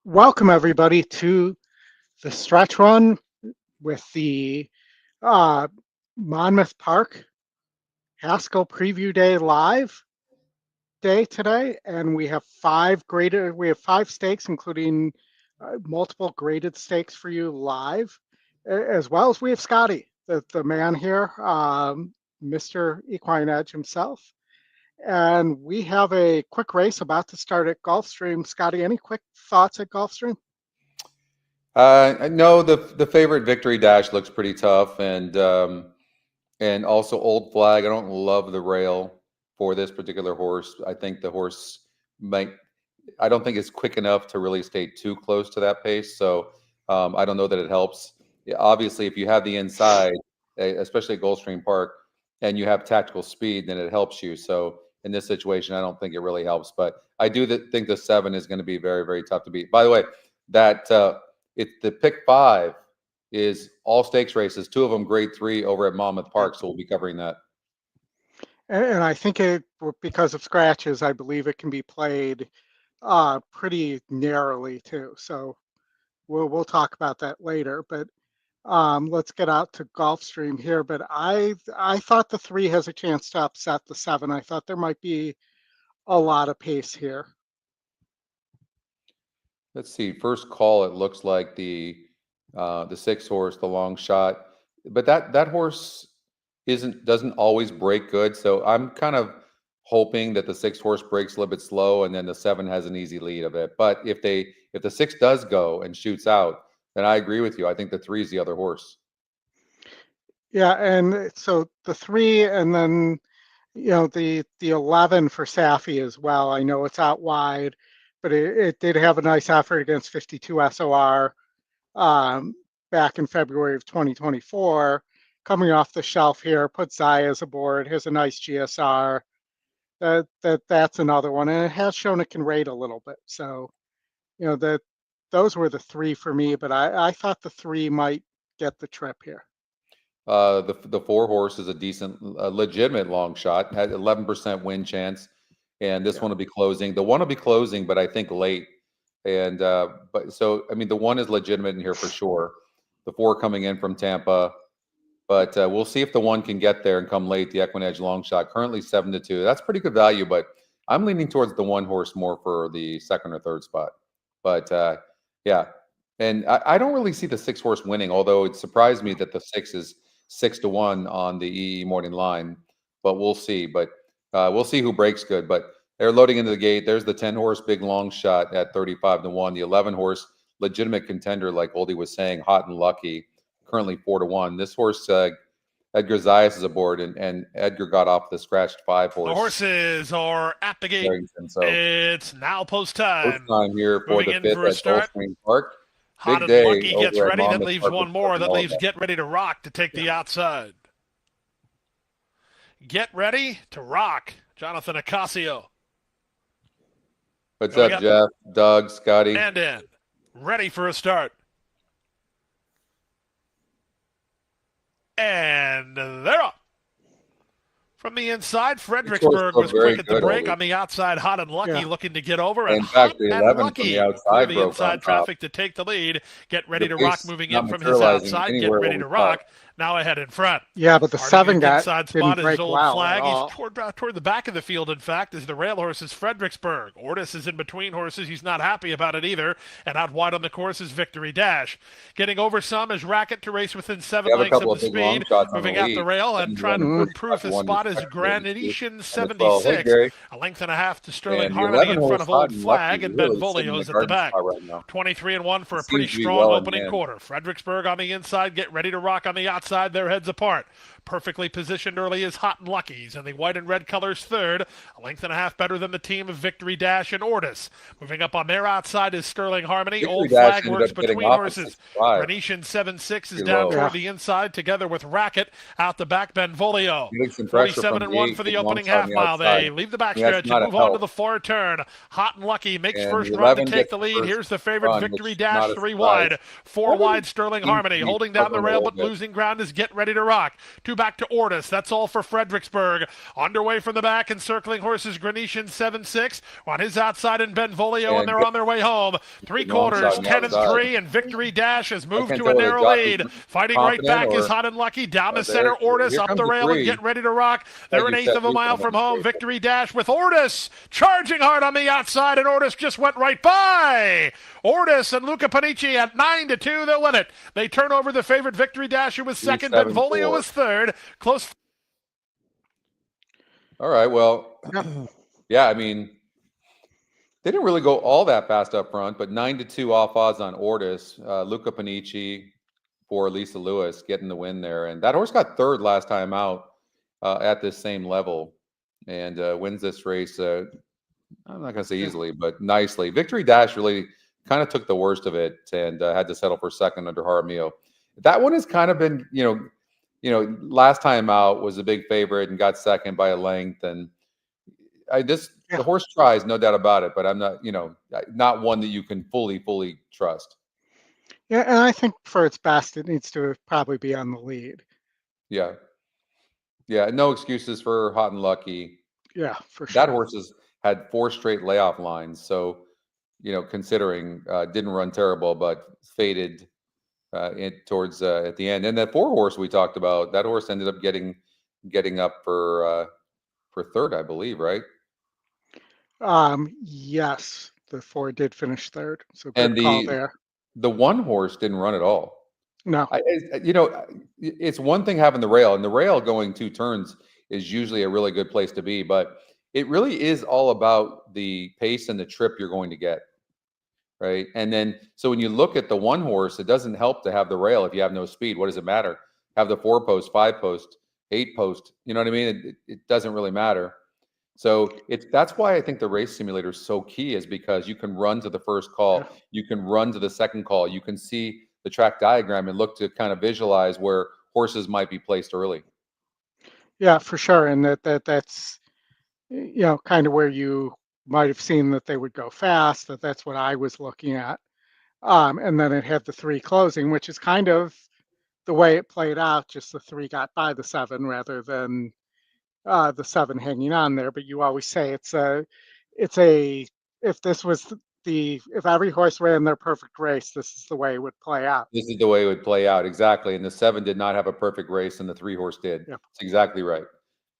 Welcome everybody to the stretch run with the Monmouth Park Haskell Preview Day live day today, and we have five stakes, including multiple graded stakes for you live, as well as we have Scotty, the man here, Mr. EquinEdge himself. And we have a quick race about to start at Gulfstream. Scotty, any quick thoughts at Gulfstream? No, the favorite Victory Dash looks pretty tough, and also Old Flag. I don't love the rail for this particular horse. I think the horse I don't think it's quick enough to really stay too close to that pace. So I don't know that it helps. Yeah, obviously, if you have the inside, especially at Gulfstream Park, and you have tactical speed, then it helps you. So in this situation, I don't think it really helps. But I do think the 7 is going to be very, very tough to beat. By the way, that the pick 5 is all stakes races, 2 of them grade 3 over at Monmouth Park. So we'll be covering that. And I think because of scratches, I believe it can be played pretty narrowly too. So we'll talk about that later. But let's get out to Gulfstream here. But I thought the 3 has a chance to upset the 7. I thought there might be a lot of pace here. Let's see. First call, it looks like the 6 horse, the long shot, but that horse doesn't always break good. So I'm kind of hoping that the 6 horse breaks a little bit slow, and then the 7 has an easy lead of it. But if the 6 does go and shoots out, then I agree with you. I think the 3 is the other horse. Yeah, and so the 3, and then the 11 for Safi as well. I know it's out wide, but it did have a nice effort against 52 SOR back in February of 2024. Coming off the shelf here, put Zaya's aboard. Here's a nice GSR. That's another one, and it has shown it can rate a little bit. So, those were the 3 for me, but I thought the 3 might get the trip here. The 4 horse is a decent, legitimate long shot. Had 11% win chance, and this one will be closing. The 1 will be closing, but I think late. And but so I mean, the 1 is legitimate in here for sure. The 4 coming in from Tampa, but we'll see if the 1 can get there and come late. The EquinEdge long shot, currently 7-2. That's pretty good value, but I'm leaning towards the 1 horse more for the 2nd or 3rd spot. But yeah, and I don't really see the 6 horse winning, although it surprised me that the 6 is 6-1 on the EE morning line. But we'll see. But we'll see who breaks good. But they're loading into the gate. There's the 10 horse big long shot at 35-1. The 11 horse legitimate contender, like Oldty was saying, hot and lucky, currently 4-1. This horse, Edgar Zayas is aboard, and Edgar got off the scratched 5 horse. The horses are at the gate. So it's now post time. Post time here for the 5th at Gulfstream Park. Hot and lucky gets ready. That leaves Park 1 more. That leaves Get Ready to Rock to take the outside. Get Ready to Rock. Jonathan Acasio. What's up, Jeff, Doug, Scotty? And in. Ready for a start. And they're up. From the inside, Fredericksburg was quick at the break. On the outside, Hot and Lucky looking to get over. And in fact, the 11 Lucky from the outside the inside traffic to take the lead. Get Ready to Rock moving in from his outside. Get Ready to Rock now ahead in front. Yeah, but the 7 got inside spot is Old Flag. He's toward the back of the field, in fact, is the rail horse is Fredericksburg. Ortis is in between horses. He's not happy about it either. And out wide on the course is Victory Dash. Getting over some is Racket to race within 7 lengths of the speed. Moving out the rail and trying to improve his spot is Granadetian 76. A length and a half to Sterling Harmony in front of Old Flag, and Benvolio's at the back. 23-1 for a pretty strong opening quarter. Fredericksburg on the inside. Get Ready to Rock on the outside. Their heads apart. Perfectly positioned early is Hot and Lucky's, and the white and red colors 3rd. A length and a half better than the team of Victory Dash and Ortis. Moving up on their outside is Sterling Harmony. Old Flag works between horses. Granadetian 7-6 is down toward the inside, together with Racket out the back. Benvolio. 47-1 for the opening half mile. They leave the backstretch and move on to the far turn. Hot and Lucky makes first run to take the lead. Here's the favorite Victory Dash 3 wide. 4 wide Sterling Harmony holding down the rail but losing ground is Get Ready to Rock. 2 back to Ortis. That's all for Fredericksburg. Underway from the back, encircling horses Grecian 7-6 on his outside and Benvolio, and they're on their way home. 3/4, 10 and 3, and Victory Dash has moved to a narrow lead. Fighting right back is Hot and Lucky. Down the center, Ortis up the rail and getting ready to rock. They're an eighth of a mile from home. Victory Dash with Ortis charging hard on the outside, and Ortis just went right by. Ortis and Luca Panici at 9-2. They'll win it. They turn over the favorite Victory Dash, who was second. Benvolio was third. Close. All right. Well, yeah, I mean, they didn't really go all that fast up front, but 9-2 off odds on Ortis. Luca Panici for Lisa Lewis getting the win there. And that horse got third last time out at this same level and wins this race. I'm not going to say easily, but nicely. Victory Dash really kind of took the worst of it and had to settle for second under Jaramillo. That one has kind of been, last time out was a big favorite and got second by a length. And the horse tries, no doubt about it, but I'm not, not one that you can fully trust. Yeah, and I think for its best, it needs to probably be on the lead. Yeah. Yeah, no excuses for Hot and Lucky. Yeah, for sure. That horse has had 4 straight layoff lines. So, considering didn't run terrible, but faded towards at the end. And that 4 horse we talked about, that horse ended up getting up for third, I believe, right? Yes, the 4 did finish third. So good call there. The 1 horse didn't run at all. No. It's one thing having the rail, and the rail going 2 turns is usually a really good place to be, but it really is all about the pace and the trip you're going to get, right? And then, so when you look at the 1 horse, it doesn't help to have the rail if you have no speed. What does it matter? Have the 4 post, 5 post, 8 post. You know what I mean? It doesn't really matter. So that's why I think the race simulator is so key, is because you can run to the first call, you can run to the second call, you can see the track diagram and look to kind of visualize where horses might be placed early. Yeah, for sure. And that's kind of where you might have seen that they would go fast. That's what I was looking at. And then it had the 3 closing, which is kind of the way it played out. Just the 3 got by the 7 rather than the 7 hanging on there. But you always say if this was if every horse ran their perfect race, this is the way it would play out. This is the way it would play out, exactly. And the 7 did not have a perfect race, and the 3 horse did. Yep. That's exactly right.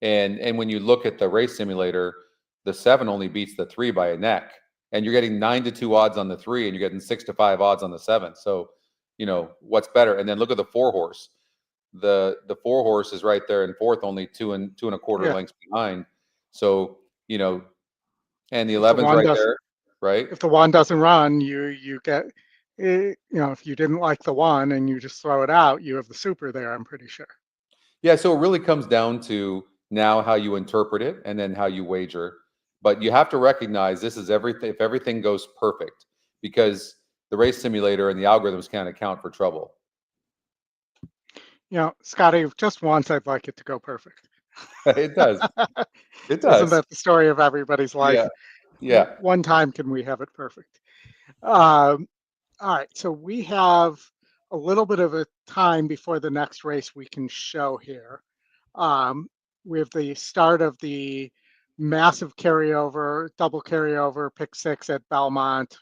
And when you look at the race simulator, the 7 only beats the 3 by a neck, and you're getting 9-2 odds on the 3, and you're getting 6-5 odds on the 7. So, what's better? And then look at the 4 horse. The 4 horse is right there in fourth, only 2 1/4 lengths behind. So, and the 11's right there, right? If the 1 doesn't run, you get, if you didn't like the 1 and you just throw it out, you have the super there, I'm pretty sure. Yeah, so it really comes down to now how you interpret it and then how you wager. But you have to recognize this is everything. If everything goes perfect, because the race simulator and the algorithms can't account for trouble. Scotty, just once I'd like it to go perfect. It does. It does. Isn't that the story of everybody's life? Yeah. One time can we have it perfect? All right. So we have a little bit of a time before the next race we can show here. We have the start of the massive double carryover, pick 6 at Belmont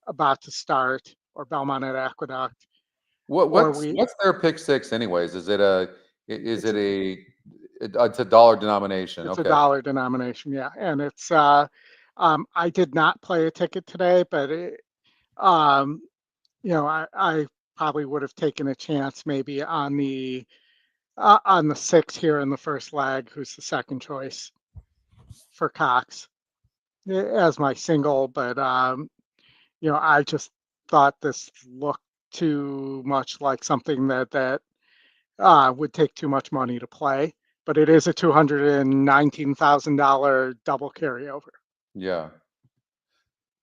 about to start, or Belmont at Aqueduct. What's their pick 6 anyways? Is it it's a dollar denomination? It's a dollar denomination, yeah. And it's I did not play a ticket today, but I probably would have taken a chance maybe on the 6 here in the first leg, who's the second choice for Cox as my single. But I just thought this looked too much like something that would take too much money to play. But it is a $219,000 double carryover. Yeah.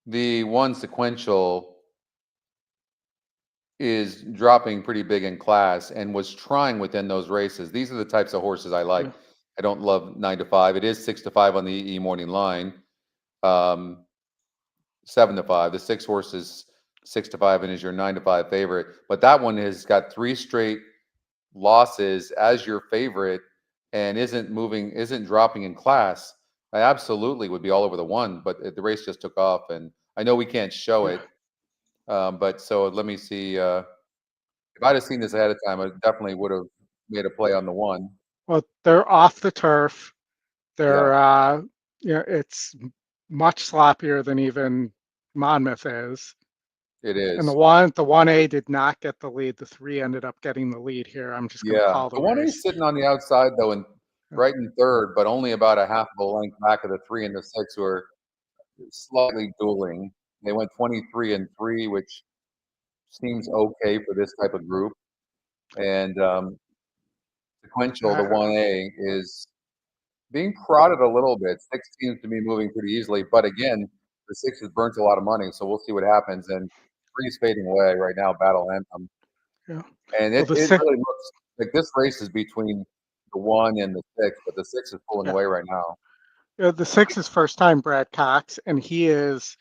The 1 sequential is dropping pretty big in class and was trying within those races. These are the types of horses I like. Yeah. I don't love 9-5. It is 6-5 on the EE morning line. 7-5. The 6 horse is 6-5 and is your 9-5 favorite. But that one has got 3 straight losses as your favorite and isn't dropping in class, I absolutely would be all over the one. But the race just took off, and I know we can't show it. But so let me see. If I'd have seen this ahead of time, I definitely would have made a play on the one. Well, they're off the turf. They're, Yeah, it's much sloppier than even Monmouth is. it And is. the 1A did not get the lead. The 3 ended up getting the lead here. I'm just going to Yeah, call the the one A race. sitting on the outside though, and right in third, but only about a half of a length back of the 3 and the 6, who are slightly dueling. They went 23-3, which seems okay for this type of group. And Sequential, the Uh, 1A, is being prodded a little bit. 6 seems to be moving pretty easily, but again, the 6 has burnt a lot of money, so we'll see what happens. And 3 is fading away right now, Battle Anthem. yeah. And Well, it, the it six, really looks like this race is between the 1 and the 6, but the 6 is pulling yeah. away right now. The 6 is first time Brad Cox, and he is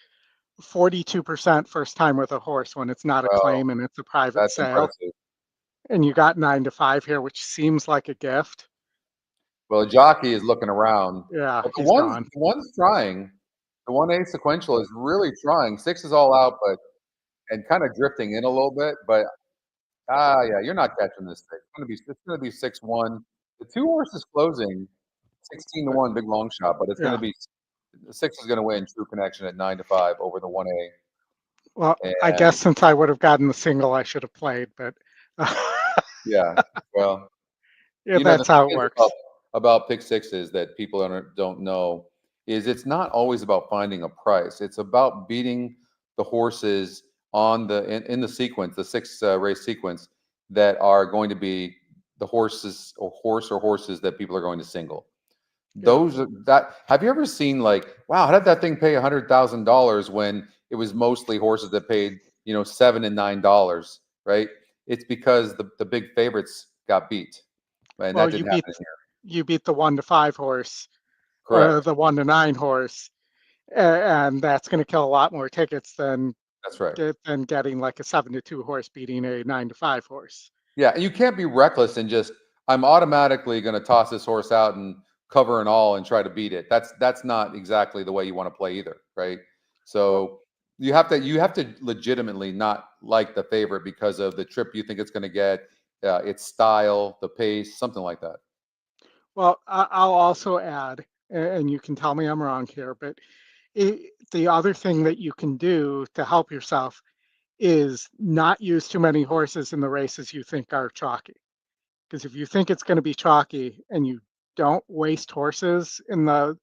42% first time with a horse when it's not a Well, claim and it's a private that's sale. impressive. And you got 9-5 here, which seems like a gift. Well, the jockey is looking around, Yeah, but the he's one's gone. the one's trying. The 1A Sequential is really trying. 6 is all out, but and kind of drifting in a little bit. But yeah, you're not catching this thing. It's gonna be 6-1. The 2 horses closing 16-1, big long shot, but it's gonna Yeah. be the 6 is gonna win True Connection at 9-5 over the 1A. Well, I And guess since I would have gotten the single, I should have played, but yeah, well, yeah, you know, the that's how it thing is works. about pick sixes that people don't know is it's not always about finding a price. It's about beating the horses on in the sequence, the 6 race sequence that are going to be the horses or horses that people are going to single. Yeah. Those are that. Have you ever seen like, wow, how did that thing pay $100,000 when it was mostly horses that paid $7 and $9, right? It's because the big favorites got beat, and Well, that didn't happen here. you beat the 1-5 horse or Correct. the 1-9 horse, and that's going to kill a lot more tickets than That's right. getting like a 7-2 horse beating a 9-5 horse. Yeah, and you can't be reckless and just I'm automatically going to toss this horse out and cover and all and try to beat it. That's not exactly the way you want to play either, right? Well, So you have to legitimately not like the favorite because of the trip you think it's going to get, its style, the pace, something like that. well, I'll also add, and you can tell me I'm wrong here, but the other thing that you can do to help yourself is not use too many horses in the races you think are chalky. Because if you think it's going to be chalky and you don't waste horses in the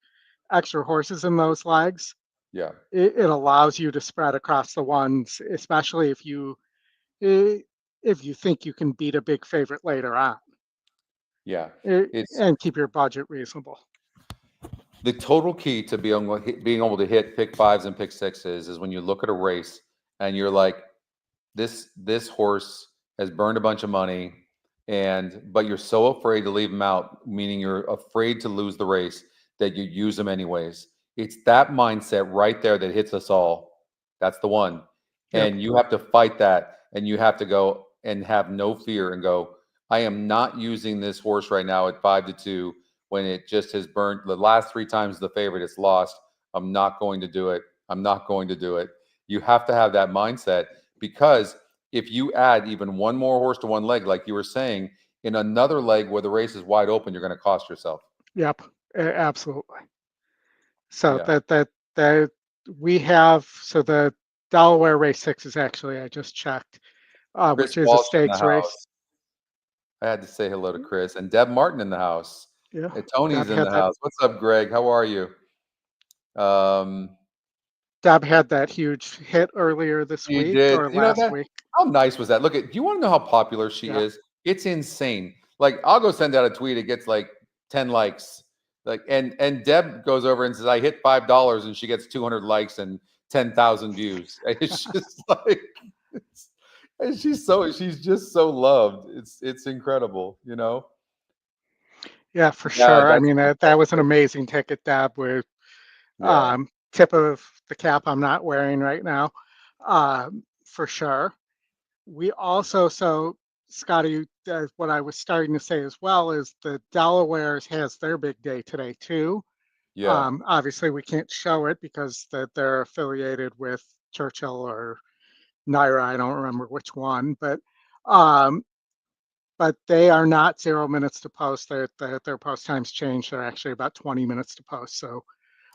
extra horses in those legs, Yeah, it allows you to spread across the ones, especially eh, if you think you can beat a big favorite later on, yeah. It's and keep your budget reasonable. the total key to being able to hit pick fives and pick sixes is when you look at a race and you're like, this horse has burned a bunch of money, but you're so afraid to leave him out, meaning you're afraid to lose the race, that you use them anyways. It's that mindset right there that hits us all. That's the one. Yep. And you have to fight that, and you have to go and have no fear and go, I am not using this horse right now at 5-2 when it just has burned the last 3 times the favorite it's lost. I'm not going to do it. I'm not going to do it. You have to have that mindset, because if you add even one more horse to one leg, like you were saying, in another leg where the race is wide open, you're going to cost yourself. Yep. Absolutely. So Yeah. that we have, so the Delaware race 6 is actually, I just checked, Chris which is a Walsh in the stakes race. house. I had to say hello to Chris and Deb Martin in the house. Yeah. And Tony's Deb in had the that house. What's up, Greg? How are you? Deb had that huge hit earlier this She week did. or You know last that? week. How nice was that? Look at. Do you want to know how popular she Yeah. is? It's insane. Like, I'll go send out a tweet. It gets like 10 likes. Like, and Deb goes over and says, I hit $5, and she gets 200 likes and 10,000 views. It's just like, and she's just so loved. It's incredible, you know? Yeah, for Yeah, sure. I that's mean, that was an amazing ticket, Deb, with yeah. tip of the cap I'm not wearing right now, for sure. We also, so Scotty, what I was starting to say as well is the Delaware has their big day today too. Yeah. Obviously, we can't show it because they're affiliated with Churchill or NYRA. I don't remember which one, but they are not 0 minutes to post. Their post times change. They're actually about 20 minutes to post. So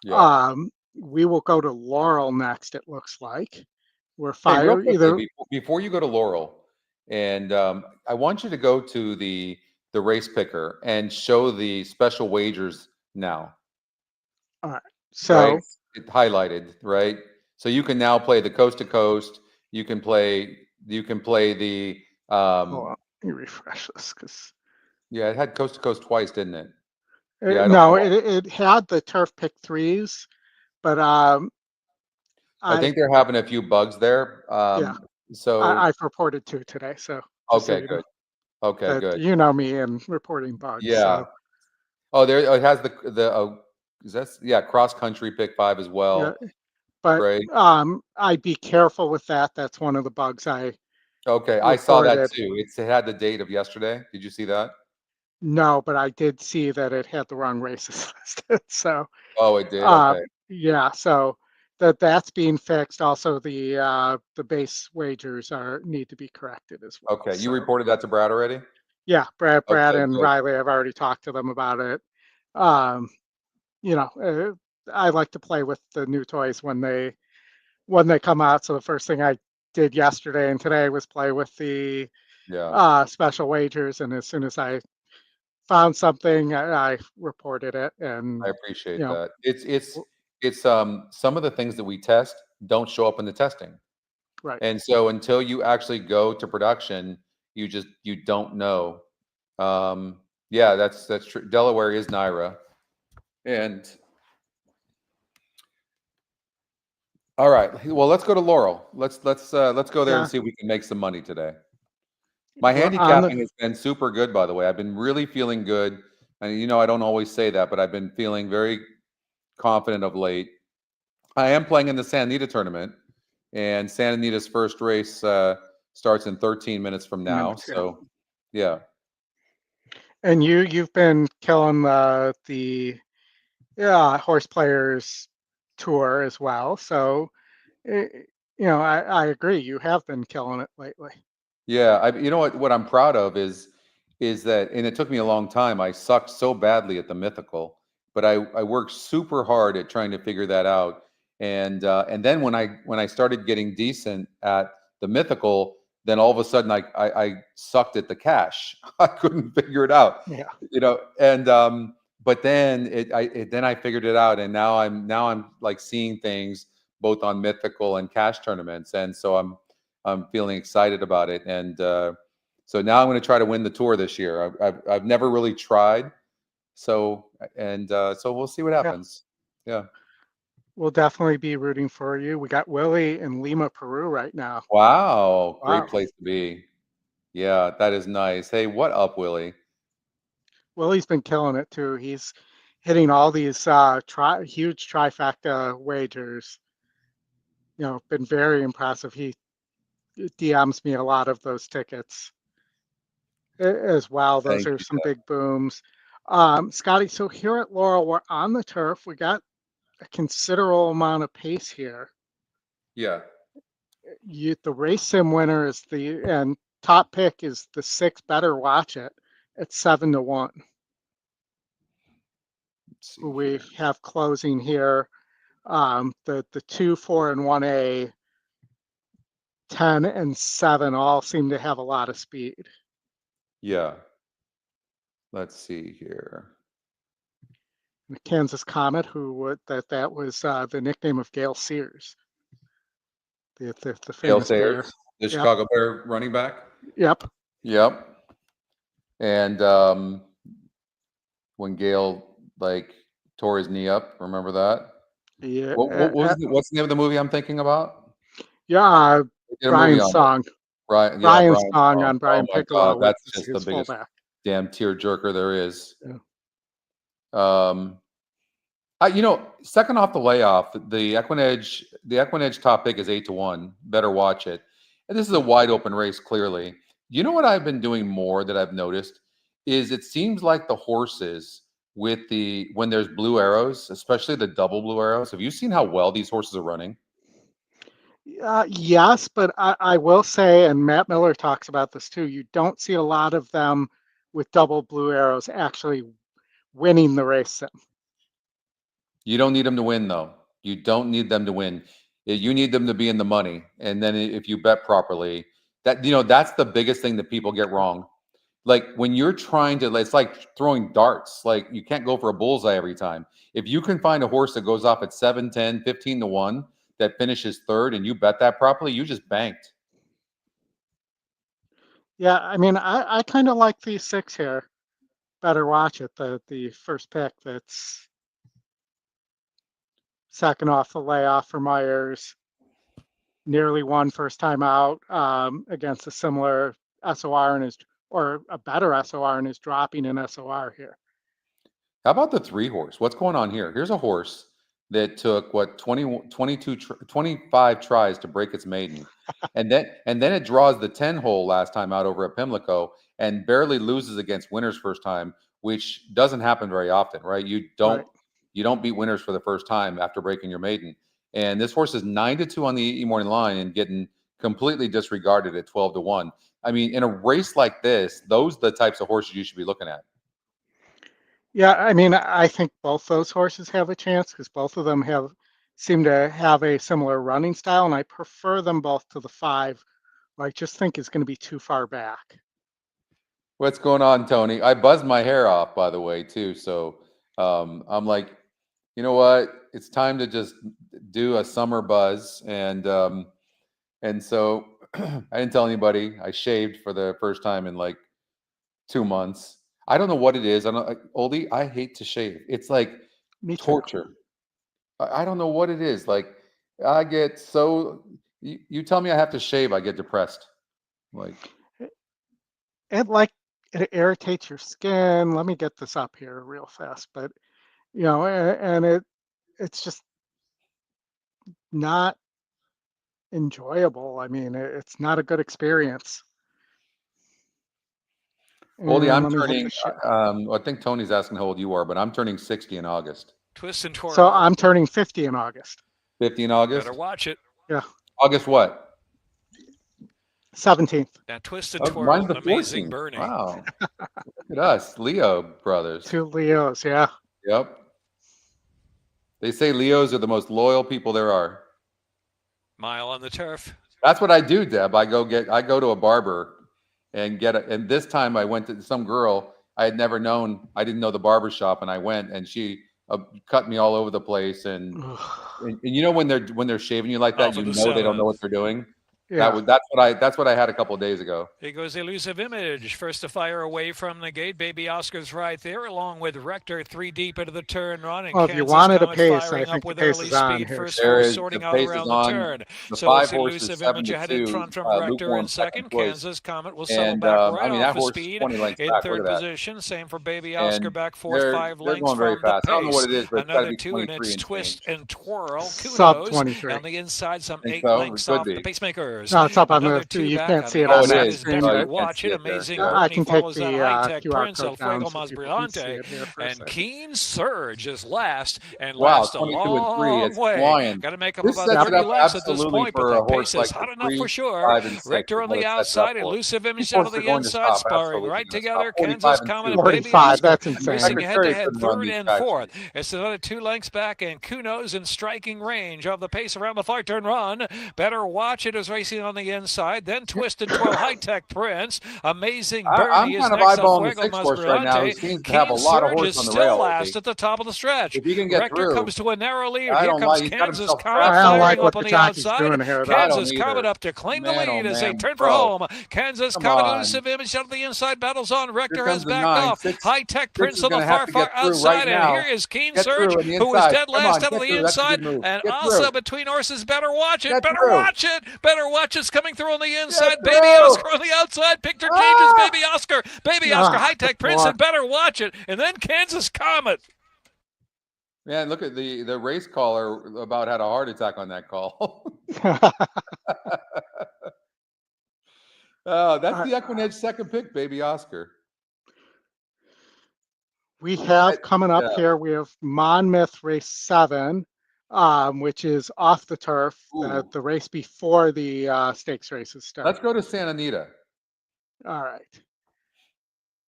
Yeah. we will go to Laurel next. It looks like we're Hey, real fire quickly, either. before you go to Laurel, and I want you to go to the race picker and show the special wagers now. All right. Right? So It highlighted, right? So you can now play the coast to coast. You can play the hold on, let me refresh this because yeah, it had coast to coast twice, didn't it? Yeah, I don't no, know. it had the turf pick threes, but I think they're having a few bugs there. Yeah. So I've reported two today. So just so okay, you know good. Okay, that good. you know me and reporting bugs. Yeah. So Oh, there it has the cross country pick 5 as yeah, well. but Right. I'd be careful with that. That's one of the bugs I Okay, I saw that reported. too. It had the date of yesterday. Did you see that? No, but I did see that it had the wrong races listed. So Oh, it did. Okay. yeah, so that's being fixed. Also, the base wagers need to be corrected as well. Okay. You So reported that to Brad already? yeah, Brad Okay, and good. Riley, I've already talked to them about it. Um, I like to play with the new toys when they come out. So the first thing I did yesterday and today was play with the Yeah. special wagers, and as soon as I found something, I reported it, and I you appreciate know, that. It's some of the things that we test don't show up in the testing. right. And so until you actually go to production, you don't know. Yeah, that's true. Delaware is NYRA. And all right. Well, let's go to Laurel. Let's go there and Yeah, see if we can make some money today. My we're on the handicapping has been super good, by the way. I've been really feeling good. And I don't always say that, but I've been feeling very confident of late. I am playing in the Santa Anita tournament, and Santa Anita's first race starts in 13 minutes from now. minutes. Yeah. So, yeah. And you've been killing the horse players tour as well. So I agree. You have been killing it lately. Yeah, you know what I'm proud of is that, and it took me a long time. I sucked so badly at the mythical, but I worked super hard at trying to figure that out. And then when I started getting decent at the mythical, then all of a sudden I sucked at the cash. I couldn't figure it out, Yeah. And but then then I figured it out, and now I'm like seeing things both on mythical and cash tournaments, and so I'm feeling excited about it. And so now I'm going to try to win the tour this year. I've never really tried. So we'll see what happens. Yeah. We'll definitely be rooting for you. We got Willie in Lima, Peru right now. Wow. Wow. Great place to be. Yeah, that is nice. Hey, what up, Willie? Willie's been killing it too. He's hitting all these huge trifecta wagers. Been very impressive. He DMs me a lot of those tickets as well. Those Thank are you. some big booms. Scotty, so here at Laurel, we're on the turf. We got a considerable amount of pace here. Yeah. The race sim winner is and top pick is the 6 Better Watch It at 7-1. Who we have closing here. The 2, 4, and 1A, 10 and 7 all seem to have a lot of speed. Yeah. Let's see here. The Kansas Comet, that was the nickname of Gail Sears, the Gail famous bear. Sayers, the Yep. Chicago Bear running back. Yep. Yep. And when Gail tore his knee up, remember that? Yeah. What's the name of the movie I'm thinking about? Yeah. They did a movie Brian's on song. Brian. Yeah, Brian's Brian's song song. on Brian Oh my Piccolo God, with that's just the his biggest fullback. damn tearjerker there is. Yeah. Second off the layoff, the EquinEdge top pick is 8-1. Better watch it. And this is a wide open race, clearly. You know what I've been doing more that I've noticed is it seems like the horses with when there's blue arrows, especially the double blue arrows. Have you seen how well these horses are running? Yes, but I will say, and Matt Miller talks about this too, you don't see a lot of them with double blue arrows actually winning the race sim. You don't need them to win, though. You don't need them to win. You need them to be in the money. And then if you bet properly, that's the biggest thing that people get wrong. Like when you're trying to, it's like throwing darts. Like you can't go for a bullseye every time. If you can find a horse that goes off at 7, 10, 15 to 1 that finishes third and you bet that properly, you just banked. Yeah, I mean, I kind of like these 6 here. Better watch it, the first pick that's second off the layoff for Myers. Nearly won first time out against a similar SOR or a better SOR and is dropping an SOR here. How about the 3 horse? What's going on here? Here's a horse that took 25 tries to break its maiden. and then it draws the 10 hole last time out over at Pimlico and barely loses against winners first time, which doesn't happen very often, right? You don't beat winners for the first time after breaking your maiden. And this horse is 9-2 on the morning line and getting completely disregarded at 12-1. I mean, in a race like this, those are the types of horses you should be looking at. Yeah, I mean, I think both those horses have a chance because both of them seem to have a similar running style, and I prefer them both to the 5, who I just think is going to be too far back. What's going on, Tony? I buzzed my hair off, by the way, too. So I'm like, you know what? It's time to just do a summer buzz, and so I didn't tell anybody. I shaved for the first time in like 2 months. I don't know what it is. Oldie, I hate to shave. It's like torture. I don't know what it is. Like I get so you tell me I have to shave, I get depressed. Like it irritates your skin. Let me get this up here real fast, but and it's just not enjoyable. I mean, it's not a good experience. Oldie, I'm turning. I think Tony's asking how old you are, but I'm turning 60 in August. Twist and twirl. So I'm turning 50 in August. 50 in August. Better watch it. Yeah. August what? 17th. Now twist and twirl. Mine's the Amazing 14th. Bernie. Wow. Look at us, Leo brothers. 2 Leos. Yeah. Yep. They say Leos are the most loyal people there are. Mile on the turf. That's what I do, Deb. I go to a barber and and this time I went to some girl I had never known. I didn't know the barber shop, and I went, and she cut me all over the place. And you know when they're shaving you like that, you know they don't know what they're doing. Yeah. That's what I had a couple of days ago. Here goes Elusive Image, first to fire away from the gate. Baby Oscar's right there, along with Rector 3 deep into the turn run. And if you wanted a pace, I think the pace is on here. First horse sorting out around the turn. So it's Elusive Image ahead in front from Rector in second. Kansas Comet will settle back right off the speed in third position. Same for Baby Oscar back fourth, 5 lengths from the pace. I don't know what it is, but another 2 in its twist and twirl. Sub 23. On the inside, some 8 lengths off the pacemakers. No, it's up on the 2. You can't see it on that screen. Watch it. Amazing. I can take the QR code down and Keen Surge is last and last a long way. Got to make up about 30 laps at this point, but the pace is hot enough for sure. Richter on the outside, Elusive Image out of the inside, sparring right together. Kansas Comet and Baby Oscar racing head-to-head third and fourth. It's another 2 lengths back, and Kuno's in striking range of the pace around the far turn run. Better watch it as racing on the inside, then Twist and Twirl High Tech Prince. Amazing Bernie is next on Fuego Masperante. Seems to have a lot of horse on the rail. Still last at the top of the stretch. If you can get Rector through, comes to a narrow lead. I Here don't comes like- Kansas he's got Comet himself I don't like firing what up on the the jockey's outside. doing here. Kansas either. Comet up to claim the Man, lead oh, as they man, turn for bro. home. Kansas Come Comet on. Elusive Image out of the inside battles on. Rector Here has comes the backed 9. off. Six- High Tech Prince is on the gonna have to far get through outside. right now. And here is Keen Get through Surge, on the who is inside. dead Come last on, out of get the through. That's a good inside. move. And Get also through. between horses, better watch it. Get Better through. watch it. Better watch it's coming through on the inside. Get Baby through. Oscar on the outside. Picture changes. Baby Oscar. Baby Oscar. High Tech Prince, and better watch it. And then Kansas Comet. Man, look at the race caller about had a heart attack on that call. Oh, that's the EquinEdge second pick, baby Oscar. We have coming up Yeah. here, we have Monmouth race 7, which is off the turf, the race before the stakes races start. Let's go to Santa Anita. All right.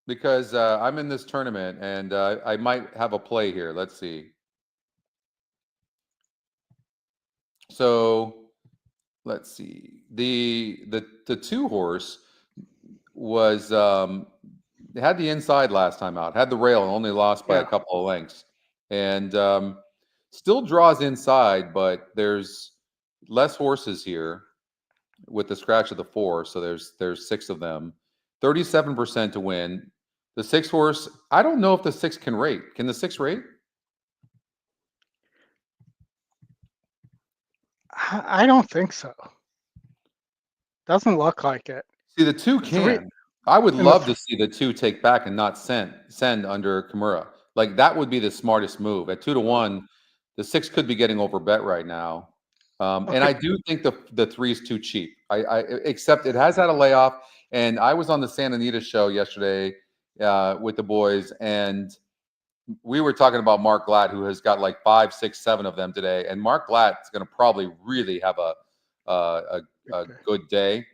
Because I'm in this tournament and I might have a play here. Let's see. So let's see. The 2 horse was had the inside last time out, had the rail and only lost by a couple of lengths, and still draws inside, but there's less horses here with the scratch of the 4, so there's 6 of them. 37% to win. The 6 horse, I don't know if the 6 can rate. Can the 6 rate? I don't think so. Doesn't look like it. See, the 2 can. I would love to see the 2 take back and not send under Kimura. Like that would be the smartest move. At 2-1, the 6 could be getting over bet right now. And I do think the 3 is too cheap. I except it has had a layoff. And I was on the Santa Anita show yesterday with the boys, and we were talking about Mark Glatt, who has got like 5, 6, 7 of them today. And Mark Glatt is going to probably really have a good day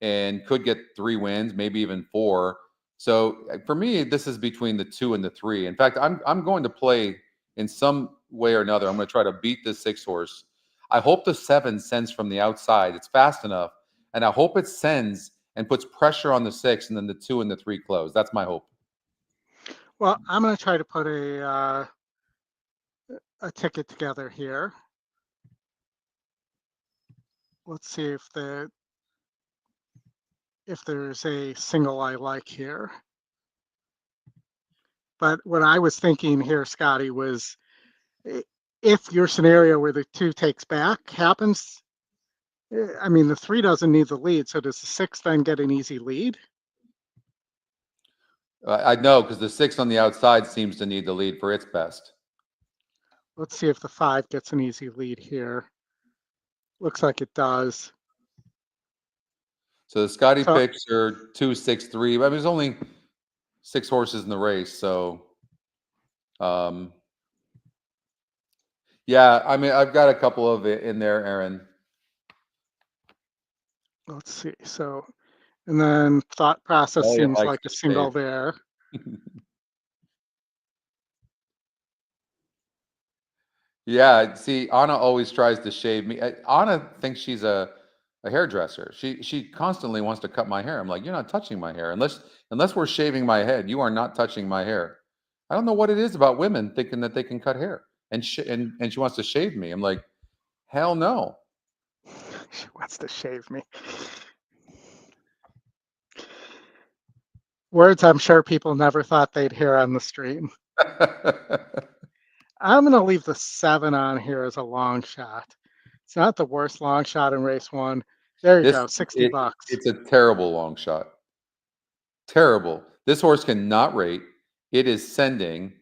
and could get 3 wins, maybe even 4. So for me, this is between the 2 and the 3. In fact, I'm going to play in some way or another. I'm going to try to beat the 6 horse. I hope the 7 sends from the outside. It's fast enough, and I hope it sends and puts pressure on the 6, and then the 2 and the 3 close. That's my hope. Well, I'm going to try to put a ticket together here. Let's see if there's a single I like here. But what I was thinking here, Scotty, was if your scenario where the 2 takes back happens, I mean, the 3 doesn't need the lead. So does the 6 then get an easy lead? I know, because the 6 on the outside seems to need the lead for its best. Let's see if the 5 gets an easy lead here. Looks like it does. So the Scotty picks are 2, 6, 3. I mean, there's only 6 horses in the race, so yeah. I mean, I've got a couple of it in there, Aaron. Let's see. So, and then thought process seems like a single there. Yeah. See, Anna always tries to shave me. Anna thinks she's a hairdresser. She constantly wants to cut my hair. I'm like, you're not touching my hair unless we're shaving my head. You are not touching my hair. I don't know what it is about women thinking that they can cut hair, and she wants to shave me. I'm like, hell no. She wants to shave me. Words I'm sure people never thought they'd hear on the stream. I'm going to leave the 7 on here as a long shot. It's not the worst long shot in race 1. There you go, $60. It's a terrible long shot. Terrible. This horse cannot rate. It is sending,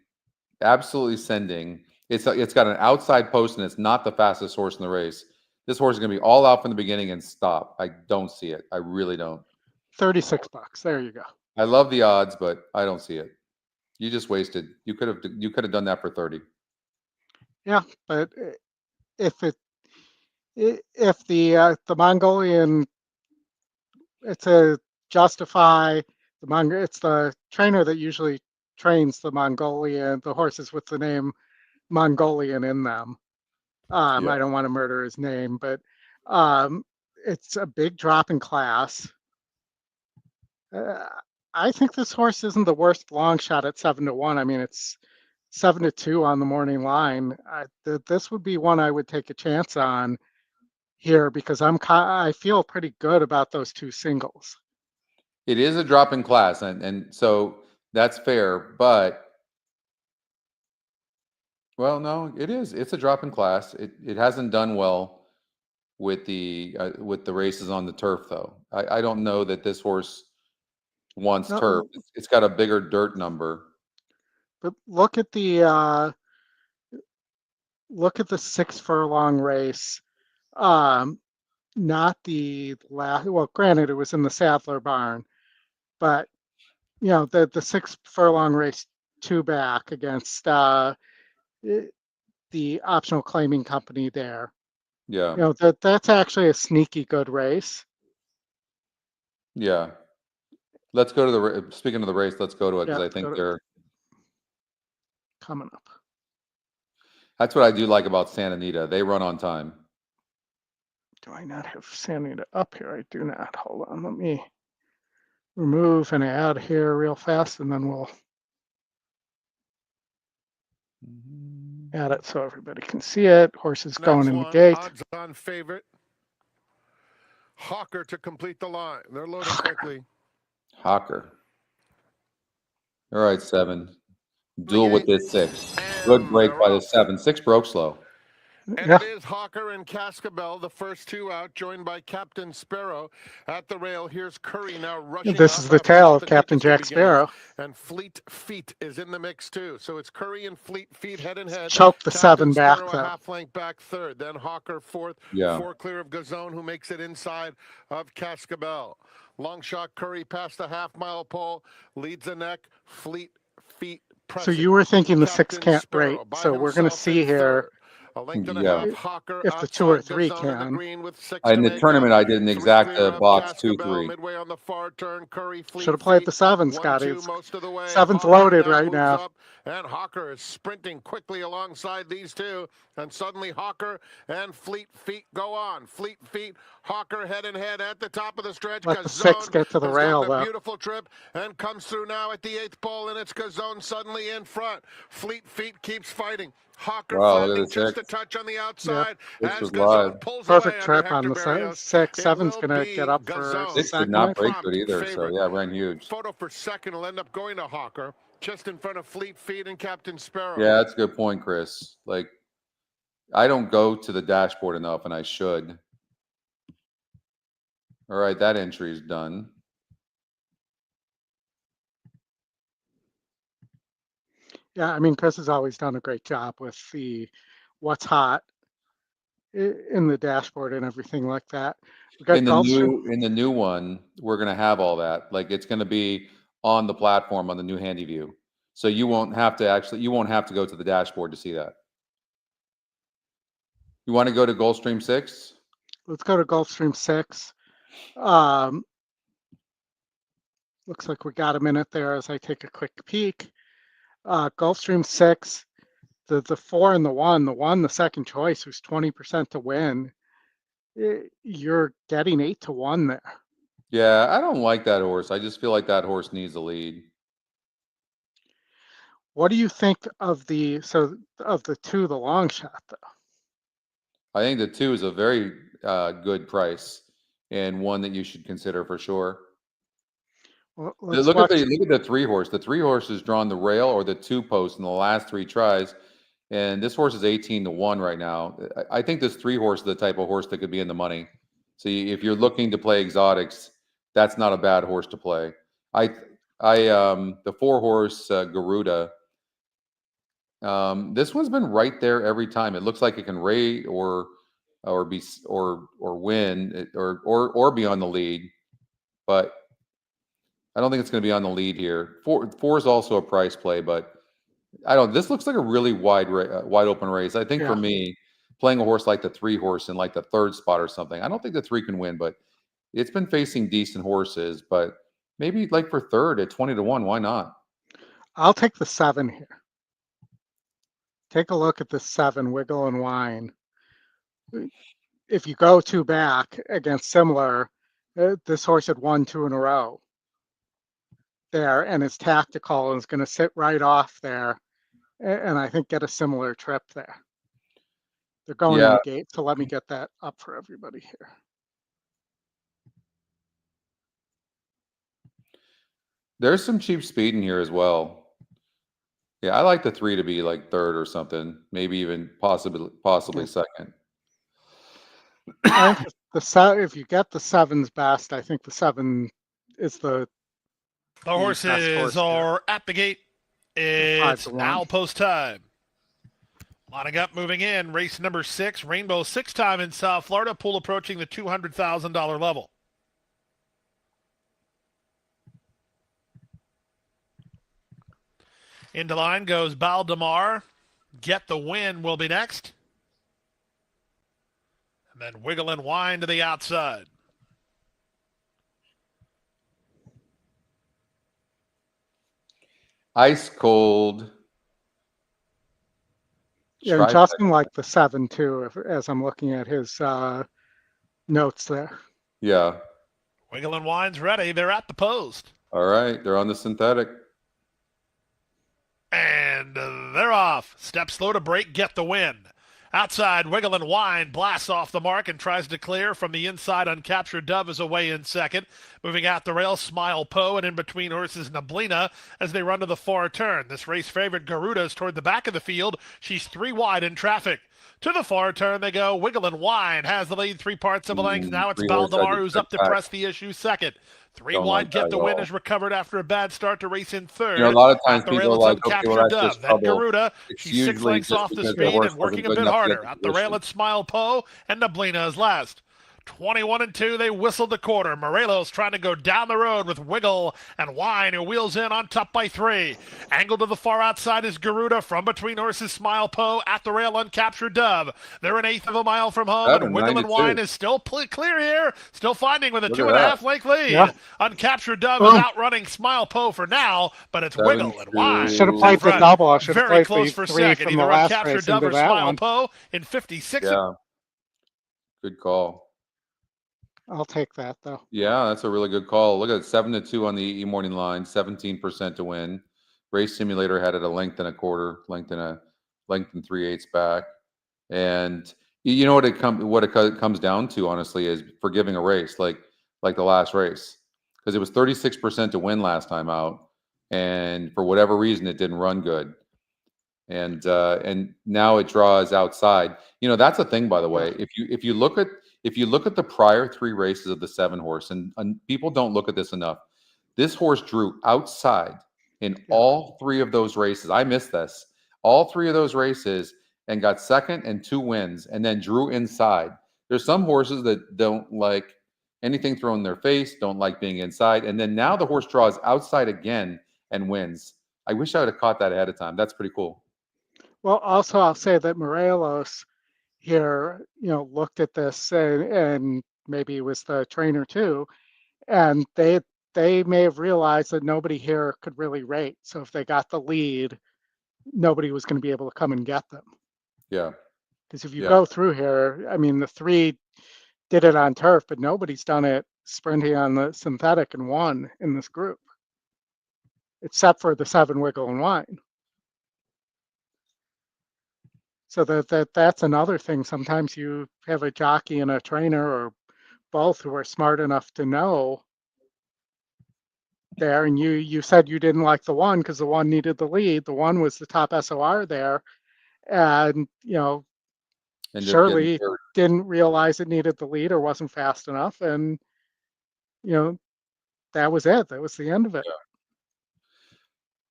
absolutely sending. It's got an outside post, and it's not the fastest horse in the race. This horse is going to be all out from the beginning and stop. I don't see it. I really don't. $36. There you go. I love the odds, but I don't see it. You just wasted. You could have done that for 30. Yeah, but if the Mongolian, it's a justify the it's the trainer that usually trains the horses with the name Mongolian in them. I don't want to murder his name, but it's a big drop in class. I think this horse isn't the worst long shot at 7-1. I mean, it's 7-2 on the morning line. This would be one I would take a chance on here because I feel pretty good about those 2 singles. It is a drop in class, and so that's fair, but well, no, it is. It's a drop in class. It hasn't done well with the races on the turf, though. I don't know that this horse wants turf. It's got a bigger dirt number. But look at the 6 furlong race. not the last. Well, granted, it was in the Sadler barn, but the 6 furlong race 2 back against the optional claiming company there. Yeah. That's actually a sneaky good race. Yeah. Let's go to speaking of the race, let's go to it because I think they're coming up. That's what I do like about Santa Anita. They run on time. Do I not have Santa Anita up here? I do not. Hold on. Let me remove and add here real fast, and then we'll add it so everybody can see it. Horses going in the gate. Odds-on favorite. Hawker to complete the line. They're loading quickly. Hawker. All right, 7. Duel with this 6. Good break by the 7. 6 broke slow. And it is Hawker and Cascabel, the first 2 out, joined by Captain Sparrow at the rail. Here's Curry now rushing. This is the tail of Captain Jack Sparrow. And Fleet Feet is in the mix too. So it's Curry and Fleet Feet head and head. Choke the Captain 7 back Sparrow, though. Half length back third. Then Hawker fourth. Yeah. 4 clear of Gazone, who makes it inside of Cascabel. Long shot Curry past the half-mile pole, leads the neck. Fleet Feet. So you were thinking the 6 can't break. So we're going to see here if the 2 or 3 can. In the tournament, I did an exact box 2-3. Should have played the 7, Scotty. 7's loaded right now. And Hawker is sprinting quickly alongside these 2. And suddenly Hawker and Fleet Feet go on. Fleet Feet, Hawker head and head at the top of the stretch. Let the 6 get to the rail, though. Beautiful trip and comes through now at the 8th pole, and it's Gazone suddenly in front. Fleet Feet keeps fighting. Hawker finding just a touch on the outside. This was live. Perfect trip on the 6. 7's going to get up for 6 did not break good either, so yeah, ran huge. Photo for second will end up going to Hawker, just in front of Fleet Feet and Captain Sparrow. Yeah, that's a good point, Chris. Like, I don't go to the dashboard enough, and I should. All right, that entry is done. Yeah, I mean, Chris has always done a great job with the what's hot in the dashboard and everything like that. In the new one, we're going to have all that. Like, it's going to be on the platform on the new Handy View. So you won't have to go to the dashboard to see that. You want to go to Gulfstream 6? Let's go to Gulfstream 6. Looks like we got a minute there as I take a quick peek. Gulfstream 6, the 4 and the 1, the second choice was 20% to win. You're getting 8 to 1 there. Yeah, I don't like that horse. I just feel like that horse needs a lead. What do you think of the 2, the long shot though? I think the 2 is a very good price and one that you should consider for sure. Well, look at the 3 horse. The 3 horse has drawn the rail or the 2 post in the last 3 tries, and this horse is 18 to 1 right now. I think this 3 horse is the type of horse that could be in the money. So if you're looking to play exotics, that's not a bad horse to play. The 4 horse Garuda. This one's been right there every time. It looks like it can rate or win or be on the lead, but I don't think it's going to be on the lead here. 4 is also a price play, but this looks like a really wide open race. I think for me, playing a horse like the 3 horse in like the 3rd spot or something, I don't think the 3 can win, but it's been facing decent horses. But maybe like for 3rd at 20 to 1, why not? I'll take the 7 here. Take a look at the 7, Wiggle and Wine. If you go 2 back against similar, this horse had won 2 in a row there, and it's tactical and is going to sit right off there, and I think get a similar trip there. They're going in the gate, so let me get that up for everybody here. There's some cheap speed in here as well. Yeah, I like the 3 to be like 3rd or something, maybe even possibly 2nd. I think if you get the 7's best, I think the 7 is the horses are at the gate. It's now post time. Lining up, moving in, race number 6, Rainbow 6-time in South Florida, pool approaching the $200,000 level. Into line goes Baldemar. Get the Win will be next. And then Wiggle and Wine to the outside. Ice cold. Yeah, and Justin liked the 7 too, as I'm looking at his notes there. Yeah. Wiggle and Wine's ready. They're at the post. All right, they're on the synthetic. And they're off. Step slow to break, Get the Win. Outside, Wiggle and Wine blasts off the mark and tries to clear. From the inside, Uncaptured Dove is away in second. Moving out the rail, Smile Poe, and in between horses, Nablina, as they run to the far turn. This race favorite, Garuda, is toward the back of the field. She's 3 wide in traffic. To the far turn they go. Wiggle and Wine has the lead 3 parts of a length. Now it's Baldemar who's up to press the issue second. 3 wide, Get the Win is recovered after a bad start to race in third. You know, a lot of times the people rail, are like, Uncaptured okay, well, that's Dove. just Then trouble. Garuda, It's she's 6 lengths off the speed and working a bit harder. At the rail, it's Smile Poe, and Nablina is last. 21 and 2, they whistled the quarter. Morelos trying to go down the road with Wiggle and Wine, who wheels in on top by 3. Angled to the far outside is Garuda. From between horses, Smile Poe. At the rail, Uncaptured Dove. They're an 1/8 of a mile from home, and Wiggle and Wine is still clear here. Still finding with a 2.5 length lead. Yeah. Uncaptured Dove is outrunning Smile Poe for now, but it's Wiggle and Wine. Should have played the double. I should have Very played close the for 3 second. from the Either last Uncaptured race Dove into or that Smile one. Poe in 56. Yeah. Good call. I'll take that though. Yeah, that's a really good call. Look at it, 7-2 on the EE morning line, 17% to win. Race Simulator had it a length and a quarter, length and 3/8 back. And you know what it comes down to, honestly, is forgiving a race like the last race, because it was 36% to win last time out, and for whatever reason it didn't run good. And now it draws outside. You know, that's a thing, by the way. If you look at the prior 3 races of the 7 horse, and people don't look at this enough, this horse drew outside in all 3 of those races. I missed this. All 3 of those races, and got second and 2 wins, and then drew inside. There's some horses that don't like anything thrown in their face, don't like being inside, and then now the horse draws outside again and wins. I wish I would have caught that ahead of time. That's pretty cool. Well, also I'll say that Morelos here, looked at this and maybe it was the trainer too, and they may have realized that nobody here could really rate. So if they got the lead, nobody was going to be able to come and get them. Yeah. Because if you go through here, I mean, the 3 did it on turf, but nobody's done it sprinting on the synthetic and won in this group, except for the 7 Wiggle and Wine. So that's another thing. Sometimes you have a jockey and a trainer or both who are smart enough to know there. And you said you didn't like the 1 because the 1 needed the lead. The 1 was the top SOR there. And, Shirley didn't realize it needed the lead or wasn't fast enough. And, that was it. That was the end of it. Yeah.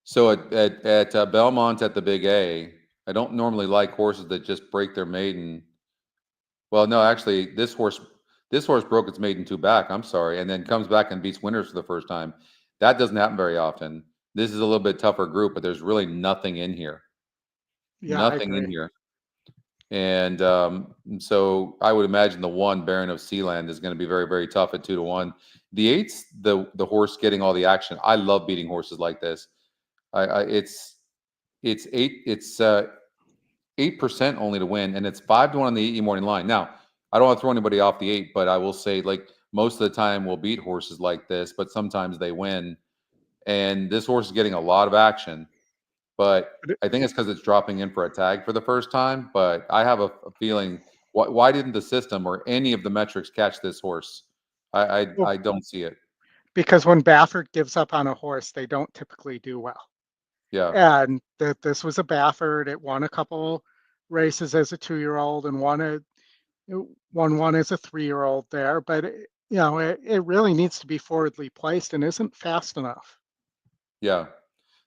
So at Belmont at the Big A, I don't normally like horses that just break their maiden. Well, no, actually, this horse broke its maiden 2 back. I'm sorry, and then comes back and beats winners for the first time. That doesn't happen very often. This is a little bit tougher group, but there's really nothing in here. Yeah, nothing in here. And so I would imagine the 1 Baron of Sealand is going to be very, very tough at 2-1. The 8's the horse getting all the action. I love beating horses like this. It's 8% only to win, and it's 5-1 on the EE morning line. Now, I don't want to throw anybody off the 8, but I will say, like, most of the time we'll beat horses like this, but sometimes they win. And this horse is getting a lot of action, but I think it's because it's dropping in for a tag for the first time. But I have a feeling, why didn't the system or any of the metrics catch this horse? I don't see it. Because when Baffert gives up on a horse, they don't typically do well. Yeah. And this was a Baffert. It won a couple races as a 2-year-old and won one as a 3-year-old there. But it really needs to be forwardly placed and isn't fast enough. Yeah,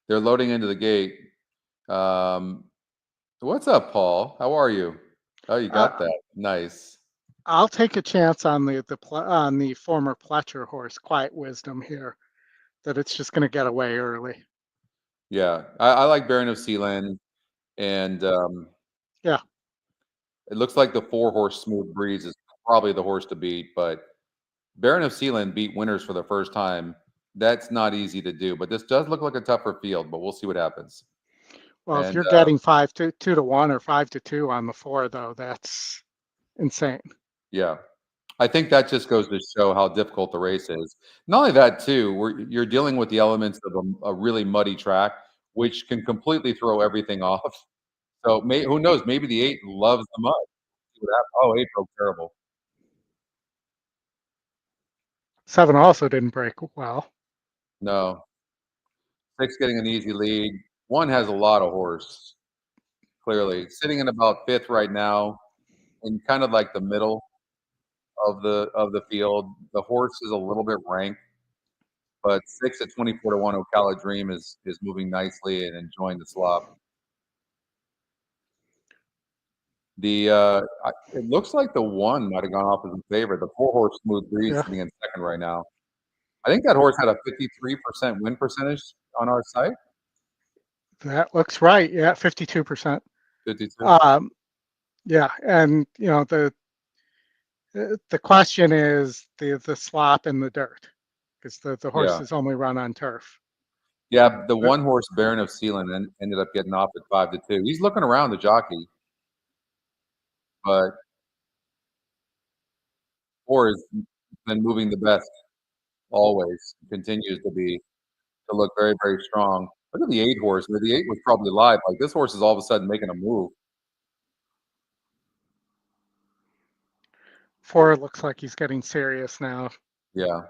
they're loading into the gate. What's up, Paul? How are you? Oh, you got that. Nice. I'll take a chance on the former Pletcher horse, Quiet Wisdom here, that it's just going to get away early. Yeah, I like Baron of Sealand, and Yeah, it looks like the 4-horse Smooth Breeze is probably the horse to beat, but Baron of Sealand beat winners for the first time. That's not easy to do, but this does look like a tougher field, but we'll see what happens. well, if And you're getting 5-2 to 1 or 5-2 on the 4, though, that's insane. yeah, I think that just goes to show how difficult the race is. Not only that, too, you're dealing with the elements of a really muddy track, which can completely throw everything off. So who knows? Maybe the 8 loves the mud. See what happens. Oh, 8 broke terrible. 7 also didn't break well. No. 6 getting an easy lead. 1 has a lot of horse, clearly. Sitting in about 5th right now, in kind of like the middle of the field. The horse is a little bit ranked, but 6 at 24 to 1 Ocala Dream is moving nicely and enjoying the slop. It looks like the 1 might have gone off as a favorite. The 4-horse Smooth Breeze sitting in 2nd right now. I think that horse had a 53% win percentage on our site. That looks right. Yeah, 52%. 52. Yeah, and the question is the slop in the dirt, because the horses only run on turf. Yeah, the 1-horse Baron of Sealand ended up getting off at 5-2. He's looking around the jockey, but 4 has been moving the best always. Continues to look very, very strong. Look at the 8-horse. The 8 was probably live. Like, this horse is all of a sudden making a move. 4 looks like he's getting serious now. Yeah.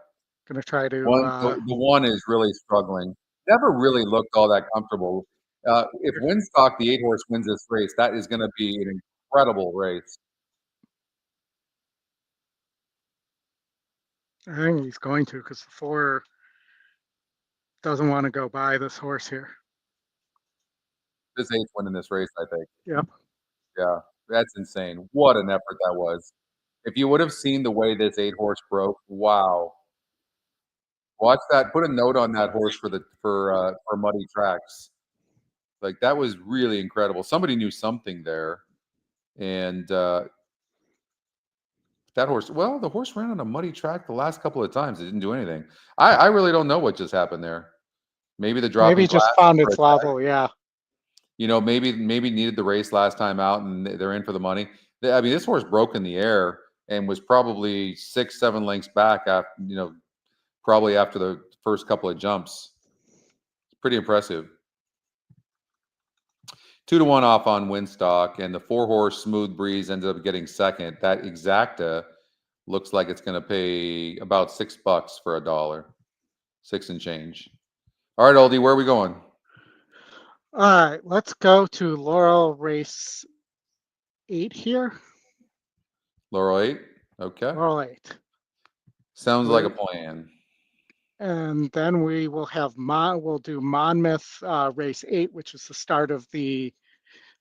Gonna try to. The 1 is really struggling. Never really looked all that comfortable. If Winstock, the 8-horse, wins this race, that is going to be an incredible race. I think he's going to, because the 4 doesn't want to go by this horse here. This 8's winning this race, I think. Yep. Yeah, that's insane. What an effort that was. If you would have seen the way this 8-horse broke, wow. Watch that. Put a note on that horse for muddy tracks. Like, that was really incredible. Somebody knew something there, and that horse. Well, the horse ran on a muddy track the last couple of times. It didn't do anything. I really don't know what just happened there. Maybe the dropping. Maybe just found its level. Yeah. Maybe needed the race last time out, and they're in for the money. I mean, this horse broke in the air and was probably 6-7 lengths back after, probably after the first couple of jumps. Pretty impressive. 2-1 off on Winstock, and the 4-horse Smooth Breeze ended up getting 2nd. That Exacta looks like it's going to pay about $6 for $1, 6 and change. All right, Oldie, where are we going? All right, let's go to Laurel race 8 here. Laurel 8. Okay. Laurel 8. Sounds like a plan. And then we will have we'll do Monmouth race 8, which is the start of the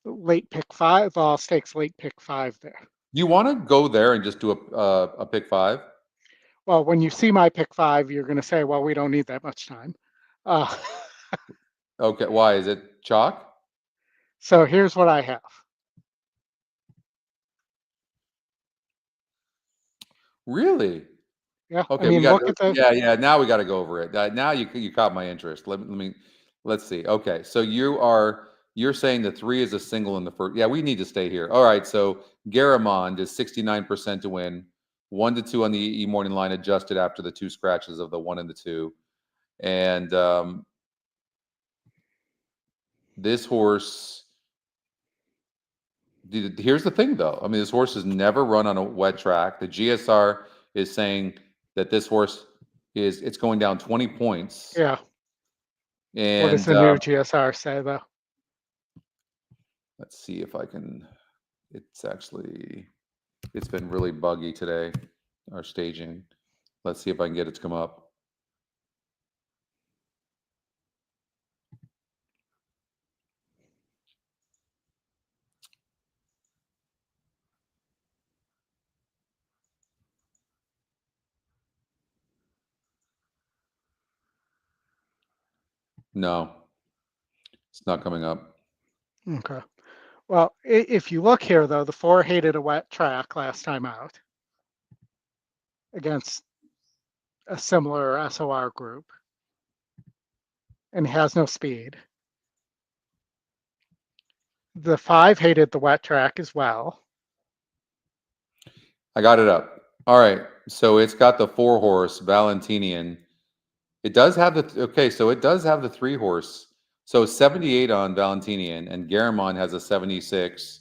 late pick 5, all stakes late pick 5 there. You want to go there and just do a pick 5? Well, when you see my pick 5, you're going to say, well, we don't need that much time. Okay, why? Is it chalk? So here's what I have. Really? Yeah. Okay. I mean, look at the. Yeah. Now we got to go over it. Now you caught my interest. Let's see. Okay. So you're saying the 3 is a single in the first. Yeah, we need to stay here. All right. So Garamond is 69% to win. 1-2 on the E morning line, adjusted after the 2 scratches of the 1 and the 2. And this horse. Here's the thing, though. I mean, this horse has never run on a wet track. The GSR is saying that this horse it's going down 20 points. Yeah. And what does the new GSR say, though? Let's see if I can. It's been really buggy today, our staging. Let's see if I can get it to come up. No, it's not coming up. Okay. Well, if you look here, though, the 4 hated a wet track last time out against a similar SOR group and has no speed. The 5 hated the wet track as well. I got it up. All right. So it's got the 4 horse Valentinian. It does have the, okay, so it does have the 3 horse. So 78 on Valentinian, and Garamond has a 76.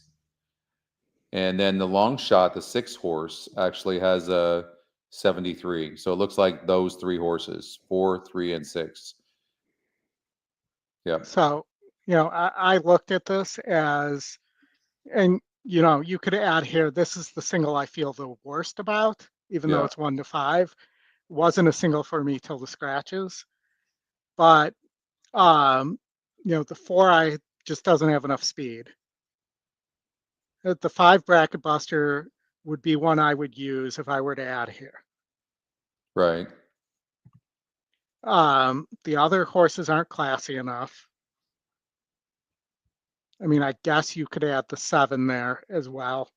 And then the long shot, the 6 horse, actually has a 73. So it looks like those 3 horses, 4, 3, and 6. Yep. So, I looked at this as, and you could add here, this is the single I feel the worst about, even though Yeah. it's 1 to 5. Wasn't a single for me till the scratches. But, the 4 I just doesn't have enough speed. The 5 bracket buster would be one I would use if I were to add here. Right. The other horses aren't classy enough. I mean, I guess you could add the 7 there as well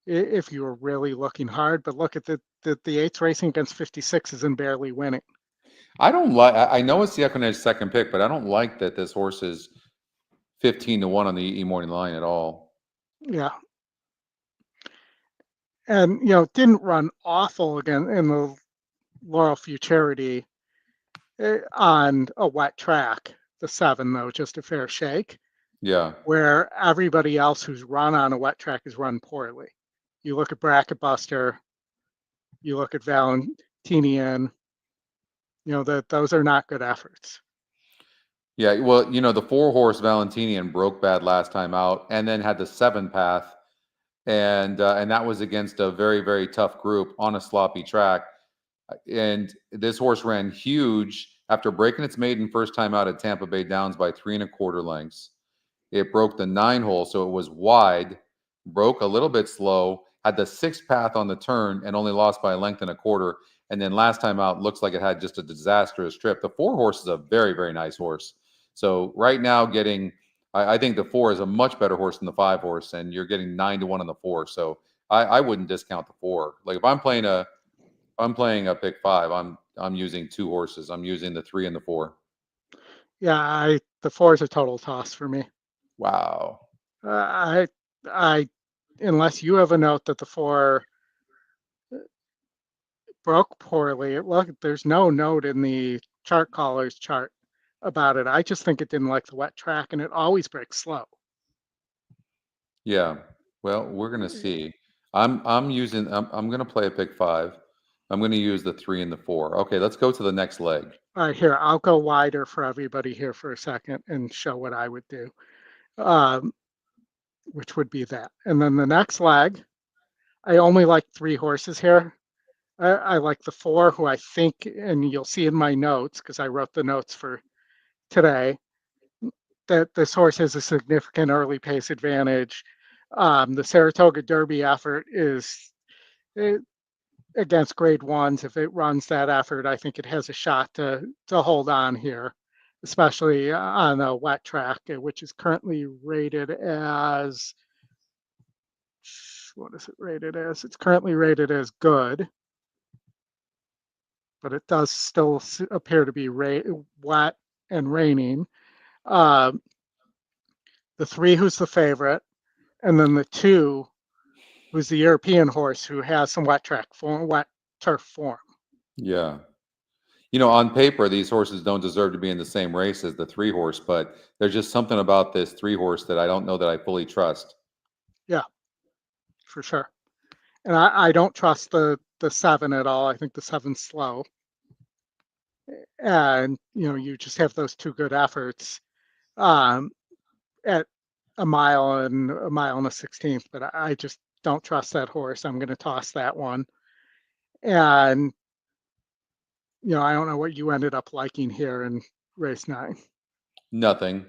if you were really looking hard. But look at the 8's racing against 56s and barely winning. I don't like, I know it's the EquinEdge second pick, but I don't like that this horse is 15 to 1 on the E morning line at all. Yeah. And, didn't run awful again in the Laurel Futurity on a wet track. The 7, though, just a fair shake. Yeah. Where everybody else who's run on a wet track has run poorly. You look at Bracket Buster, you look at Valentinian, that those are not good efforts. Yeah, well, the 4 horse Valentinian broke bad last time out, and then had the 7 path, and that was against a very, very tough group on a sloppy track. And this horse ran huge after breaking its maiden first time out at Tampa Bay Downs by 3 1/4 lengths. It broke the 9 hole, so it was wide, broke a little bit slow, had the 6th path on the turn, and only lost by a length and a quarter. And then last time out, looks like it had just a disastrous trip. The 4 horse is a very, very nice horse. So right now, I think the 4 is a much better horse than the 5 horse, and you're getting 9 to 1 on the 4. So I wouldn't discount the 4. Like if I'm playing a pick 5, I'm using 2 horses. I'm using the 3 and the 4. Yeah, the 4 is a total toss for me. Wow. I unless you have a note that the 4 broke poorly. Look, there's no note in the chart callers chart about it. I just think it didn't like the wet track, and it always breaks slow. Yeah. Well, we're gonna see. I'm gonna play a pick 5. I'm gonna use the 3 and the 4. Okay, let's go to the next leg. All right, here, I'll go wider for everybody here for a second and show what I would do, which would be that. And then the next leg, I only like 3 horses here. I like the 4, who I think, and you'll see in my notes, because I wrote the notes for today, that this horse has a significant early pace advantage. The Saratoga Derby effort is against grade 1s. If it runs that effort, I think it has a shot to hold on here, especially on a wet track, which is currently rated as, what is it rated as? It's currently rated as good, but it does still appear to be wet and raining. The 3, who's the favorite, and then the 2, who's the European horse who has some wet turf form. Yeah. On paper, these horses don't deserve to be in the same race as the 3 horse, but there's just something about this 3 horse that I don't know that I fully trust. Yeah, for sure. And I don't trust the 7 at all. I think the 7's slow. And, you just have those 2 good efforts at a mile and a 1/16, but I just don't trust that horse. I'm going to toss that one. And, I don't know what you ended up liking here in race 9. Nothing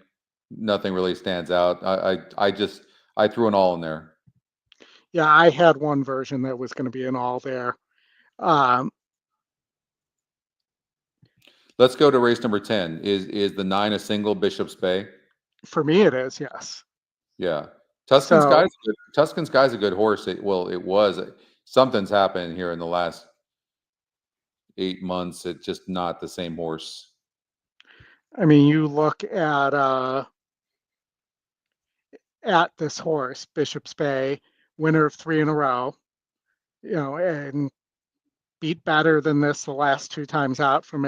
really stands out. I threw an all in there. Yeah, I had one version that was going to be an all there. Let's go to race number 10. Is the 9 a single Bishop's Bay? For me, it is, yes. Yeah. Tuscan Sky's a good horse. It was. Something's happened here in the last 8 months. It's just not the same horse. I mean, you look at this horse, Bishop's Bay, winner of 3 in a row, and beat better than this the last 2 times out from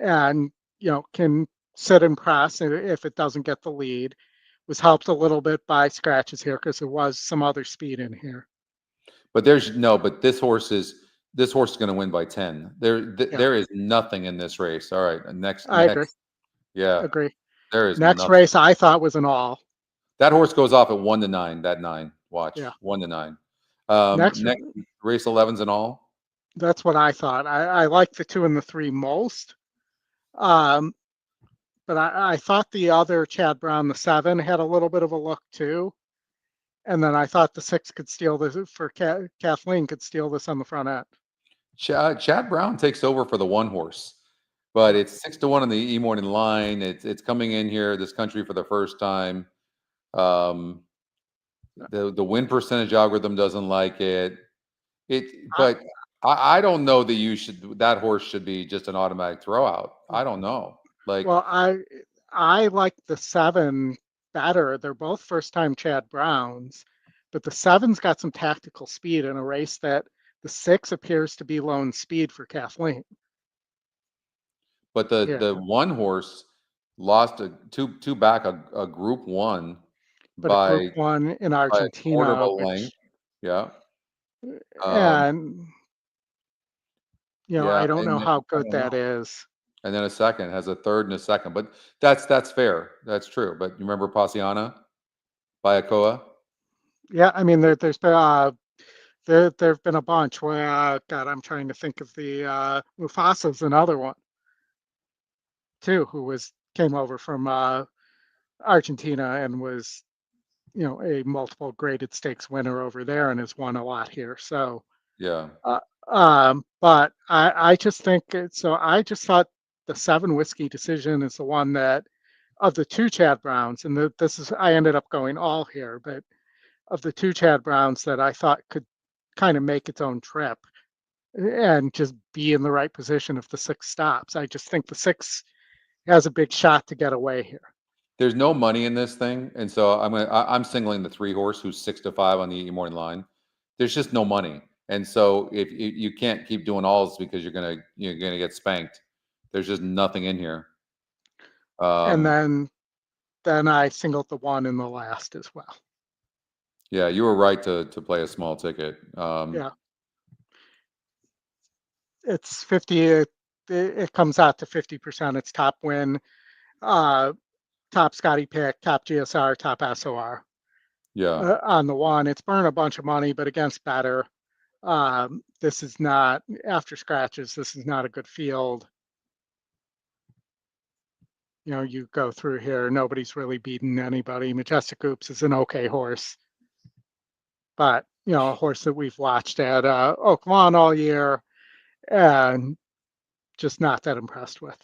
and can sit and press if it doesn't get the lead. Was helped a little bit by scratches here because there was some other speed in here. But but this horse is going to win by 10. There is nothing in this race. All right, next. Agree. Yeah, agree. There is next nothing. Race I thought was an all. That horse goes off at 1 to 9. That 9. Watch. Yeah. 1 to 9. Next race 11's an all. That's what I thought. I like the 2 and the 3 most. But I thought the other Chad Brown, the 7, had a little bit of a look too. And then I thought the 6 could steal this for Kathleen could steal this on the front end. Chad Brown takes over for the 1 horse, but it's 6 to 1 on the E Morning line. It's coming in here, this country, for the first time. The win percentage algorithm doesn't like it. But I don't know that that horse should be just an automatic throwout. I don't know. Well, I like the 7 better. They're both first-time Chad Browns, but the 7's got some tactical speed in a race that the 6 appears to be lone speed for Kathleen. But the 1 horse lost two back a Group 1, but a Group 1 in Argentina. Yeah. And I don't know how good that is. And then a second, has a third and a second, but that's fair. That's true. But you remember Passiana, Bayacoa? Yeah, I mean there's been there've been a bunch where God, I'm trying to think of the Mufasa's another one too, who came over from Argentina and was a multiple graded stakes winner over there and has won a lot here. So yeah. But I just think so. I just thought the 7 Whiskey Decision is the one that, of the 2 Chad Browns, and I ended up going all here, but of the 2 Chad Browns that I thought could kind of make its own trip and just be in the right position if the 6 stops. I just think the 6 has a big shot to get away here. There's no money in this thing, and so I'm singling the 3 horse who's 6 to 5 on the E Morning line. There's just no money, and so if you can't keep doing alls because you're gonna get spanked. There's just nothing in here. And then I singled the 1 in the last as well. Yeah, you were right to play a small ticket. Yeah. It's 50. It comes out to 50%. It's top win, top Scotty pick, top GSR, top SOR. Yeah. On the 1, it's burned a bunch of money, but against better. This is not, after scratches, this is not a good field. You go through here, nobody's really beaten anybody. Majestic Oops is an okay horse, but a horse that we've watched at Oak Lawn all year and just not that impressed with.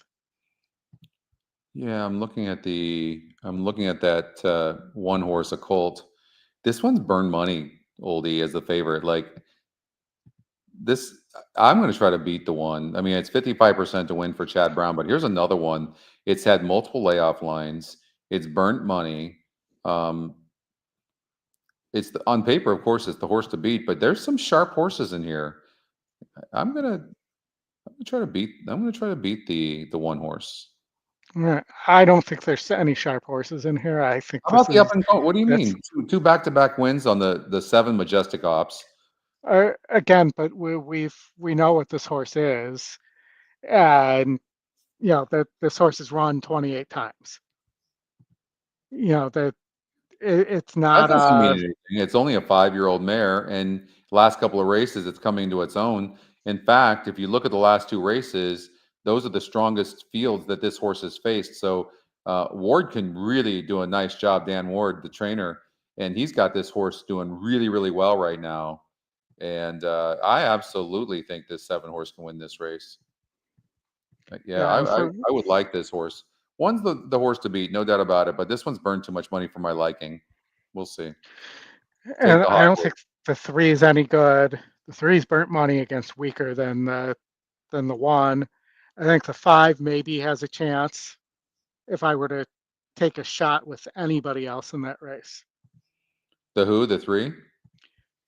Yeah, I'm looking at that 1 horse, a colt. This one's burned money, Oldie, as the favorite. This, I'm going to try to beat the 1. I mean, it's 55% to win for Chad Brown, but here's another one. It's had multiple layoff lines. It's burnt money. It's on paper, of course, it's the horse to beat, but there's some sharp horses in here. I'm going to try to beat the 1 horse. I don't think there's any sharp horses in here. I think. How about the up and go? What do you mean? 2 back-to-back wins on the 7 Majestic Ops. Again, but we know what this horse is, and that this horse has run 28 times. That it's not. That doesn't mean anything. It's only a 5-year-old mare, and last couple of races, it's coming to its own. In fact, if you look at the last 2 races, those are the strongest fields that this horse has faced. So Ward can really do a nice job. Dan Ward, the trainer, and he's got this horse doing really, really well right now. And I absolutely think this 7 horse can win this race. Yeah, Yeah, and for I would like this horse. One's the horse to beat, no doubt about it. But this one's burned too much money for my liking. We'll see. Take and the I hot don't horse. think the 3 is any good. The 3's burnt money against weaker than the 1. I think the 5 maybe has a chance if I were to take a shot with anybody else in that race. The who? The 3?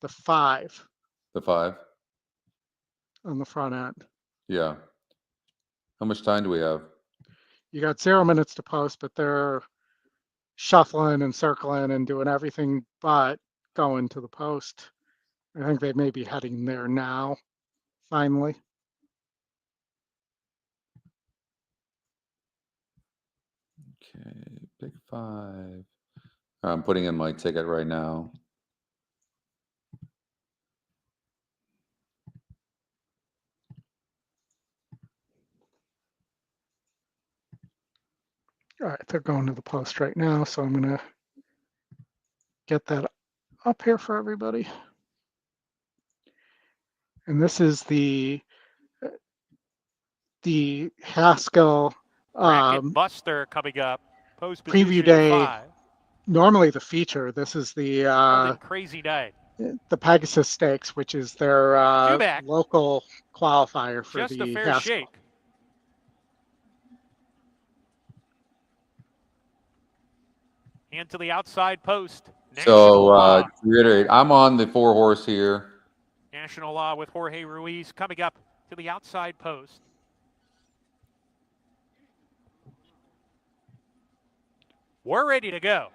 The 5 The 5? on the front end. Yeah. How much time do we have? You got 0 minutes to post, but they're shuffling and circling and doing everything but going to the post. I think they may be heading there now, finally. Okay, pick 5. I'm putting in my ticket right now. All right, they're going to the post right now, so I'm going to get that up here for everybody. And this is the Haskell Buster coming up. Post preview position day. 5. Normally the feature. This is the Crazy night. The Pegasus Stakes, which is their back. local qualifier for Just a the fair Haskell. shake. And to the outside post. So to reiterate, I'm on the 4 horse here. National Law with Jorge Ruiz coming up to the outside post. We're ready to go.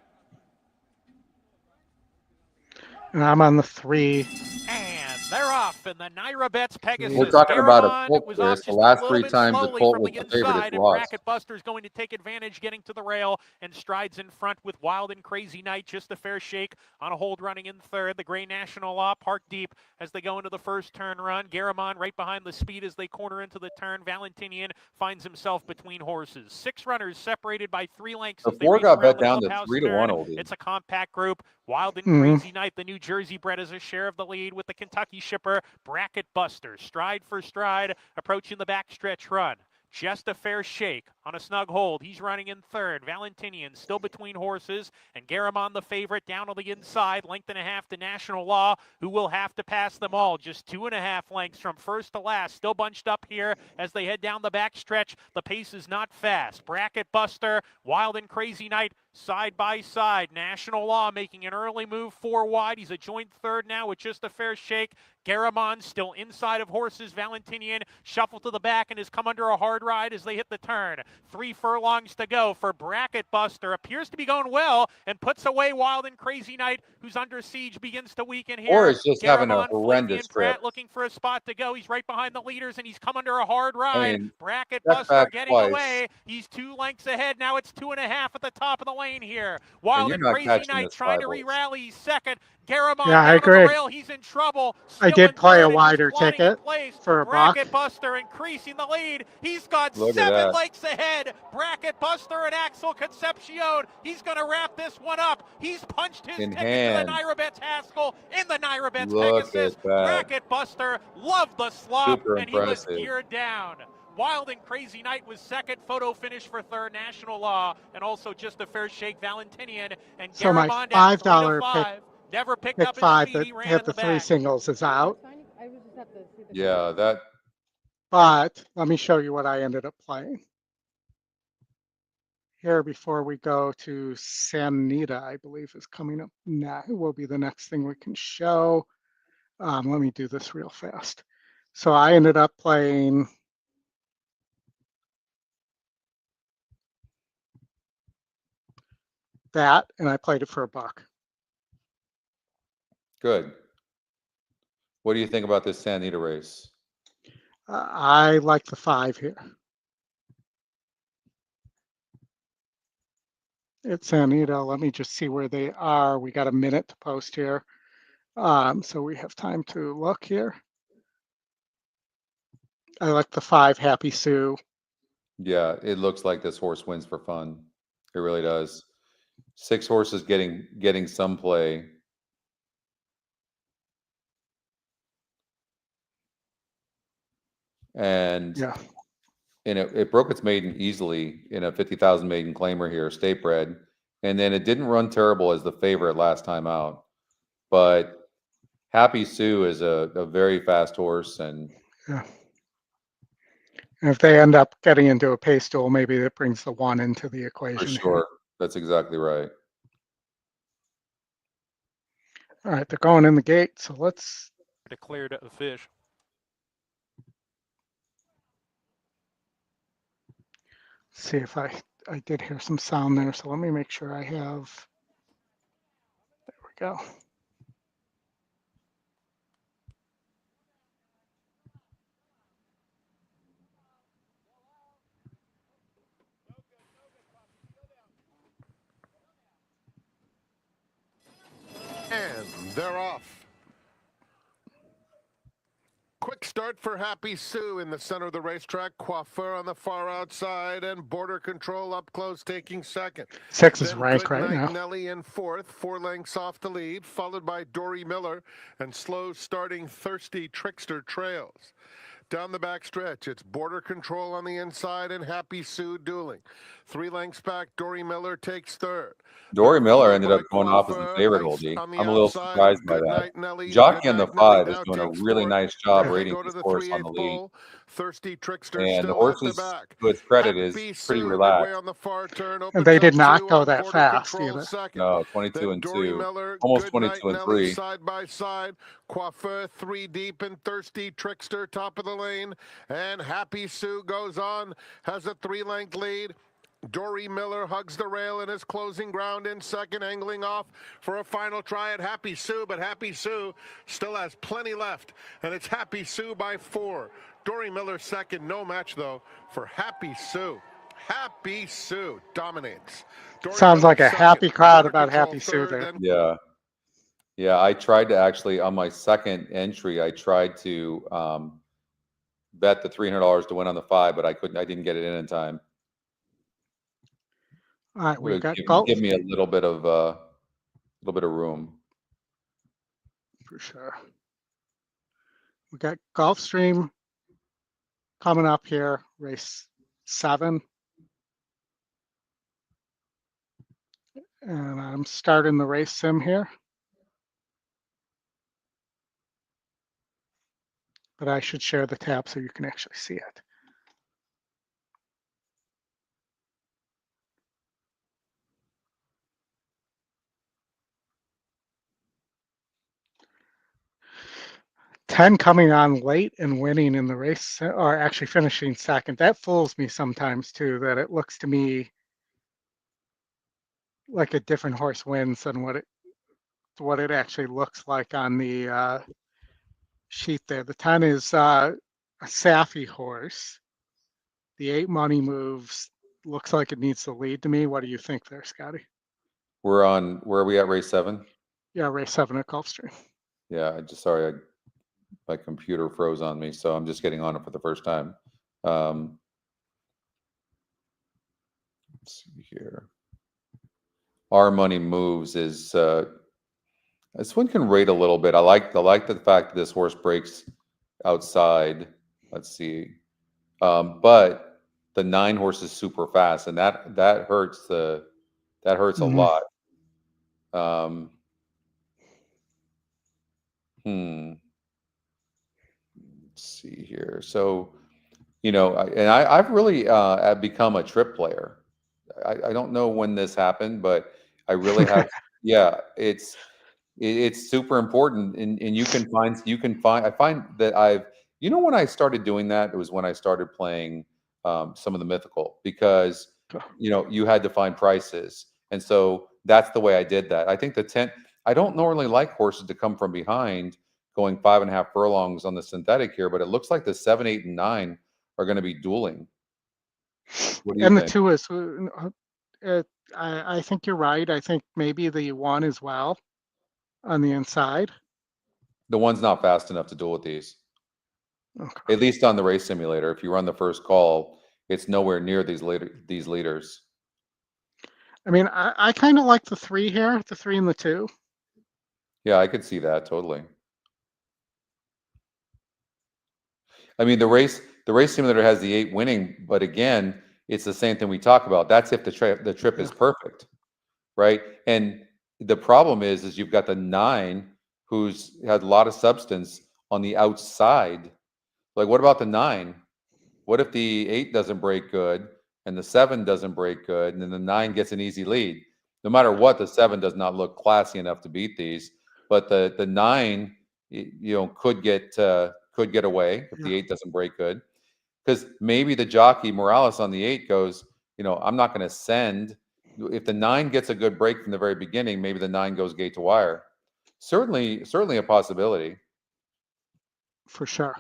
And I'm on the 3. And they're off in the NYRA Bets Pegasus. We're talking about a colt was race. off The just last a 3 little bit times the slowly colt from was the the favorite, inside, it's and lost. Bracket Buster's going to take advantage getting to the rail and strides in front with Wild and Crazy Night. Just a fair shake on a hold running in third. The Gray National Law Park deep as they go into the first turn run. Garamond right behind the speed as they corner into the turn. Valentinian finds himself between horses. 6 runners separated by 3 lengths. The As they 4 race got around bet the down to clubhouse 3 to 1, turn. Oldie. It's a compact group. Wild and Mhm. Crazy Night, the New Jersey bred, is a share of the lead with the Kentucky shipper. Bracket Buster, stride for stride, approaching the backstretch run. Just a fair shake on a snug hold. He's running in third. Valentinian still between horses, and Garamond the favorite down on the inside. Length and a half to National Law, who will have to pass them all. Just 2.5 lengths from first to last. Still bunched up here as they head down the backstretch. The pace is not fast. Bracket Buster, Wild and Crazy Night, side by side. National Law making an early move 4 wide. He's a joint third now with just a fair shake. Garamond still inside of horses. Valentinian shuffled to the back and has come under a hard ride as they hit the turn. 3 furlongs to go for Bracket Buster. Appears to be going well and puts away Wild and Crazy Night, who's under siege, begins to weaken here. Or is just having a Garamond, horrendous Flavian Pratt trip. looking for a spot to go. He's right behind the leaders and he's come under a hard ride. mean, Bracket step Buster back getting twice. away. He's 2 lengths ahead. Now it's 2.5 at the top of the lane here. And Wild you're and not Crazy catching Night this trying to 5 horse. re-rally. He's second. Garamond Yeah, I down on agree. the rail. He's in trouble. I Still did in play third a and just wider plotting ticket in place. for a Bracket buck. Buster increasing the lead. He's got Look at 7 that. lengths ahead. Bracket Buster and Axel Concepcion. He's going to wrap this one up. He's punched his In ticket hand. to the NYRA Bets Haskell in the NYRA Bets Look Pegasus. at that. Bracket Buster loved the slop, Super and he was impressive. geared down. Wild and Crazy Night was second. Photo finish for third. National Law, and also just a fair shake. Valentinian and So my Garamond at 3 to $5 5. Never picked pick up his 5 speed. that He ran had in the the 3 back. singles is out. Yeah, that But let me show you what I ended up playing here before we go to Santa Anita, I believe is coming up. Nah, it will be the next thing we can show. Let me do this real fast. So I ended up playing that, and I played it for a buck. good. What do you think about this Santa Anita race? I like the 5 here. It's Santa Anita. Let me just see where they are. We got a minute to post here. So we have time to look here. I like the 5 Happy Sue. Yeah, it looks like this horse wins for fun. It really does. 6 horses getting some play. And Yeah. and it broke its maiden easily in a 50,000 maiden claimer here, state bred. And then it didn't run terrible as the favorite last time out. But Happy Sue is a very fast horse. And yeah. And if they end up getting into a pace duel, maybe that brings the 1 into the for equation. sure, Here. that's exactly right. All right, they're going in the gate, so let's Declared a fish. see if I did hear some sound there. So let me make sure I have. There we go. And they're off. Quick start for Happy Sue in the center of the racetrack. Coiffeur on the far outside, and Border Control up close, taking second. 6 is Then rank Good right Night now. Nelly in fourth, 4 lengths off the lead, followed by Dory Miller, and slow starting Thirsty Trickster trails. Down the back stretch, it's Border Control on the inside and Happy Sue dueling. 3 lengths back, Dory Miller takes third. Dory Miller Followed ended by up going off as the Coiffeur, favorite, laced Oldie. on the I'm a little outside, surprised by Good that. Night Nelly. Jockey Good on the Night Nelly 5 is now doing a takes really fourth. nice job As they rating go to this the horse on 3/8 the lead. pole, Thirsty Trickster And the still at horse the is, back. to its credit, is Happy pretty Sue relaxed. midway on the far turn, And opens they up did not 2 go on that Border fast Control either. second. No, 22 Then and Dory 2, Miller, almost Good 22 Night and Nelly 3. side by side. Coiffeur 3 deep, and Thirsty Trickster top of the lane. And Happy Sue goes on, has a 3-length lead. Dory Miller hugs the rail and is closing ground in second, angling off for a final try at Happy Sue, but Happy Sue still has plenty left, and it's Happy Sue by 4. Dory Miller second, no match though for Happy Sue. Happy Sue dominates. Dory Sounds Miller like a second, happy crowd Border about Control Happy Sue third, there. then Yeah. Yeah, I tried to actually, on my second entry, I tried to bet the $300 to win on the 5, but I didn't get it in time. All right, we've got Give me a little bit of room. for sure. We got Gulfstream coming up here, race 7. And I'm starting the race sim here. But I should share the tab so you can actually see it. Ten coming on late and winning in the race, or actually finishing second. That fools me sometimes too, that it looks to me like a different horse wins than what it actually looks like on the sheet there. The 10 is a Saffy horse. The 8 money moves, looks like it needs the lead to me. What do you think there, Scotty? Where are we at, race 7? Yeah, race 7 at Gulfstream. Yeah, sorry, my computer froze on me, so I'm just getting on it for the first time. Let's see here. Our money moves is this one can rate a little bit. I like the fact that this horse breaks outside. Let's see, but the 9 horse is super fast, and that hurts a lot. Let's see here. So, I've really become a trip player. I don't know when this happened, but I really have. Yeah, it's super important, and you can find. I find that when I started doing that, it was when I started playing some of the mythical, because you had to find prices, and so that's the way I did that. I think the 10. I don't normally like horses to come from behind, going 5.5 furlongs on the synthetic here, but it looks like the 7, 8, and 9 are going to be dueling. What do you And the think? 2 is, I think you're right. I think maybe the 1 as well on the inside. The 1's not fast enough to duel with these. Okay. At least on the race simulator. If you run the first call, it's nowhere near these leaders. I mean, I kind of like the 3 here, the 3 and the 2. Yeah, I could see that totally. I mean, the race the race simulator has the 8 winning, but again, it's the same thing we talk about. That's if the trip is perfect, right? And the problem is you've got the 9 who's had a lot of substance on the outside. Like, what about the 9? What if the 8 doesn't break good and the 7 doesn't break good, and then the 9 gets an easy lead? No matter what, the 7 does not look classy enough to beat these, but the 9, could get away if the 8 doesn't break good, because maybe the jockey Morales on the 8 goes, I'm not going to send. If the 9 gets a good break from the very beginning, maybe the 9 goes gate to wire. Certainly a possibility. For sure.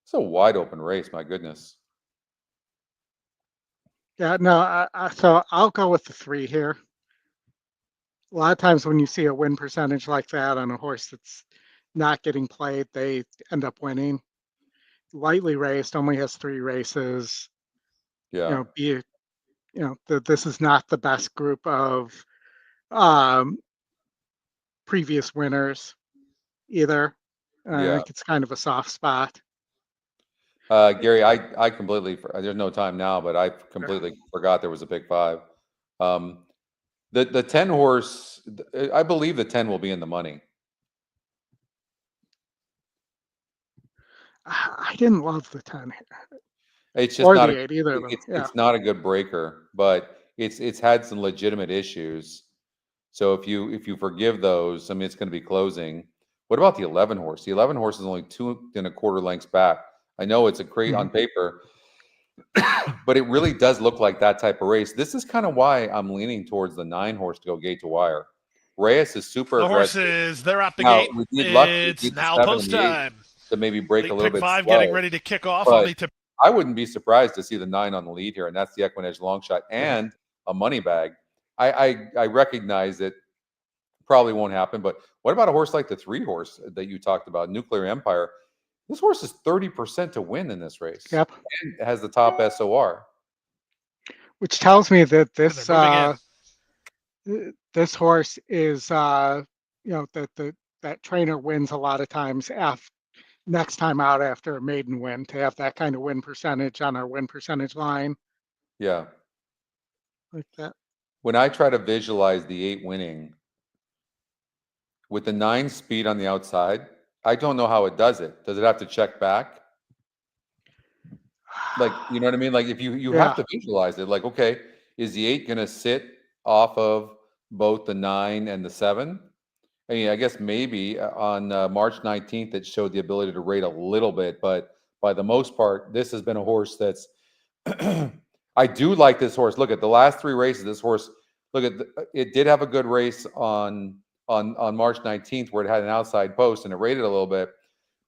It's a wide open race. My goodness. Yeah, no, so I'll go with the 3 here. A lot of times when you see a win percentage like that on a horse that's not getting played, they end up winning. Lightly raced, only has 3 races. Yeah. This is not the best group of previous winners either. I think it's kind of a soft spot. Gary, I completely, there's no time now, but I completely forgot there was a pick 5. The 10 horse, I believe the 10 will be in the money. I didn't love the 10 here. It's just or not the 8 either. It's not a good breaker, but it's had some legitimate issues. So if you forgive those, I mean, it's going to be closing. What about the 11 horse? The 11 horse is only 2 1/4 lengths back. I know it's a crate on paper, but it really does look like that type of race. This is kind of why I'm leaning towards the 9 horse to go gate to wire. Reyes is super aggressive. Horses, they're out the Now, gate. we need luck to It's beat the now 7 and post the 8 time. to maybe break a little Pick bit 5 slow. getting ready to kick off. But I wouldn't be surprised to see the 9 on the lead here, and that's the EquinEdge long shot and a money bag. I recognize it probably won't happen, but what about a horse like the 3 horse that you talked about, Nuclear Empire? This horse is 30% to win in this race. Yep. And it has the top SOR. Which tells me that this horse is that trainer wins a lot of times next time out after a maiden win, to have that kind of win percentage on our win percentage line. Yeah. Like that. When I try to visualize the 8 winning with the 9 speed on the outside, I don't know how it does it. Does it have to check back? Like, you know what I mean? Like, if you have to visualize it, like, okay, is the 8 going to sit off of both the 9 and the 7? I mean, I guess maybe on March 19th, it showed the ability to rate a little bit, but by the most part, this has been a horse that's, I do like this horse. Look at the last 3 races, this horse, it did have a good race on March 19th where it had an outside post and it rated a little bit,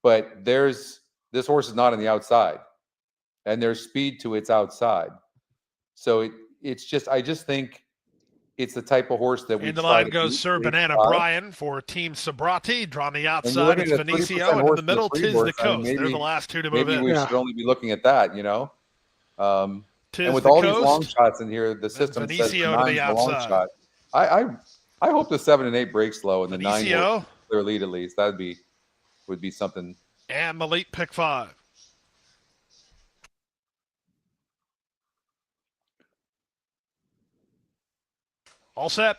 but this horse is not on the outside and there's speed to its outside. So I just think it's the type of horse that we in the line goes Sir Banana Brian for Team Sabrati. Drawn the outside, it's Vinicio, and in the middle, Tis the Coast. They're the last 2 to move in. Maybe we should only be looking at that, and with all these long shots in here, the system says the 9's the long shot. I hope the 7 and 8 break slow and the 9 will clear lead at least. Would be something. And the late pick 5. All set.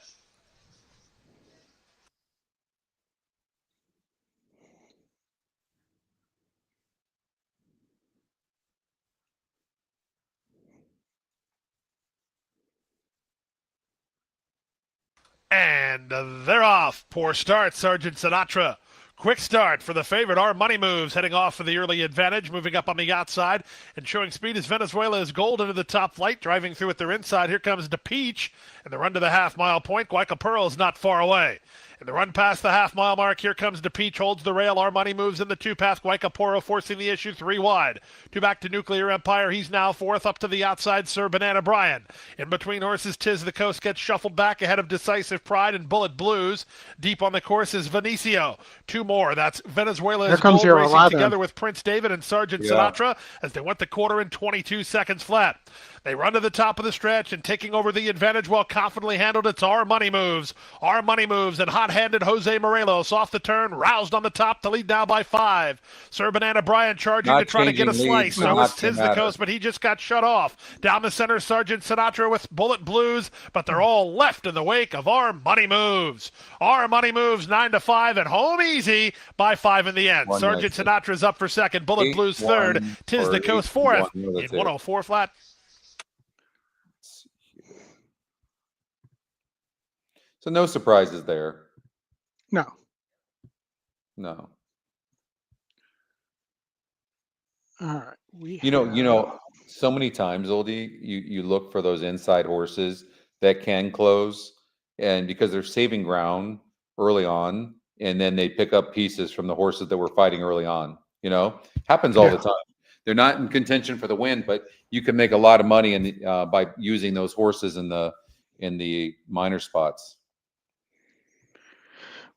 And they're off. Poor start, Sergeant Sinatra. Quick start for the favorite. Our money moves heading off for the early advantage, moving up on the outside and showing speed as Venezuela's Gold into the top flight, driving through at their inside. Here comes DePeach, and the run to the half-mile point. Guaycapearl is not far away. And the run past the half-mile mark, here comes DePeach, holds the rail. Our money moves in the 2-path. Guaycapearl forcing the issue 3 wide. 2 back to Nuclear Empire. He's now 4th up to the outside. Sir Banana Brian. In between horses, Tis the Coast gets shuffled back ahead of Decisive Pride and Bullet Blues. Deep on the course is Vinicio. 2 more. That's Venezuela's Gold racing together with Prince David and Sergeant Sinatra as they went the quarter in 22 seconds flat. They run to the top of the stretch and taking over the advantage well confidently handled. It's Our Money Moves. Our Money Moves and hot one-handed Jose Morelos off the turn, roused on the top to lead now by 5. Sir Banana Brian charging Not to try to get a changing slice. leads, So not is to Tis the matter. Coast, but he just got shut off. Down the center, Sergeant Sinatra with Bullet Blues, but they're all left in the wake of Our Money Moves. Our Money Moves 9-5 and home easy by 5 in the end. One Sergeant nice. Sinatra's up for second, Bullet Blues third, 8-1 Tis the or Coast 8-1, fourth no, that's in it. 104 flat. So no surprises there. No. No. All right. You know, so many times, Oldie, you look for those inside horses that can close, and because they're saving ground early on, and then they pick up pieces from the horses that were fighting early on. You know, happens all the time. They're not in contention for the win, but you can make a lot of money in the, by using those horses in the minor spots.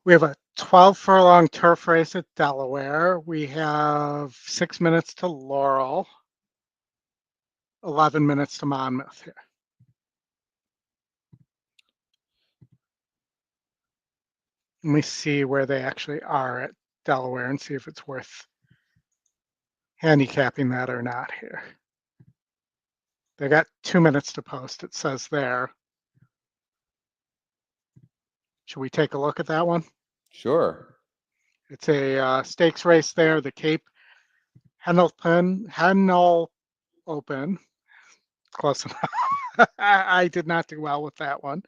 We have a 12 furlong turf race at Delaware. We have 6 minutes to Laurel, 11 minutes to Monmouth here. Let me see where they actually are at Delaware and see if it's worth handicapping that or not here. They got 2 minutes to post, it says there. Should we take a look at that one? Sure. It's a stakes race there, the Cape Hennel Open. Close enough. I did not do well with that one.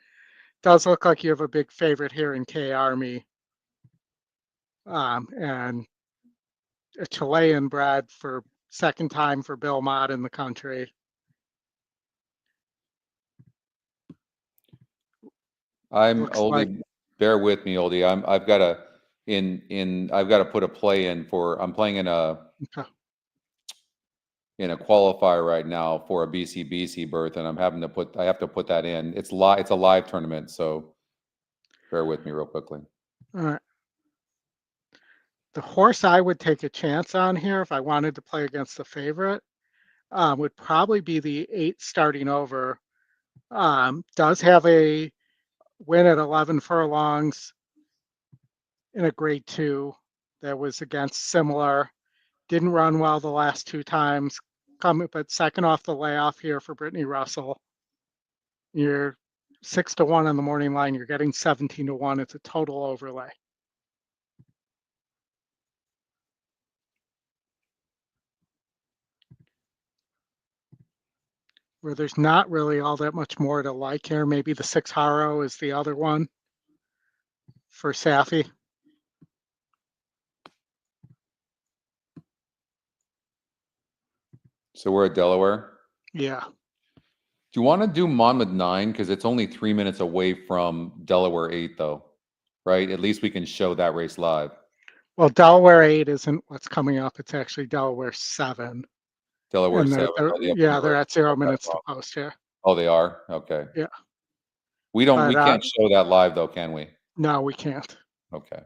Does look like you have a big favorite here in K Army. And a Chilean bred for second time for Belmont in the country. I'm Looks Oldie. like- Bear with me, Oldie. I've got to I've got to put a play in for. I'm playing in a qualifier right now for a BC berth, and I have to put that in. It's live. It's a live tournament, so bear with me real quickly. All right. The horse I would take a chance on here if I wanted to play against the favorite would probably be the 8 starting over. Does have a win at 11 furlongs in a grade 2 that was against similar. Didn't run well the last 2 times. But second off the layoff here for Brittany Russell. You're 6-1 on the morning line. You're getting 17-1. It's a total overlay. Where there's not really all that much more to like here. Maybe the 6 Haro is the other one for Safi. So we're at Delaware. Yeah. Do you want to do Monmouth 9 because it's only 3 minutes away from Delaware 8, though, right? At least we can show that race live. Well, Delaware 8 isn't what's coming up. It's actually Delaware 7. Delaware And 7. they're at 0 minutes to post here. Oh, they are? Okay. Yeah. We can't show that live though, can we? No, we can't. Okay.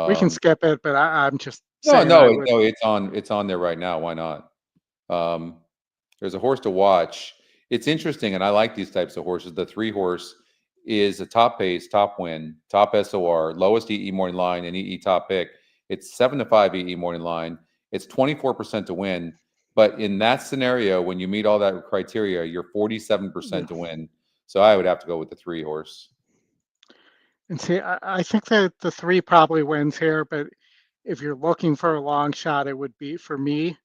We can skip it, but I'm just no, saying it's on there right now. Why not? There's a horse to watch. It's interesting, and I like these types of horses. The 3 horse is a top pace, top win, top SOR, lowest EE morning line, and EE top pick. It's 7-5 EE morning line. It's 24% to win. But in that scenario, when you meet all that criteria, you're 47% to win. So I would have to go with the 3 horse. And see, I think that the 3 probably wins here, but if you're looking for a long shot, it would be, for me,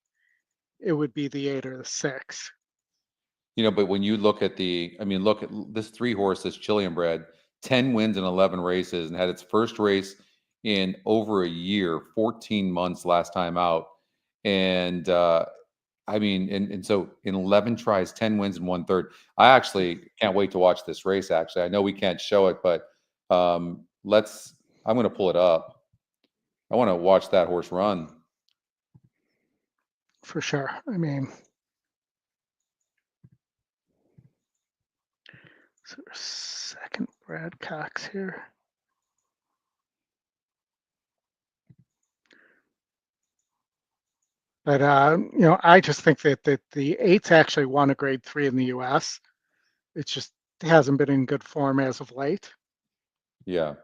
it would be the 8 or the 6. You know, but when you look at look at this 3 horse, this Chilean bred, 10 wins in 11 races, and had its first race in over a year, 14 months last time out. And so in 11 tries, 10 wins and 1/3. I actually can't wait to watch this race. Actually, I know we can't show it, but I'm going to pull it up. I want to watch that horse run. For sure. I mean, so second Brad Cox here. But I just think that the 8's actually won a grade 3 in the US. It just hasn't been in good form as of late. Yeah.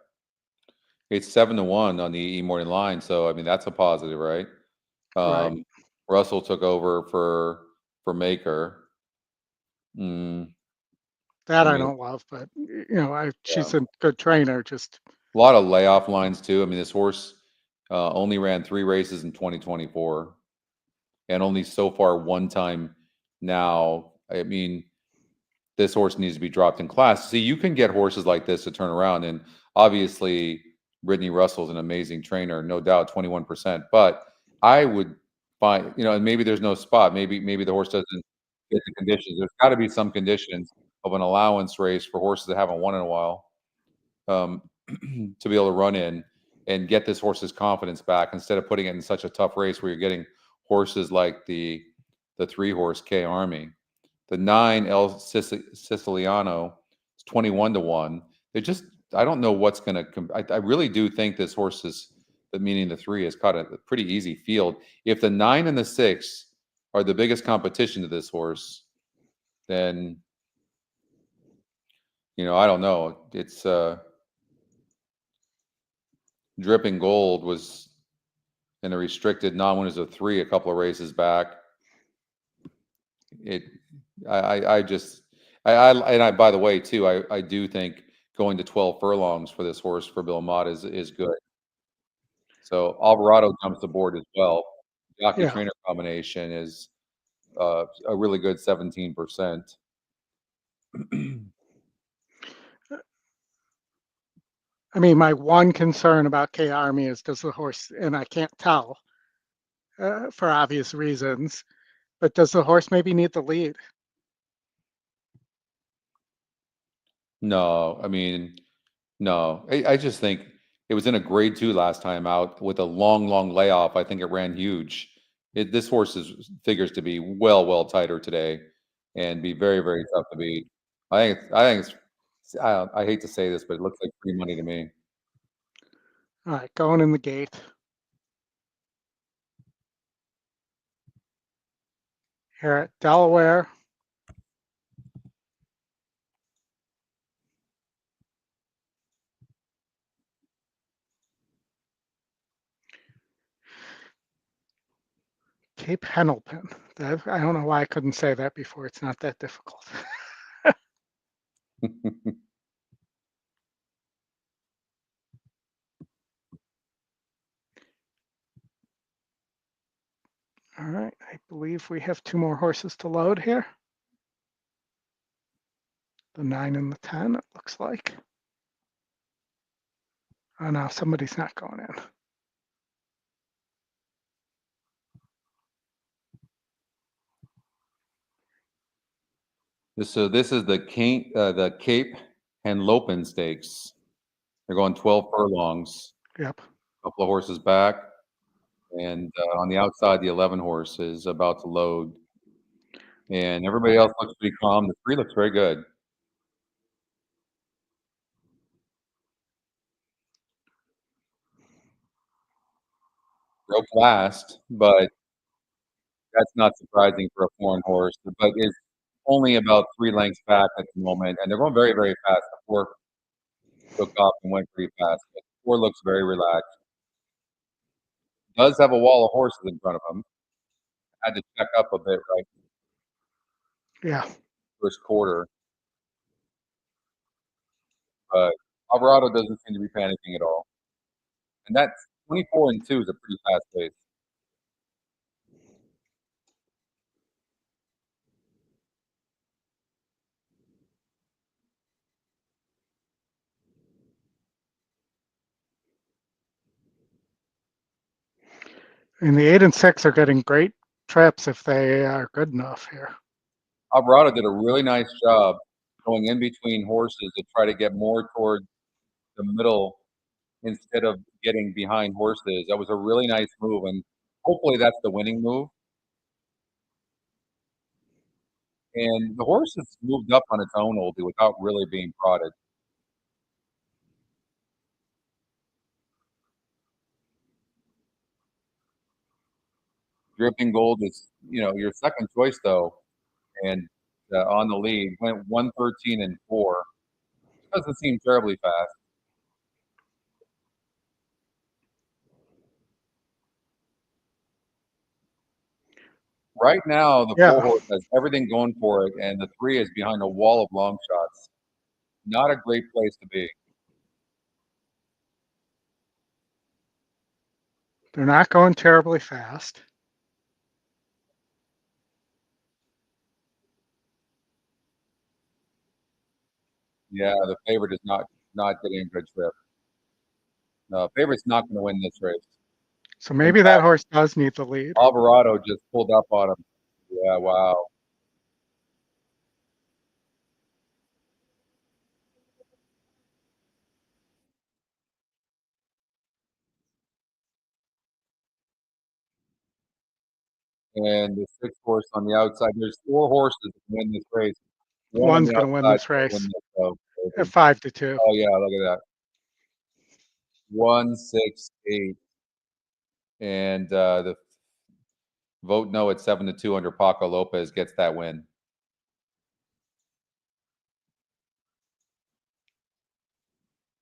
It's 7-1 on the morning line. So, I mean, that's a positive, right? Right. Russell took over for Maker. That I mean, don't love, but she's a good trainer. Just a lot of layoff lines too. I mean, this horse only ran 3 races in 2024, and only so far one time now. I mean, this horse needs to be dropped in class. See, you can get horses like this to turn around, and obviously, Brittany Russell's an amazing trainer, no doubt, 21%. But I would find, and maybe there's no spot. Maybe the horse doesn't get the conditions. There's got to be some conditions of an allowance race for horses that haven't won in a while, to be able to run in and get this horse's confidence back instead of putting it in such a tough race where you're getting horses like the 3-horse K Army. The 9 El Siciliano is 21-1. I don't know what's going to. I really do think this horse is, meaning the 3, has caught a pretty easy field. If the 9 and the 6 are the biggest competition to this horse, then I don't know. It's Dripping Gold was in a restricted non-winners of 3 a couple of races back. By the way, too, I do think going to 12 furlongs for this horse for Belmont is good. So Alvarado jumps aboard as well. Jockey trainer combination is a really good 17%. I mean, my one concern about K Army is does the horse, and I can't tell for obvious reasons, but does the horse maybe need the lead? No, I mean, no. I just think it was in a grade 2 last time out with a long layoff. I think it ran huge. This horse figures to be well tighter today and be very tough to beat. I think it's. I hate to say this, but it looks like free money to me. All right, going in the gate. Here at Delaware. Cape Henelpin. I don't know why I couldn't say that before. It's not that difficult. All right, I believe we have 2 more horses to load here. The 9 and the 10, it looks like. Oh no, somebody's not going in. This is the Cape Henlopen Stakes. They're going 12 furlongs. Yep. A couple of horses back, and on the outside, the 11 horse is about to load, and everybody else looks pretty calm. The 3 looks very good. Broke last, but that's not surprising for a foreign horse. But is only about 3 lengths back at the moment, and they're going very fast. The 4 took off and went pretty fast. But the 4 looks very relaxed. Does have a wall of horses in front of him. Had to check up a bit, right? Yeah. First quarter. But Alvarado doesn't seem to be panicking at all. And that's 24-2 is a pretty fast pace. And the 8 and 6 are getting great trips if they are good enough here. Alvarado did a really nice job going in between horses to try to get more toward the middle instead of getting behind horses. That was a really nice move, and hopefully that's the winning move. And the horse has moved up on its own, Oldie, without really being prodded. Dripping Gold is, your second choice, though, and on the lead, went 113-4. Doesn't seem terribly fast. Right now, the Yeah. 4 horse has everything going for it, and the 3 is behind a wall of long shots. Not a great place to be. They're not going terribly fast. Yeah, the favorite is not getting a good trip. No, favorite's not going to win this race. So maybe that horse does need the lead. Alvarado just pulled up on him. Yeah, wow. And the 6 horse on the outside. There's 4 horses that can win this race. One on One's the going to win outside this will race win this, though. at 5-2. Oh yeah, look at that. 1, 6, 8, and the vote no at 7-2 under Paco Lopez gets that win.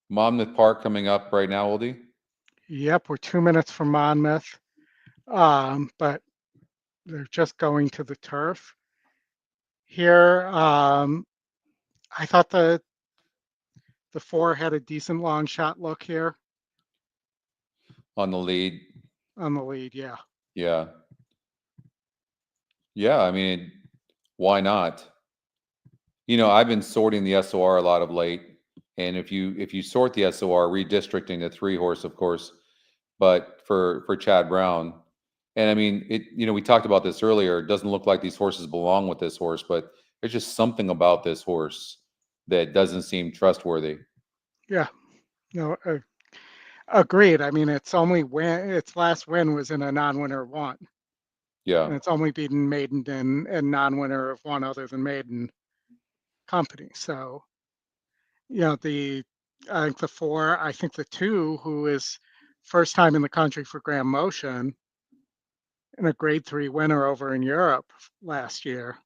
Monmouth Park coming up right now, Oldie. Yep, we're 2 minutes from Monmouth, but they're just going to the turf. Here, I thought the 4 had a decent long shot look here On the lead. on the lead. Yeah. Yeah. Yeah, I mean, why not? You know, I've been sorting the SOR a lot of late, and if you sort the SOR, redistricting the 3 horse, of course, but for Chad Brown, and I mean, we talked about this earlier. It doesn't look like these horses belong with this horse, but there's just something about this horse that doesn't seem trustworthy. Yeah. No, agreed. I mean, its last win was in a non-winner of 1. Yeah. And it's only beaten maiden and non-winner of 1 other than maiden company. So, I think the 4, I think the 2, who is first time in the country for Grand Motion and a grade 3 winner over in Europe last year.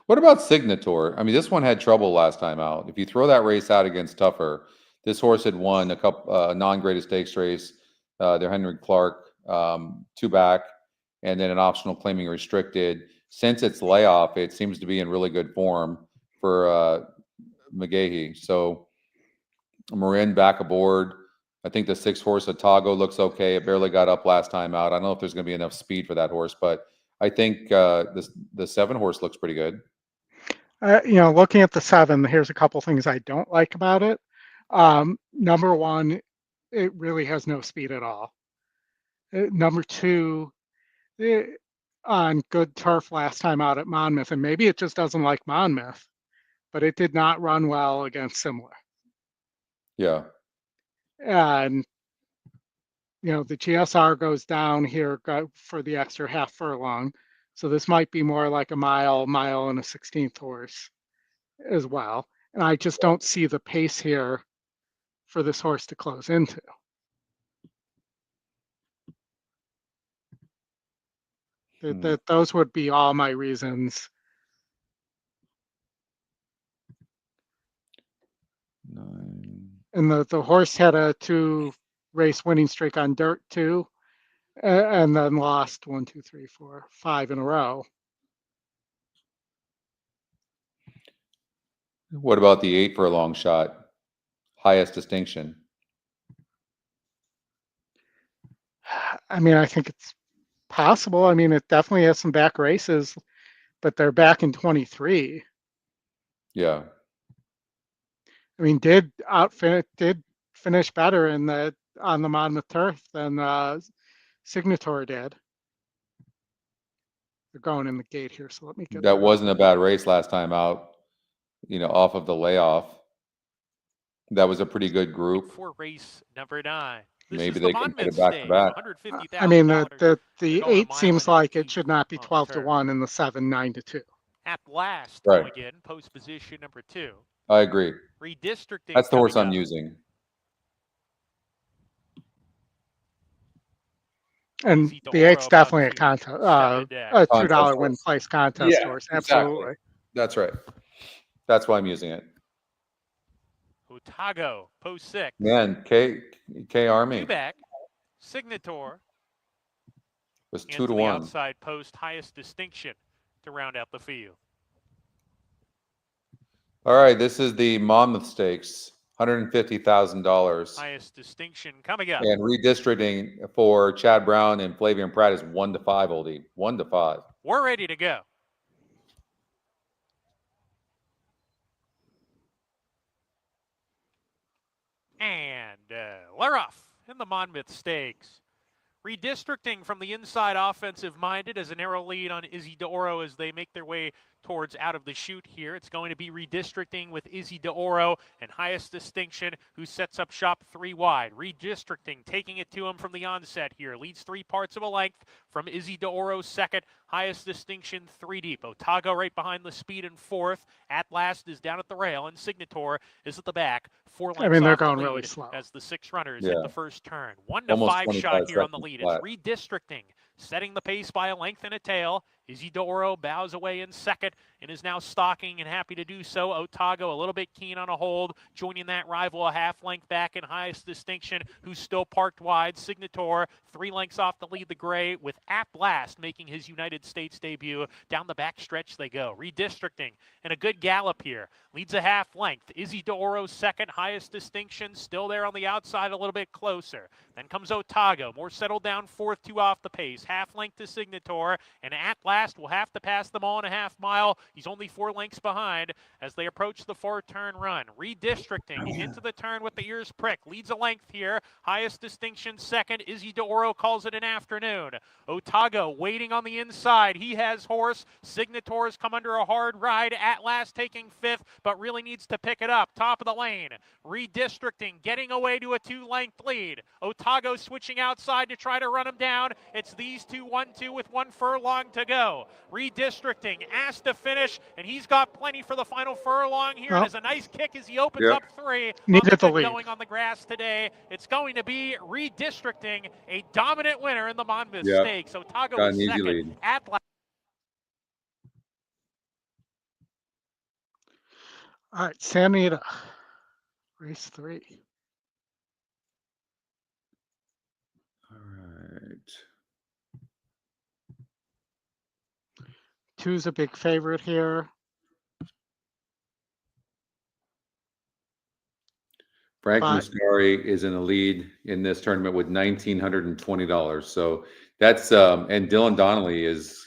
What about Signator? I mean, this one had trouble last time out. If you throw that race out against Tougher, this horse had won a couple non-graded stakes race. Their Henry Clark 2 back, and then an optional claiming restricted. Since its layoff, it seems to be in really good form for McGahee. So Marin back aboard. I think the 6 horse Otago looks okay. It barely got up last time out. I don't know if there's going to be enough speed for that horse, but I think the 7 horse looks pretty good. Looking at the 7, here's a couple things I don't like about it. Number 1, it really has no speed at all. Number 2, on good turf last time out at Monmouth, and maybe it just doesn't like Monmouth, but it did not run well against similar. Yeah. And the GSR goes down here for the extra half furlong, so this might be more like a mile and a 16th horse as well. And I just don't see the pace here for this horse to close into. Those would be all my reasons. 9. And the horse had a 2 race winning streak on dirt too, and then lost 1, 2, 3, 4, 5 in a row. What about the 8 for a long shot? Highest distinction. I mean, I think it's possible. I mean, it definitely has some back races, but they're back in 23. Yeah. I mean, did finish better on the Monmouth turf than Signator did. They're going in the gate here, so let me get That wasn't a bad race last time out, off of the layoff. That was a pretty good group. For race number 9. Maybe they can get it back to back. I mean, the 8 seems like it should not be 12-1 and the 7 9-2. At last, Right. again, post position number 2. I agree. Redistricting. That's the horse I'm coming up. using. And the 8's definitely a contest, a $2 win place contest horse. Absolutely. Exactly. That's right. That's why I'm using it. Otago, post 6. Man, K Army. 2 back. Signator. was And 2 to the 1. outside post, Highest Distinction to round out the field. All right, this is the Monmouth Stakes, $150,000. Highest Distinction coming up. And redistricting for Chad Brown and Flavian Pratt is 1 to 5, Oldie. 1 to 5. We're ready to go. And we're off in the Monmouth Stakes. Redistricting from the inside offensive-minded as a narrow lead on Izzy DeOro as they make their way towards out of the chute here. It's going to be redistricting with Izzy DeOro and Highest Distinction, who sets up shop 3 wide. Redistricting, taking it to him from the onset here. Leads 3 parts of a length from Izzy DeOro's second. Highest Distinction 3 deep. Otago right behind the speed in 4th. At Last is down at the rail, and Signator is at the back. 4 lengths they're off the going lead really slow as the 6 runners hit the first turn. 1 to Almost 5 shot 25 here on the seconds lead. flat. It's redistricting, setting the pace by a length and a tail. Izzy DeOro bows away in second and is now stalking and happy to do so. Otago a little bit keen on a hold, joining that rival a half length back in Highest Distinction, who's still parked wide. Signator 3 lengths off the lead, the gray, with At Last making his United States debut. Down the back stretch they go. Redistricting and a good gallop here. Leads a half length. Izzy DeOro's second. Highest Distinction still there on the outside, a little bit closer. Then comes Otago, more settled down 4th, 2 off the pace. Half length to Signator, and At Last will have to pass them all in a half mile. He's only 4 lengths behind as they approach the 4-turn run. Redistricting into the turn with the ears pricked. Leads a length here. Highest Distinction second. Izzy DeOro calls it an afternoon. Otago waiting on the inside. He has horse. Signator's come under a hard ride. At Last taking 5th, but really needs to pick it up. Top of the lane. Redistricting, getting away to a 2-length lead. Otago switching outside to try to run him down. It's these two 1-2 with 1 furlong to go. Redistricting, asked to finish, and he's got plenty for the final furlong here. And has a nice kick as he opens up 3. Needed the lead. Going on the grass today. It's going to be Redistricting, a dominant winner in the Monmouth Stakes. Otago Got was an easy second. lead. At Last. All right, Santa Anita, race 3. All right. 2's a big favorite here. Frank Five. Muscari is in the lead in this tournament with $1,920. So that's and Dylan Donnelly is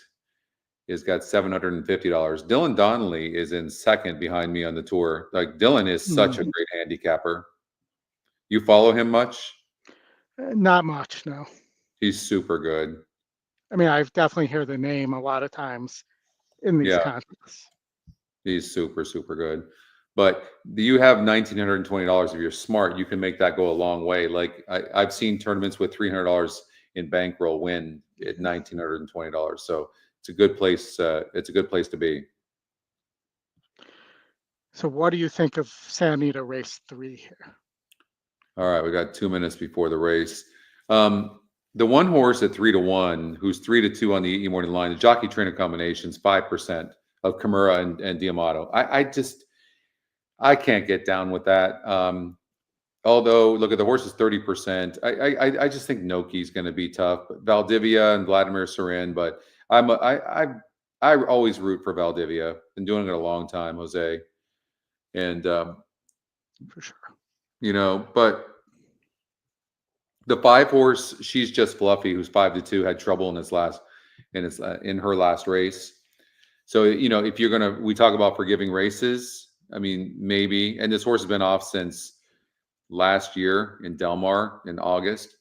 got $750. Dylan Donnelly is in second behind me on the tour. Like, Dylan is such a great handicapper. You follow him much? Not much, no. He's super good. I mean, I've definitely heard the name a lot of times in these contests. He's super, super good. But you have $1,920. If you're smart, you can make that go a long way. Like, I've seen tournaments with $300 in bankroll win at $1,920. So it's a good place. It's a good place to be. So what do you think of Santa Anita race 3 here? All right, we got 2 minutes before the race. The one horse at 3 to 1, who's 3 to 2 on the E morning line, the jockey trainer combinations, 5% of Kimura and Diamato. I can't get down with that. Although, look at the horse is 30%. I just think Noki's going to be tough. Valdivia and Vladimir Serin, but I always root for Valdivia. Been doing it a long time, Jose. And for sure, you know, but the 5 horse, She's Just Fluffy, who's 5 to 2, had trouble in her last race. So, you know, if you're gonna, we talk about forgiving races. I mean, maybe, and this horse has been off since last year in Del Mar in August.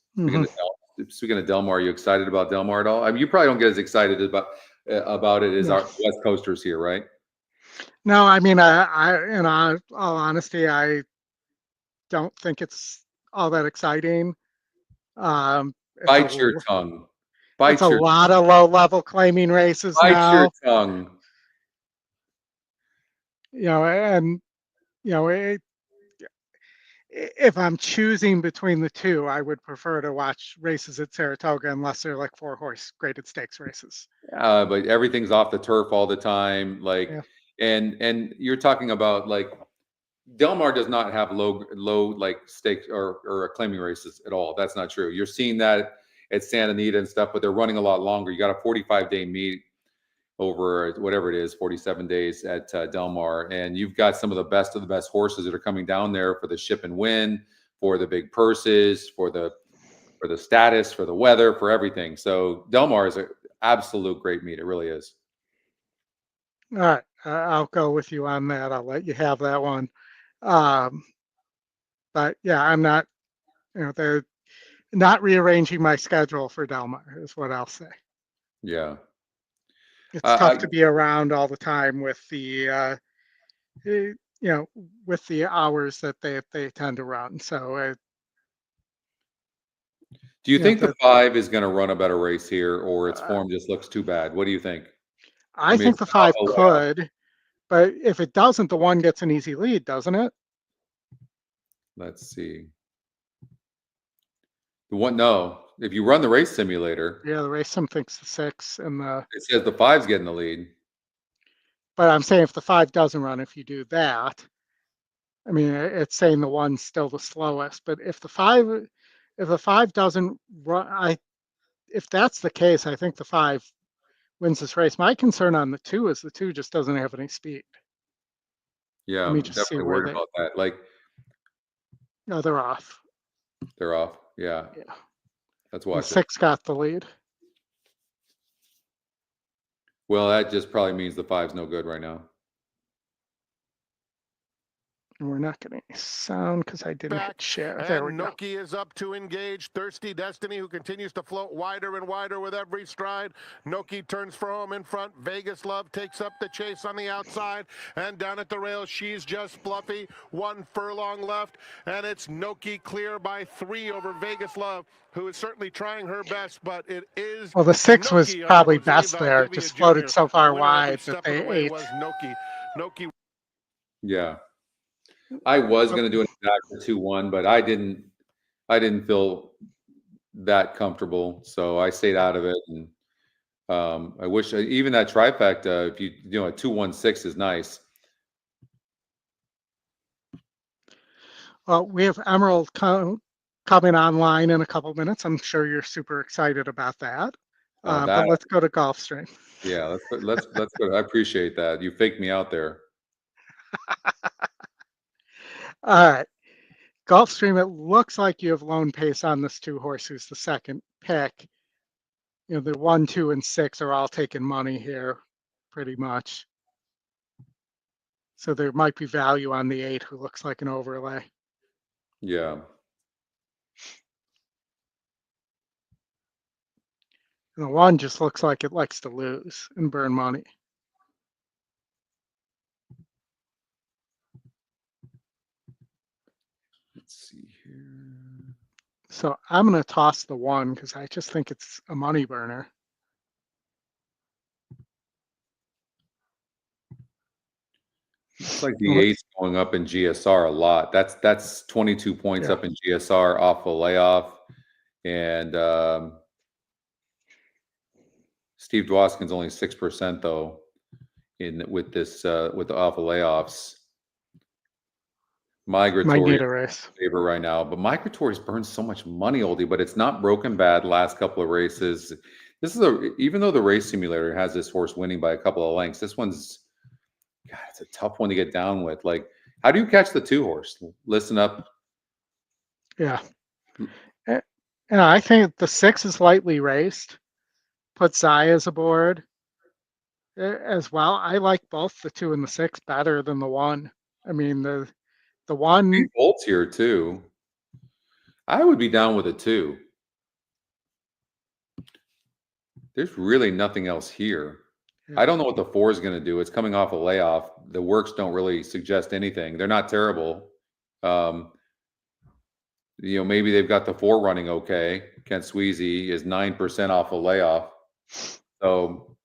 Speaking of Del Mar, are you excited about Del Mar at all? I mean, you probably don't get as excited about it as our West Coasters here, right? No, I mean, in all honesty, I don't think it's all that exciting. Bite your tongue. It's a lot of low-level claiming races now. Bite your tongue. You know, and you know, if I'm choosing between the two, I would prefer to watch races at Saratoga unless they're like 4-horse graded stakes races. But everything's off the turf all the time. Like, and you're talking about like Del Mar does not have low like stakes or claiming races at all. That's not true. You're seeing that at Santa Anita and stuff, but they're running a lot longer. You got a 45-day meet over whatever it is, 47 days at Del Mar, and you've got some of the best horses that are coming down there for the ship and win, for the big purses, for the status, for the weather, for everything. So Del Mar is an absolute great meet. It really is. All right, I'll go with you on that. I'll let you have that one. But yeah, I'm not, they're not rearranging my schedule for Del Mar is what I'll say. Yeah. It's tough to be around all the time with the, with the hours that they tend to run. So, do you think the 5 is going to run a better race here, or its form just looks too bad? What do you think? I mean, think the 5 could, but if it doesn't, the 1 gets an easy lead, doesn't it? Let's see. The 1, no. If you run the race simulator. Yeah, the race sim thinks the 6 and the. It says the 5's getting the lead. But I'm saying if the 5 doesn't run, if you do that, I mean, it's saying the 1's still the slowest. But if the 5 doesn't run, if that's the case, I think the 5 wins this race. My concern on the 2 is the 2 just doesn't have any speed. Yeah, I'm definitely worried about that. Like, no, they're off. They're off. Yeah. Yeah. Let's watch it. 6 got the lead. Well, that just probably means the 5's no good right now. And we're not getting any sound because I didn't hit share. There we go. Noki is up to engage. Thirsty Destiny, who continues to float wider and wider with every stride. Noki turns for home in front. Vegas Love takes up the chase on the outside. And down at the rail, she's just fluffy. 1 furlong left. And it's Noki clear by 3 over Vegas Love, who is certainly trying her best, but it is. Well, the 6 was Noki, probably best there. It just floated so far wide that they ate. Was Noki. Yeah. I was going to do an exact 2-1, but I didn't feel that comfortable, so I stayed out of it. And I wish even that trifecta, if you a 2-1-6 is nice. Well, we have Emerald coming online in a couple minutes. I'm sure you're super excited about that. But let's go to Gulfstream. Yeah, let's go. I appreciate that. You faked me out there. All right. Gulfstream, it looks like you have lone pace on this 2 horse who's the second pick. The 1, 2, and 6 are all taking money here, pretty much. So there might be value on the 8 who looks like an overlay. Yeah. And the 1 just looks like it likes to lose and burn money. Let's see here. So I'm going to toss the 1 because I just think it's a money burner. It's like the 8's going up in GSR a lot. That's 22 points up in GSR off a layoff. And Steve Dwoskin's only 6% though with the off of layoffs. Migratory favorite right now, but Migratory's burned so much money, Oldie, but it's not broken bad last couple of races. This is even though the race simulator has this horse winning by a couple of lengths, this one's, God, it's a tough one to get down with. Like, how do you catch the 2 horse? Listen up. Yeah. And I think the 6 is lightly raced. Put Zaya's aboard as well. I like both the 2 and the 6 better than the 1. I mean, the 1 Bolt's here too. I would be down with a 2. There's really nothing else here. I don't know what the 4 is going to do. It's coming off a layoff. The works don't really suggest anything. They're not terrible. Maybe they've got the 4 running okay. Kent Sweezy is 9% off a layoff. So,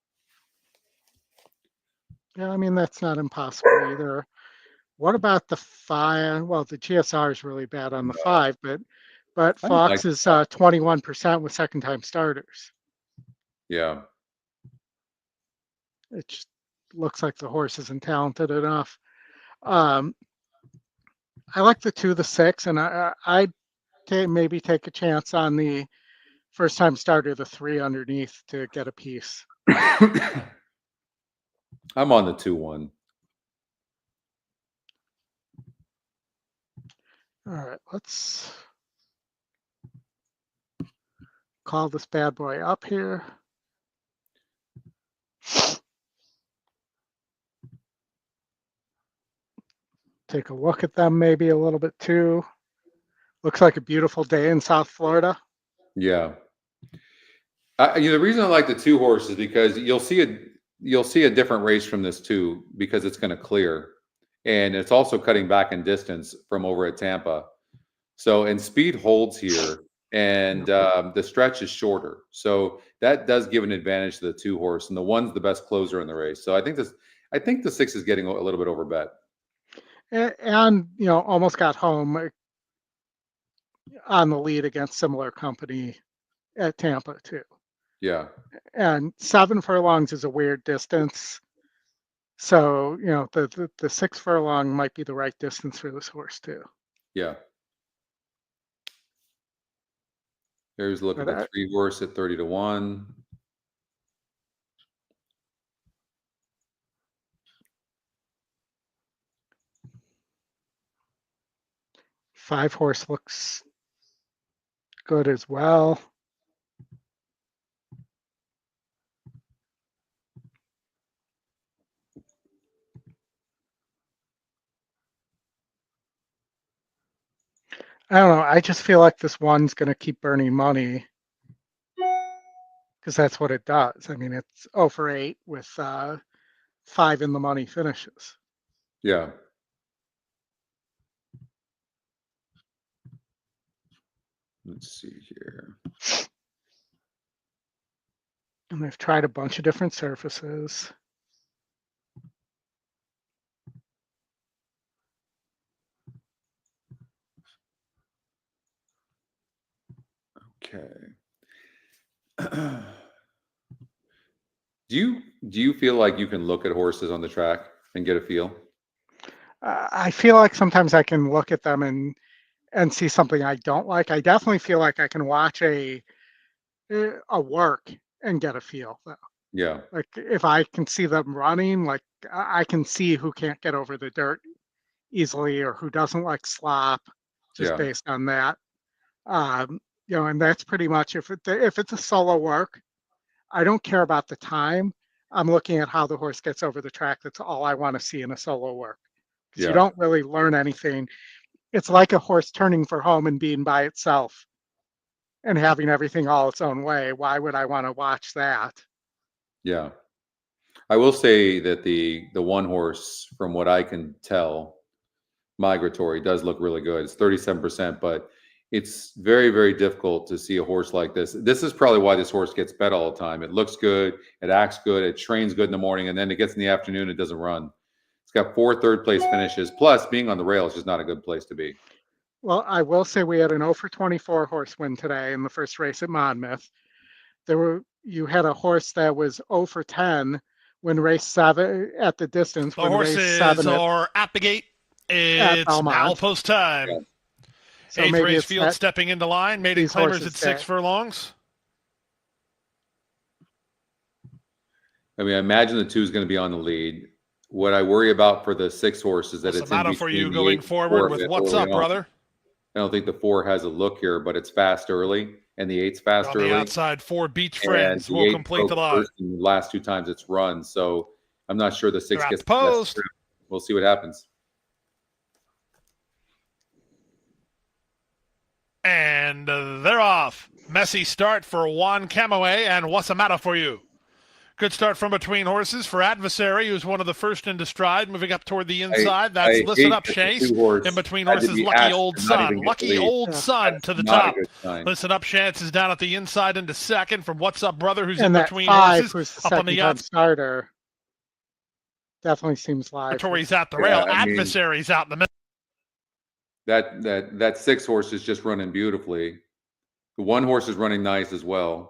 yeah, I mean, that's not impossible either. What about the 5? Well, the GSR is really bad on the 5, but Fox is 21% with second-time starters. Yeah. It just looks like the horse isn't talented enough. I like the 2, the 6, and I'd maybe take a chance on the First time starter, the 3 underneath to get a piece. I'm on the 2-1. All right, let's call this bad boy up here. Take a look at them maybe a little bit too. Looks like a beautiful day in South Florida. Yeah. The reason I like the 2 horse is because you'll see a different race from this too, because it's going to clear, and it's also cutting back in distance from over at Tampa. So, and speed holds here, and the stretch is shorter. So that does give an advantage to the 2 horse, and the 1's the best closer in the race. So I think the 6 is getting a little bit over bet. And almost got home on the lead against similar company at Tampa too. Yeah. And 7 furlongs is a weird distance. So, the 6 furlong might be the right distance for this horse too. Yeah. Here's a look at the 3 horse at 30-1. Five horse looks good as well. I don't know. I just feel like this 1's going to keep burning money because that's what it does. I mean, it's 0 for 8 with 5 in the money finishes. Yeah. Let's see here. And they've tried a bunch of different surfaces. Okay. Do you feel like you can look at horses on the track and get a feel? I feel like sometimes I can look at them and see something I don't like. I definitely feel like I can watch a work and get a feel though. Yeah. Like if I can see them running, like I can see who can't get over the dirt easily or who doesn't like slop, just based on that. And that's pretty much if it's a solo work, I don't care about the time. I'm looking at how the horse gets over the track. That's all I want to see in a solo work. Because you don't really learn anything. It's like a horse turning for home and being by itself and having everything all its own way. Why would I want to watch that? Yeah. I will say that the 1 horse, from what I can tell, Migratory, does look really good. It's 37%, but it's very, very difficult to see a horse like this. This is probably why this horse gets bet all the time. It looks good, it acts good, it trains good in the morning, and then it gets in the afternoon, it doesn't run. It's got 4 third-place finishes. Plus, being on the rail is just not a good place to be. Well, I will say we had an 0 for 24 horse win today in the first race at Monmouth. You had a horse that was 0 for 10 when race 7 at the distance. The when horses race 7 are at the gate. It's now post time. Yeah. So 8th race field stepping into line. Maiden claimers at 6 furlongs. I mean, I imagine the 2 is going to be on the lead. What I worry about for the 6 horse is that it's in for you going forward with what's up, brother. I don't think the 4 has a look here, but it's fast early, and the 8's fast early. On the outside, 4 Beach Friends will complete the lot. The last 2 times it's run, so I'm not sure the 6 gets post. We'll see what happens. And they're off. Messy start for Juan Camoe, and what's the matter for you? Good start from between horses for Adversary, who's one of the first into stride, moving up toward the inside. That's Listen Up Chase. In between horses, Lucky Old Sun. Lucky Old Sun to the top. Listen Up Chance is down at the inside into second from What's Up Brother, who's in between horses. Up on the outside. Starter. Definitely seems live. Tory's at the rail. Adversary's out in the middle. That 6 horse is just running beautifully. The 1 horse is running nice as well.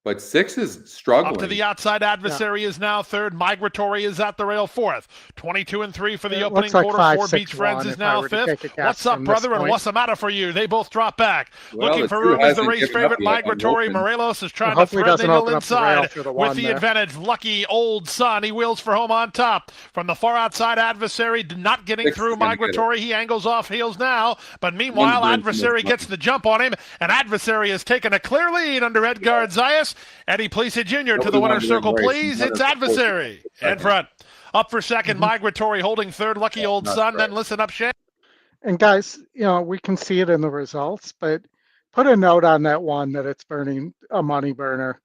but 6 is struggling. Up to the outside, Adversary is now third. Migratory is at the rail fourth. 22-3 for the opening looks like quarter. 5, 4 6, Beach Friends 1, is if I now were to fifth. take a guess What's up, from this brother, and point. what's the matter for you? They both drop back. Well, Looking the for 2 room is the hasn't race given up favorite, yet on Migratory. open. Morelos is trying to hopefully thread the doesn't needle open up the rail inside for the with one the there. advantage. Lucky Old Son. He wheels for home on top. From the far outside, Adversary not getting 6 through is gonna get it. Migratory. He angles off heels now, but meanwhile, One's been Adversary too much gets the jump on him, and Adversary has taken a clear lead under Edgard Zayas. Eddie Plessis Jr. to the winner's circle, please. It's Adversary in front. Up for second, Migratory holding third. Lucky Old Son. Then listen up, Shane. And guys, we can see it in the results, but put a note on that one that it's burning a money burner.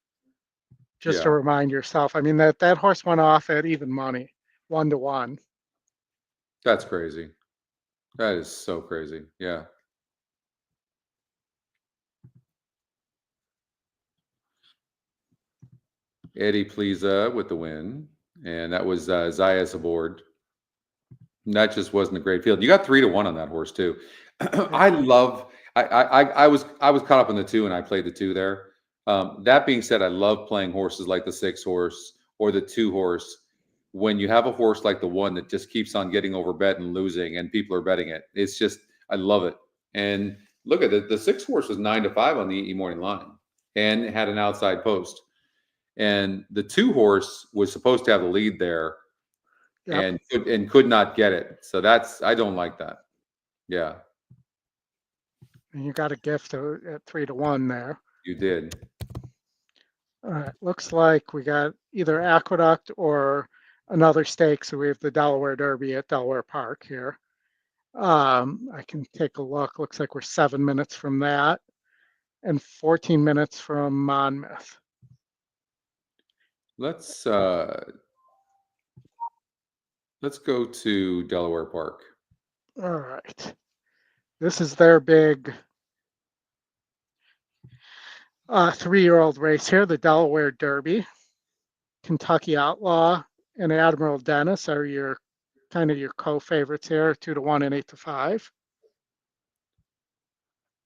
Just to remind yourself. I mean, that horse went off at even money, 1-1. That's crazy. That is so crazy. Yeah. Eddie Plesa with the win, and that was Zayas aboard. And that just wasn't a great field. You got 3-1 on that horse too. I was caught up in the 2, and I played the 2 there. That being said, I love playing horses like the 6 horse or the 2 horse. When you have a horse like the 1 that just keeps on getting overbet and losing, and people are betting it, it's just, I love it. And look at it, the 6 horse was 9-5 on the E morning line and had an outside post. And the 2 horse was supposed to have the lead there, and could not get it. So I don't like that. Yeah. And you got a gift at 3-1 there. You did. All right. Looks like we got either Aqueduct or another stake. So we have the Delaware Derby at Delaware Park here. I can take a look. Looks like we're 7 minutes from that and 14 minutes from Monmouth. Let's go to Delaware Park. All right. This is their big 3-year-old race here, the Delaware Derby. Kentucky Outlaw and Admiral Dennis are your co-favorites here, 2-1 and 8-5.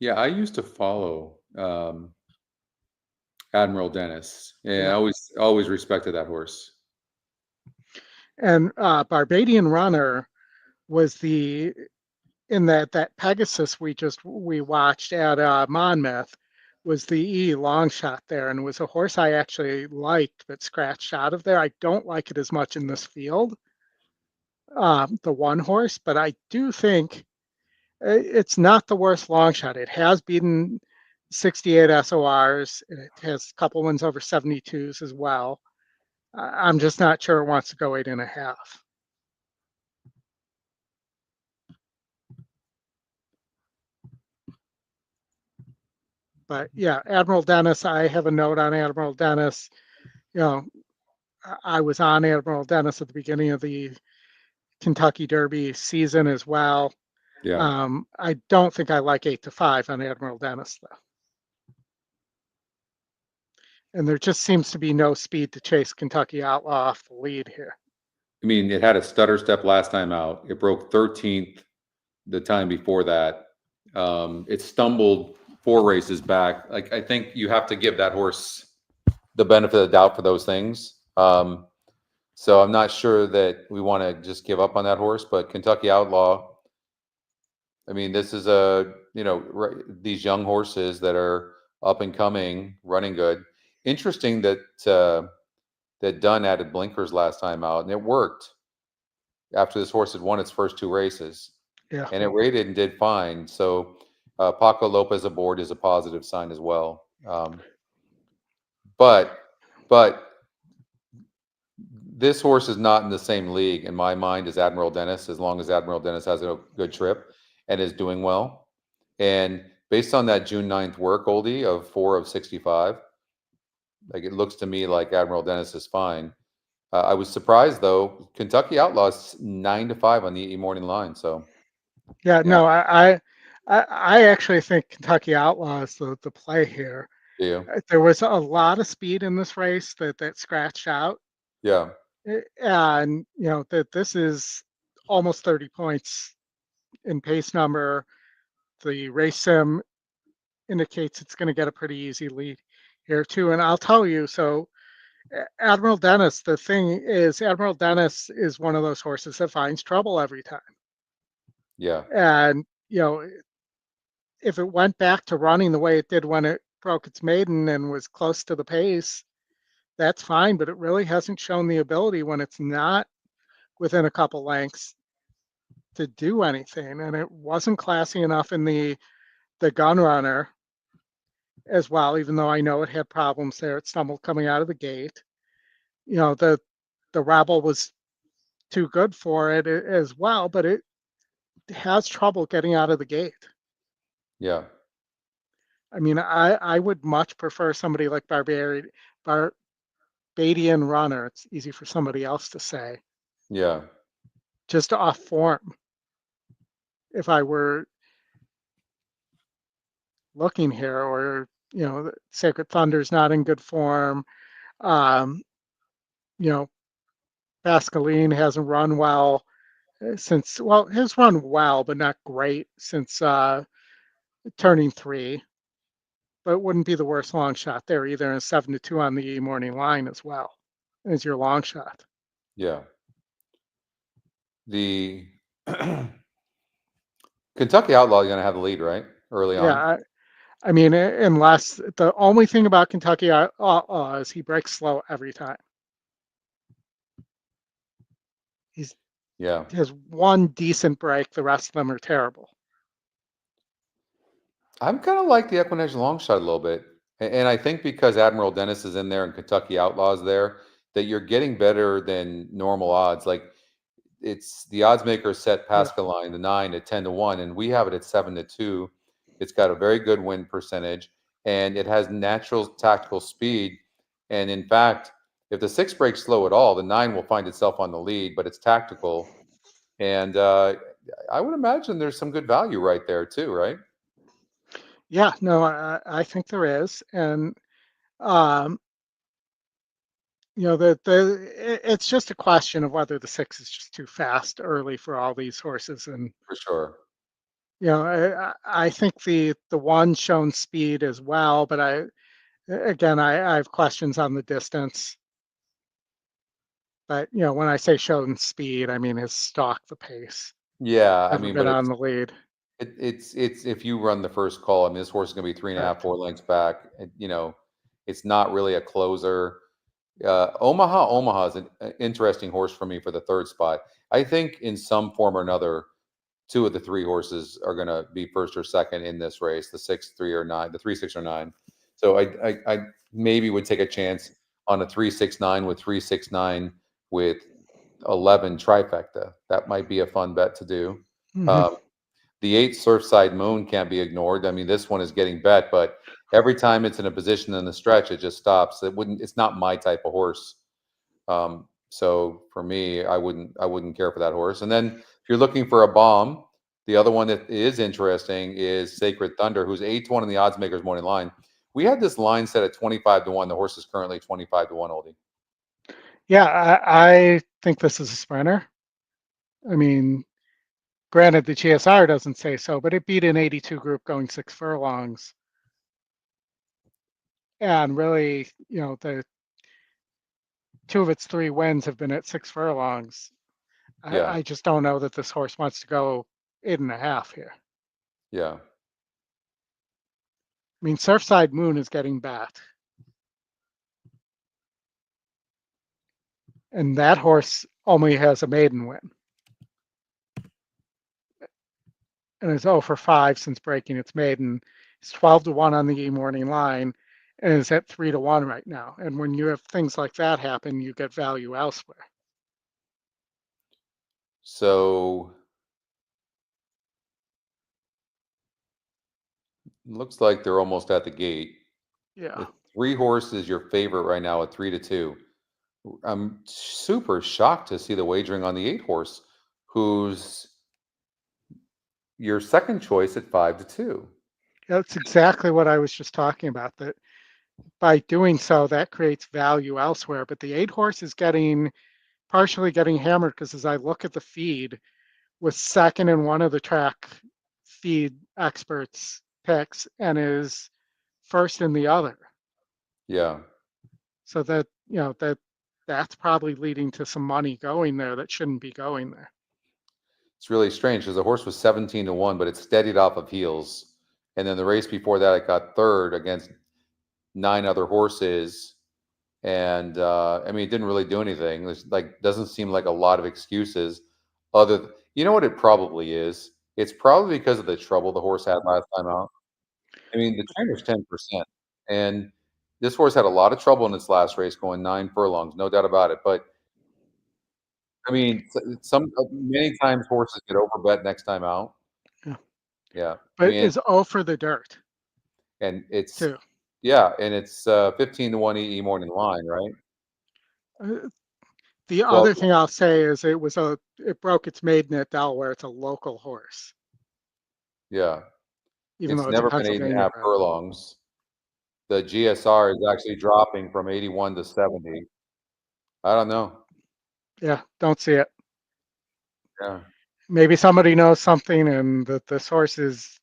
Yeah, I used to follow Admiral Dennis. Yeah, I always respected that horse. And Barbadian Runner was in that Pegasus we watched at Monmouth, was the E long shot there, and was a horse I actually liked but scratched out of there. I don't like it as much in this field, the 1 horse, but I do think it's not the worst long shot. It has beaten 68 SORs. It has a couple wins over 72s as well. I'm just not sure it wants to go 8.5. But yeah, Admiral Dennis, I have a note on Admiral Dennis. I was on Admiral Dennis at the beginning of the Kentucky Derby season as well. Yeah. I don't think I like 8-5 on Admiral Dennis though. And there just seems to be no speed to chase Kentucky Outlaw off the lead here. I mean, it had a stutter step last time out. It broke 13th the time before that. It stumbled 4 races back. Like, I think you have to give that horse the benefit of the doubt for those things. So I'm not sure that we want to just give up on that horse, but Kentucky Outlaw, I mean, this is these young horses that are up and coming, running good. Interesting that Dunn added blinkers last time out, and it worked after this horse had won its first 2 races. Yeah. And it rated and did fine. So Paco Lopez aboard is a positive sign as well. But this horse is not in the same league in my mind as Admiral Dennis, as long as Admiral Dennis has a good trip and is doing well. And based on that June 9th work, Oldie, of 4 of 65, like, it looks to me like Admiral Dennis is fine. I was surprised though. Kentucky Outlaws 9-5 on the E morning line. So yeah. No, I actually think Kentucky Outlaw is the play here. Yeah. There was a lot of speed in this race that scratched out. Yeah. And that this is almost 30 points in pace number. The race sim indicates it's going to get a pretty easy lead here too. And I'll tell you, so Admiral Dennis, the thing is, Admiral Dennis is one of those horses that finds trouble every time. Yeah. And, if it went back to running the way it did when it broke its maiden and was close to the pace, that's fine, but it really hasn't shown the ability when it's not within a couple lengths to do anything. And it wasn't classy enough in the gun runner as well, even though I know it had problems there. It stumbled coming out of the gate. The Rebel was too good for it as well, but it has trouble getting out of the gate. Yeah. I mean, I would much prefer somebody like Barbadian Runner. It's easy for somebody else to say. Yeah. Just off form. If I were looking here, or Sacred Thunder's not in good form. Pascaline hasn't run well since, well, has run well, but not great since turning 3. But it wouldn't be the worst long shot there either. And 7-2 on the morning line as well as your long shot. Yeah. The Kentucky Outlaw is going to have the lead, right? Early on. Yeah. I mean, unless the only thing about Kentucky is he breaks slow every time. He has one decent break. The rest of them are terrible. I'm kind of like the EquinEdge long shot a little bit. And I think because Admiral Dennis is in there and Kentucky Outlaws there, that you're getting better than normal odds. Like it's the odds maker set Pascaline, the 9 at 10-1, and we have it at 7-2. It's got a very good win percentage, and it has natural tactical speed. And in fact, if the 6 breaks slow at all, the 9 will find itself on the lead, but it's tactical. And I would imagine there's some good value right there too, right? Yeah, no, I think there is. And, it's just a question of whether the 6 is just too fast early for all these horses. And, For sure. I think the 1's shown speed as well, but I have questions on the distance. But, when I say shown speed, I mean his stalk the pace. Yeah, I Never mean, been but on the lead. it's if you run the first call, I mean, this horse is going to be 3.5, 4 lengths back. It's not really a closer. Omaha is an interesting horse for me for the 3rd spot. I think in some form or another, 2 of the 3 horses are going to be 1st or 2nd in this race, the 6, 3, or 9, the 3, 6, or 9. So I maybe would take a chance on a 3, 6, 9 with 3, 6, 9 with 11 trifecta. That might be a fun bet to do. Mm-hmm. The 8 Surfside Moon can't be ignored. I mean, this one is getting bet, but every time it's in a position in the stretch, it just stops. It's not my type of horse. So for me, I wouldn't care for that horse. And then if you're looking for a bomb, the other one that is interesting is Sacred Thunder, who's 8-1 in the odds makers morning line. We had this line set at 25-1. The horse is currently 25-1, Oldie. Yeah, I think this is a sprinter. I mean, granted, the GSR doesn't say so, but it beat an 82 group going 6 furlongs. And really, the 2 of its 3 wins have been at 6 furlongs. Yeah. I just don't know that this horse wants to go 8.5 here. Yeah. I mean, Surfside Moon is getting bat. And that horse only has a maiden win. And it's 0 for 5 since breaking its maiden. It's 12-1 on the morning line and is at 3-1 right now. And when you have things like that happen, you get value elsewhere. So looks like they're almost at the gate. Yeah. The 3 horse is your favorite right now at 3-2. I'm super shocked to see the wagering on the 8 horse, who's your second choice at 5-2. That's exactly what I was just talking about. That by doing so, that creates value elsewhere. But the 8 horse is partially getting hammered because as I look at the feed, was second in one of the track feed experts picks and is first in the other. Yeah. So that, that's probably leading to some money going there that shouldn't be going there. It's really strange because the horse was 17-1, but it steadied off of heels. And then the race before that, it got third against 9 other horses. And I mean, it didn't really do anything. It's like, doesn't seem like a lot of excuses you know what it probably is? It's probably because of the trouble the horse had last time out. I mean, the trainer's 10%. And this horse had a lot of trouble in its last race, going 9 furlongs, no doubt about it. But I mean, many times horses get overbet next time out. Yeah. Yeah. But I mean, it's all for the dirt and it's too. and it's 15-1 E morning line, right? The Well, other thing I'll say is it broke its maiden at Delaware. It's a local horse, yeah. even It's though it's a never been 8.5 Pennsylvania bred. furlongs. The GSR is actually dropping from 81 to 70. I don't know. Yeah, don't see it. Yeah. Maybe somebody knows something and that this horse is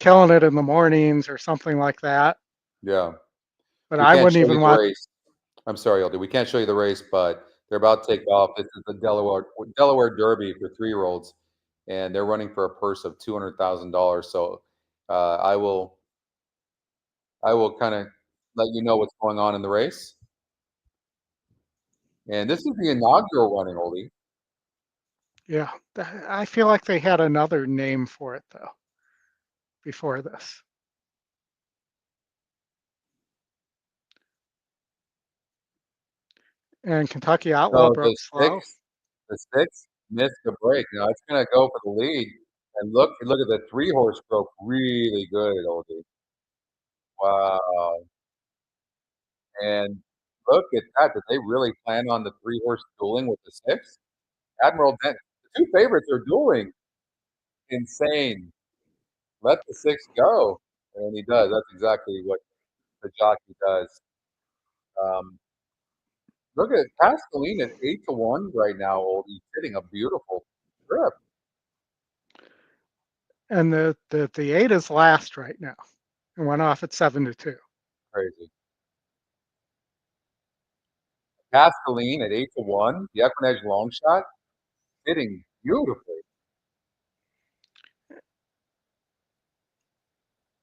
killing it in the mornings or something like that. Yeah. But We I can't wouldn't show you even the want. race. I'm sorry, Aldi. We can't show you the race, but they're about to take off. This is the Delaware Derby for 3-year-olds, and they're running for a purse of $200,000. So I will kind of let you know what's going on in the race. And this is the inaugural running, Oldie. Yeah, I feel like they had another name for it though before this. And Kentucky Outlaw So broke slow. the 6 missed the break. Now it's going to go for the lead. And look at the 3-horse broke really good, Oldie. Wow. And look at that. Did they really plan on the 3-horse dueling with the 6? Admiral Dent. The 2 favorites are dueling. Insane. Let the 6 go. And he does. That's exactly what the jockey does. Look at Pascaline at 8-1 right now, Oldie. Hitting a beautiful trip. And the 8 is last right now and went off at 7-2. Crazy. Pascaline at 8-1. The EquinEdge long shot. Hitting beautifully.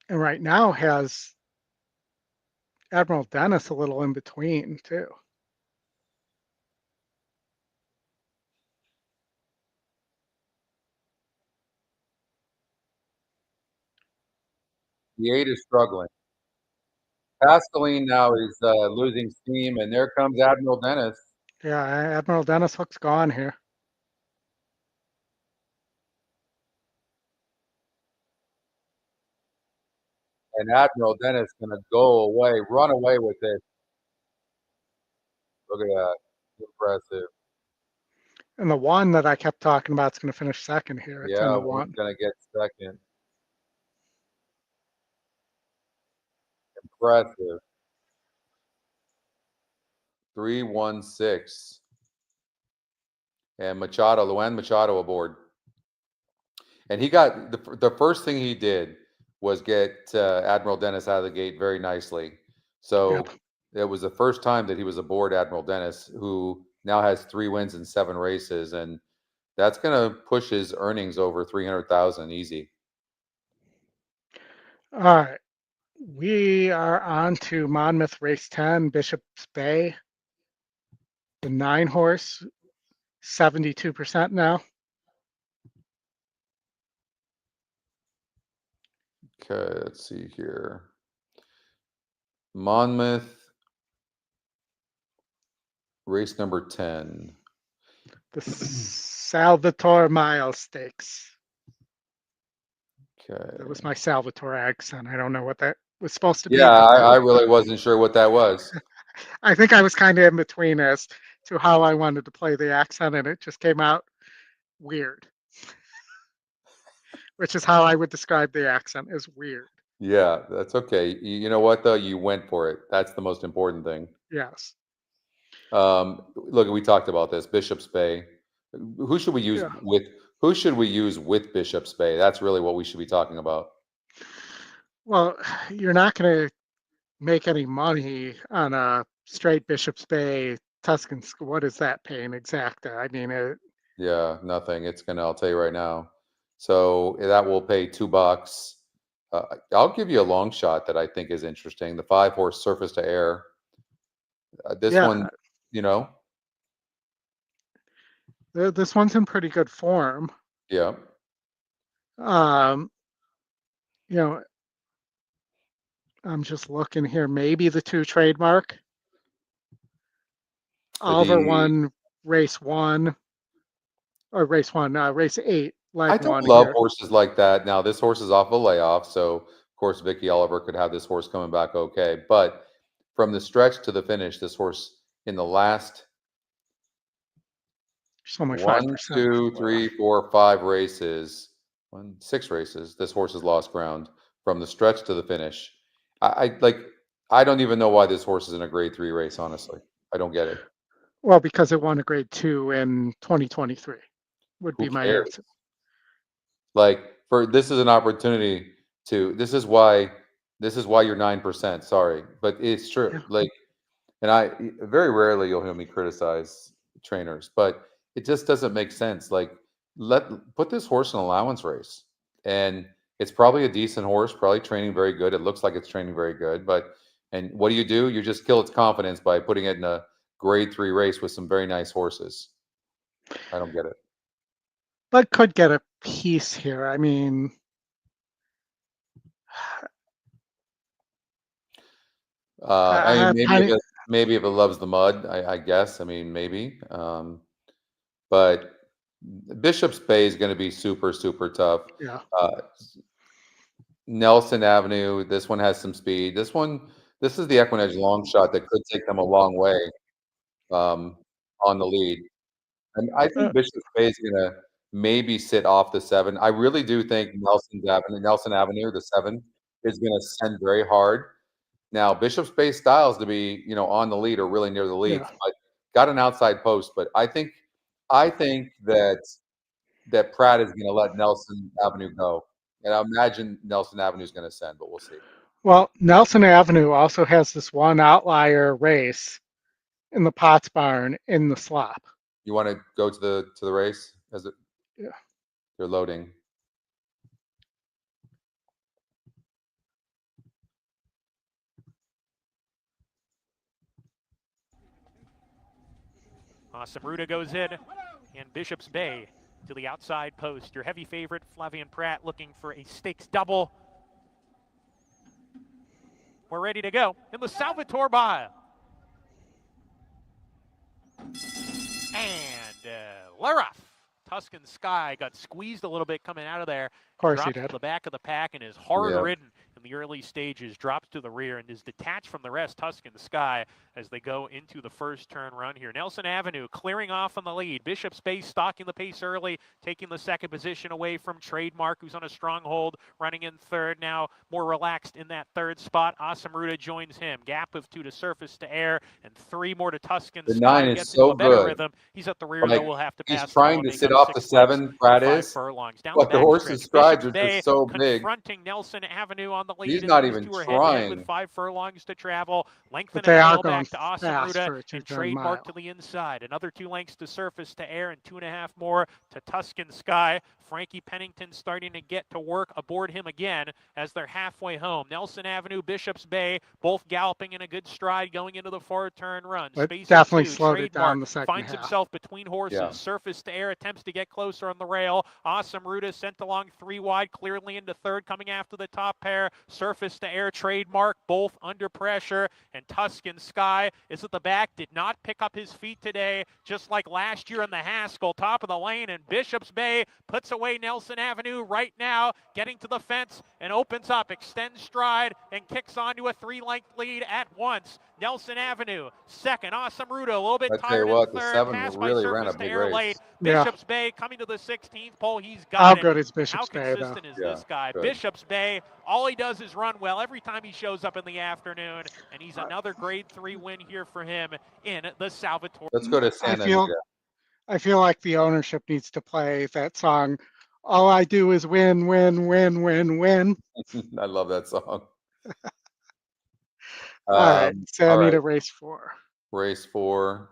And right now has Admiral Dennis a little in between too. The 8 is struggling. Pascaline now is losing steam, and there comes Admiral Dennis. Yeah, Admiral Dennis looks gone here. And Admiral Dennis going to go away, run away with it. Look at that. Impressive. And the one that I kept talking about is going to finish second here at 10-1. Going to get second. Impressive. 3-1-6. And Luan Machado aboard. And he got the first thing he did was get Admiral Dennis out of the gate very nicely. So it was the first time that he was aboard Admiral Dennis, who now has 3 wins in 7 races, and that's going to push his earnings over 300,000 easy. All right, we are on to Monmouth Race 10, Bishop's Bay. The 9-horse, 72% now. Okay, let's see here. Monmouth race number 10. The Salvator Mile Stakes. Okay. That was my Salvatore accent. I don't know what that was supposed to be. Yeah, I really wasn't sure what that was. I think I was kind of in between as to how I wanted to play the accent, and it just came out weird. Which is how I would describe the accent, as weird. Yeah, that's okay. You know what, though? You went for it. That's the most important thing. Yes. Look, we talked about this. Bishop's Bay. Who should we use with? Who should we use with Bishop's Bay? That's really what we should be talking about. Well, you're not going to make any money on a straight Bishop's Bay Tuscan. What is that paying exacta? I mean, Yeah, nothing. It's gonna. I'll tell you right now. So that will pay $2. I'll give you a long shot that I think is interesting. The 5-horse surface to air. This yeah, one, you know, this one's in pretty good form. yeah. You know, I'm just looking here. Maybe the 2 trademark. Oliver won race 1 or race 1, race 8, I leg don't 1 love here. horses like that. Now this horse is off a layoff, so of course Vicky Oliver could have this horse coming back okay. But from the stretch to the finish, this horse in the last Just only 1, 5%. 2, 3, 4, 5 races, 6 races, this horse has lost ground from the stretch to the finish. I don't even know why this horse is in a grade 3 race, honestly. I don't get it. Well, because it won a grade 2 in 2023 would be Who my cares? answer. Like this is an opportunity this is why you're 9%. Sorry, but it's true. Yeah. Like, and I very rarely you'll hear me criticize trainers, but it just doesn't make sense. Like, put this horse in an allowance race, and it's probably a decent horse, probably training very good. It looks like it's training very good, and what do? You just kill its confidence by putting it in a grade 3 race with some very nice horses. I don't get it. But could get a piece here. I mean, maybe if it loves the mud, I guess. I mean, maybe. But Bishop's Bay is going to be super, super tough. Yeah. Nelson Avenue, this one has some speed. This is the EquinEdge long shot that could take them a long way on the lead. And I think Bishop's Bay is going to maybe sit off the 7. I really do think Nelson Avenue, the 7, is going to send very hard. Now, Bishop's Bay styles to be, on the lead or really near the lead, but got an outside post. But I think that Pratt is going to let Nelson Avenue go, and I imagine Nelson Avenue is going to send, but we'll see. Well, Nelson Avenue also has this one outlier race in the Potts barn in the slop. You want to go to the race? Yeah. They're loading. Samuda goes in, and Bishop's Bay to the outside post. Your heavy favorite, Flavian Pratt, looking for a stakes double. We're ready to go in the Salvator mile. And Larough, Tuscan Sky, got squeezed a little bit coming out of there. Of course drops he did. to the back of the pack and is hard ridden in the early stages, drops to the rear and is detached from the rest, Tuscan Sky, as they go into the first turn run here. Nelson Avenue clearing off on the lead. Bishop's Bay stalking the pace early, taking the second position away from Trademark, who's on a stronghold, running in third now, more relaxed in that third spot. Asamuda joins him. Gap of 2 to Surface to Air and 3 more to Tuscan The Sky. 9 is Gets so into a better good. rhythm. He's at the rear, though. We'll have to pass. He's trying to sit off the 7. Pratt is. But the horse's strides are just so big. Confronting Nelson Avenue on the lead. He's not even trying. With 5 furlongs to travel. Lengthen they are tail back to Asamuda and Trademark to the inside. Another 2 lengths to Surface to Air and 2.5 more to Tuscan Sky. Frankie Pennington starting to get to work aboard him again as they're halfway home. Nelson Avenue, Bishop's Bay, both galloping in a good stride going into the 4-turn run. But Space definitely 2, slowed it down Trademark the second finds half. himself between horses. Yeah. Surface to Air attempts to get closer on the rail. Asamuda sent along 3 wide, clearly into third, coming after the top pair. Surface to Air, Trademark, both under pressure. And Tuscan Sky is at the back, did not pick up his feet today, just like last year in the Haskell, top of the lane. And Bishop's Bay puts away Nelson Avenue right now, getting to the fence and opens up, extends stride, and kicks onto a 3-length lead at once. Nelson Avenue, second. Asamuda, a little bit tired in the third. 7 Pass really by ran a Surface to big Air race. late. Yeah. Bishop's Bay coming to the 16th pole. He's got How it. good is Bishop's How Bay, though? consistent is Yeah, this guy? good. Bishop's Bay, all he does is run well every time he shows up in the afternoon, and he's another grade 3 win here for him in the Salvator. Let's go to Santa Anita. I feel like the ownership needs to play that song. All I do is win, win, win, win, win. I love that song. All right, Santa All right, Anita race 4. race 4.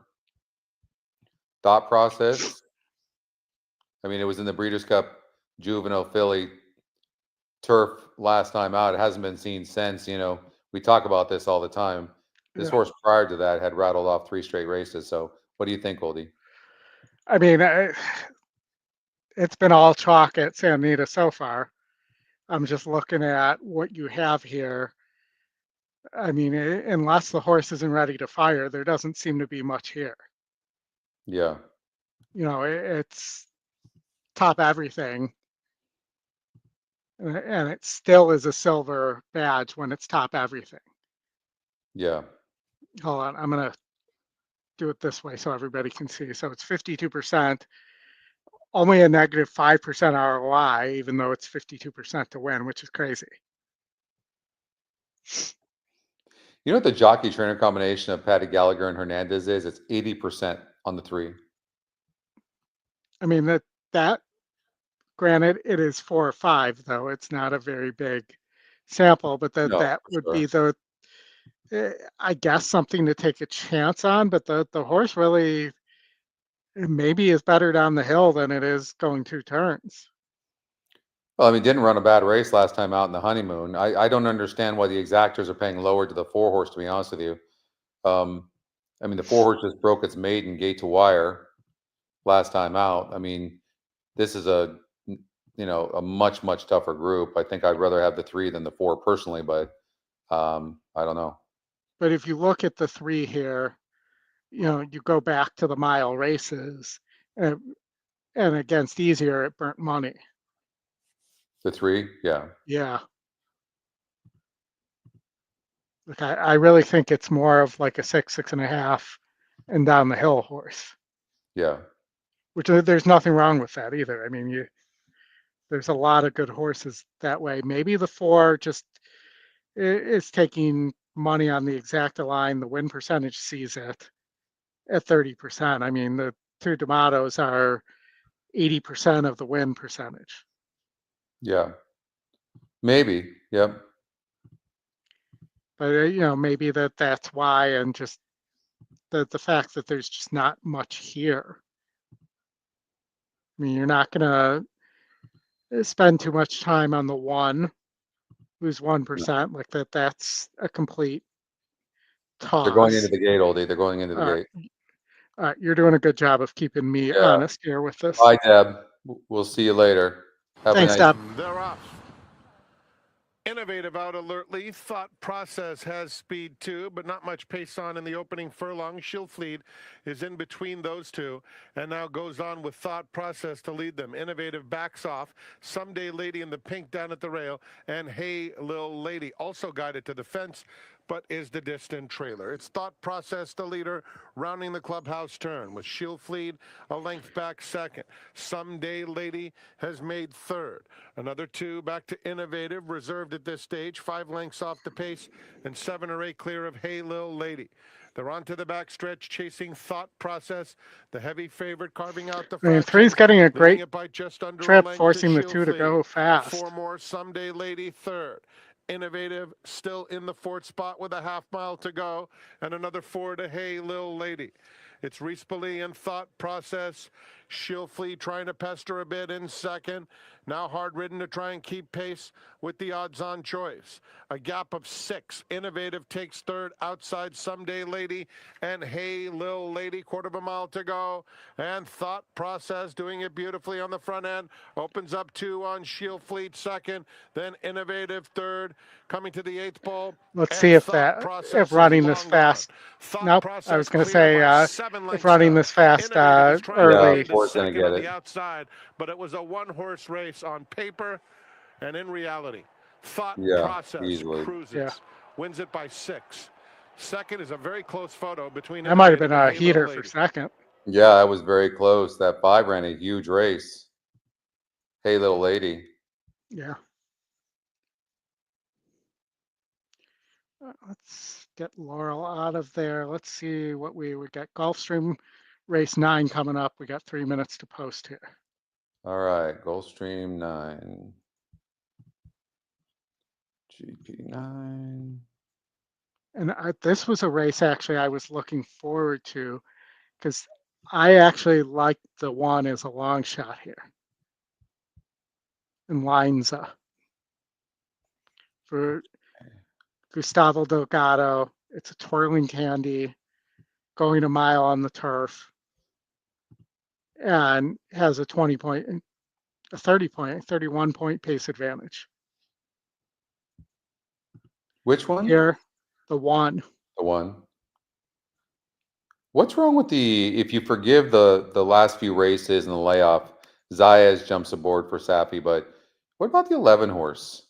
Thought process. I mean, it was in the Breeders' Cup Juvenile Filly turf last time out. It hasn't been seen since. You know, we talk about this all the time. This Yeah. horse prior to that had rattled off 3 straight races. So, what do you think, Oldie? I mean, it's been all chalk at Santa Anita so far. I'm just looking at what you have here. I mean, unless the horse isn't ready to fire, there doesn't seem to be much here. Yeah, You know, it's top everything. And it still is a silver badge when it's top everything. yeah, Hold on, I'm going to do it this way so everybody can see. So it's 52%, only a negative 5% ROI, even though it's 52% to win, which is crazy. You know what the jockey trainer combination of Patty Gallagher and Hernandez is? It's 80% on the 3. I mean, that granted, it is 4 or 5, though. It's not a very big sample, but No, that for would sure. be the, I guess, something to take a chance on. But the horse really maybe is better down the hill than it is going 2 turns. Well, I mean, didn't run a bad race last time out in the honeymoon. I don't understand why the exactors are paying lower to the 4 horse, to be honest with you. I mean, the 4 horse just broke its maiden gate to wire last time out. I mean, this is a much tougher group. I think I'd rather have the 3 than the 4 personally, but I don't know. But if you look at the 3 here, you know, you go back to the mile races, and against easier, it burnt money. The 3, yeah, Yeah. Look, I really think it's more of like a 6, 6.5, and down the hill horse. yeah, Which there's nothing wrong with that either. I mean, there's a lot of good horses that way. Maybe the 4 just is taking money on the exacta line. The win percentage sees it at 30%. I mean, the 2 D'Amatos are 80% of the win percentage. yeah, maybe, yep, But you know, maybe that's why, and just the fact that there's just not much here. I mean, you're not gonna spend too much time on the 1 who's 1% like that. That's a complete they're going into toss. the gate, Oldie. They're going into the All gate. right, you're doing a good job of keeping me Yeah. honest here with this. Bye, Deb. We'll see you later. Have Thanks, a nice. Deb. They're off. Innovative out alertly. Thought process has speed too, but not much pace on in the opening furlong. Schilflied is in between those 2 and now goes on with thought process to lead them. Innovative backs off. Someday Lady in the pink down at the rail, and Hey Lil Lady also guided to the fence, but is the distant trailer. It's thought process the leader, rounding the clubhouse turn with Schilflied a length back second. Someday Lady has made 3rd. Another 2 back to Innovative, reserved at this stage, 5 lengths off the pace and 7 or 8 clear of Hey Lil Lady. They're onto the backstretch, chasing thought process. The heavy favorite carving out the I mean, fractions, 3's getting a leading great it by just under a trip, length forcing the to 2 to Schilflied. go fast. 4 more, Someday Lady 3rd. Innovative still in the 4th spot with a half mile to go, and another 4 to Hey Lil Lady. It's Rispoli and thought process. Schilflied trying to pester a bit in second. Now hard ridden to try and keep pace with the odds on choice. A gap of 6. Innovative takes 3rd outside Someday Lady and Hey Lil Lady. 1/4 mile to go. And thought process doing it beautifully on the front end. Opens up 2 on Schilflied 2nd. Then Innovative 3rd. Coming to the 8th pole. Let's see if running this fast. Nope, I was going to say if running this fast early. Yeah, Ford's going to get on it. the outside, but it was a 1-horse race on paper, and in reality, thought process easily. cruises, wins it by 6. Second is a very close photo between. That might have been a heater for second. Yeah, that was very close. That 5 ran a huge race. Hey Little Lady. Yeah. Let's get Laurel out of there. Let's see what we got. Gulfstream race 9 coming up. We got 3 minutes to post here. All right, Gulfstream 9. GP9. And this was a race actually I was looking forward to because I actually like the one as a long shot here. And Linza for Gustavo Delgado. It's a twirling candy going a mile on the turf and has a 20 point, a 30 point, 31 point pace advantage. Which one? Here, the one. The one. What's wrong with if you forgive the last few races and the layoff, Zayas jumps aboard for Safi, but what about the 11 horse?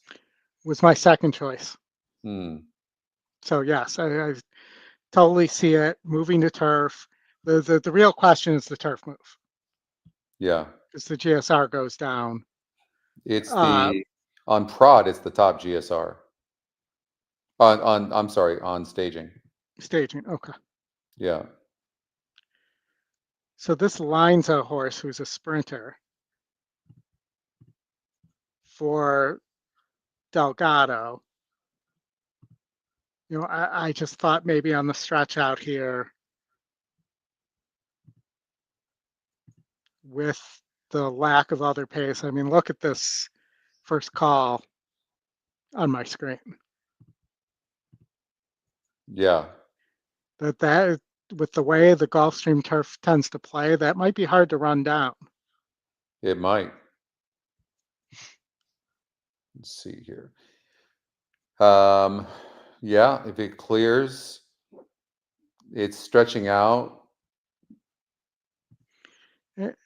Was my second choice. So yes, I totally see it moving to turf. The real question is the turf move. Yeah. Because the GSR goes down. It's on prod, it's the top GSR. I'm sorry, on staging. Staging, okay. Yeah. So this line's a horse who's a sprinter for Delgado. You know, I just thought maybe on the stretch out here with the lack of other pace. I mean, look at this first call on my screen. Yeah. That with the way the Gulfstream turf tends to play, that might be hard to run down. It might. Let's see here. Yeah, if it clears, it's stretching out.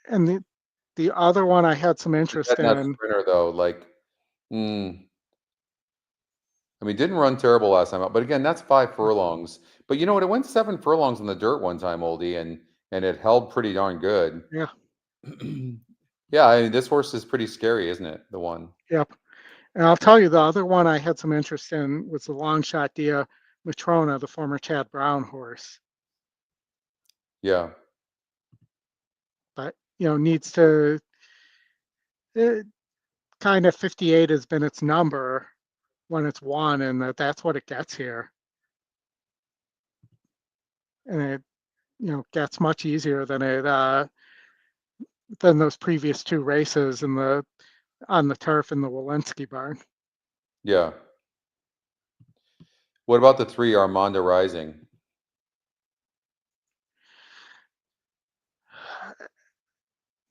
And the other one I had some interest in. That sprinter though, like, I mean, didn't run terrible last time out, but again, that's 5 furlongs. But you know what? It went 7 furlongs in the dirt one time, Oldie, and it held pretty darn good. Yeah. Yeah, I mean, this horse is pretty scary, isn't it? The one. Yep. And I'll tell you, the other one I had some interest in was the long shot Dia Matrona, the former Chad Brown horse. Yeah. But, you know, needs to kind of 58 has been its number when it's won, and that's what it gets here. And it, you know, gets much easier than than those previous 2 races on the turf in the Walensky barn. Yeah. What about the 3 Armanda Rising?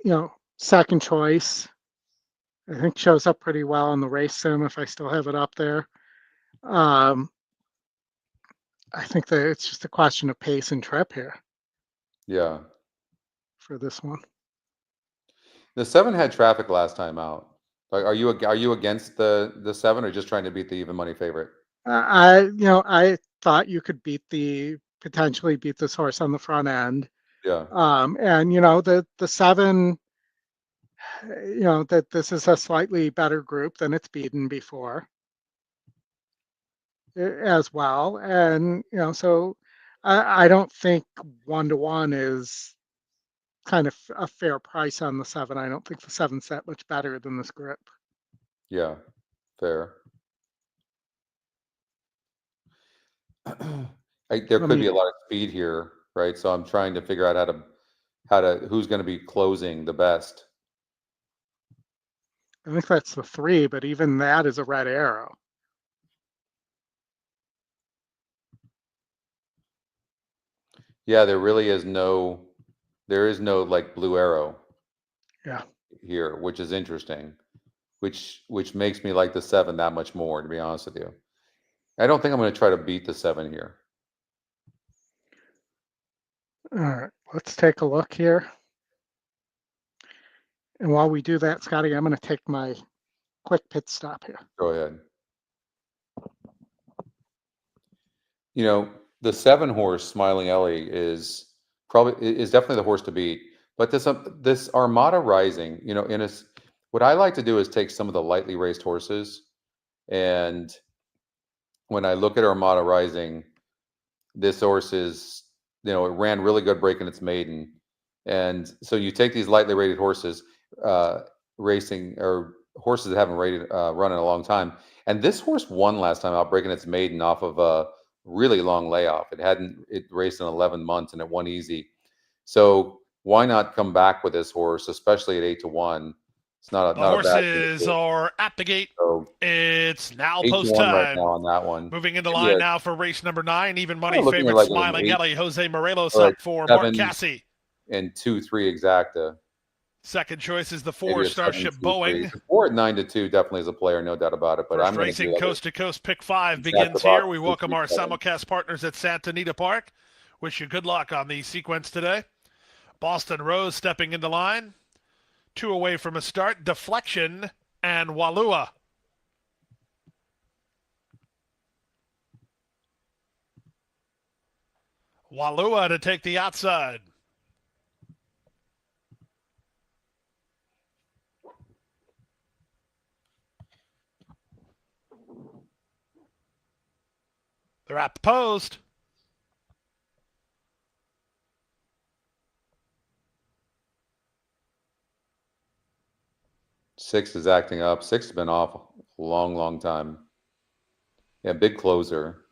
You know, second choice. I think shows up pretty well in the race sim if I still have it up there. I think that it's just a question of pace and trip here. Yeah. For this one. The 7 had traffic last time out. Like, are you against the 7 or just trying to beat the even money favorite? I thought you could potentially beat this horse on the front end. Yeah. And you know, the 7, you know, that this is a slightly better group than it's beaten before as well. And, you know, so I don't think 1-to-1 is kind of a fair price on the 7. I don't think the 7's that much better than this grip. Yeah, fair. There could be a lot of speed here, right? So I'm trying to figure out who's going to be closing the best. I think that's the 3, but even that is a red arrow. Yeah, there is no like blue arrow. Yeah. Here, which is interesting, which makes me like the 7 that much more, to be honest with you. I don't think I'm going to try to beat the 7 here. All right, let's take a look here. And while we do that, Scotty, I'm going to take my quick pit stop here. Go ahead. You know, the 7 horse Smiling Ellie is definitely the horse to beat. But this Armada Rising, you know, what I like to do is take some of the lightly raced horses, and when I look at Armada Rising, this horse is, you know, it ran really good breaking its maiden, and so you take these lightly rated horses, racing or horses that haven't run in a long time, and this horse won last time out breaking its maiden off of really long layoff. It raced in 11 months and it won easy. So why not come back with this horse, especially at 8-1? It's not a The bad horses thing. are at the gate. So It's now 8-1 post right time. now on that one. Moving into line now for race number 9. Even money looking at favorite like an Smiling 8 Ellie. Jose Morelos or up for Mark Cassie. And 2-3 exacta. Second choice is the 4 Maybe a Starship 7-2-3. Boeing. The 4 at 9-2 definitely is a player, no doubt about it. But First I'm going racing to coast to coast pick 5 Exact begins about here. We welcome our 2-3-7. simulcast partners at Santa Anita Park. Wish you good luck on the sequence today. Boston Rose stepping into line. 2 away from a start. Deflection and Walua. Walua to take the outside. They're at the post. Six is acting up. 6 has been off a long time. Yeah, big closer.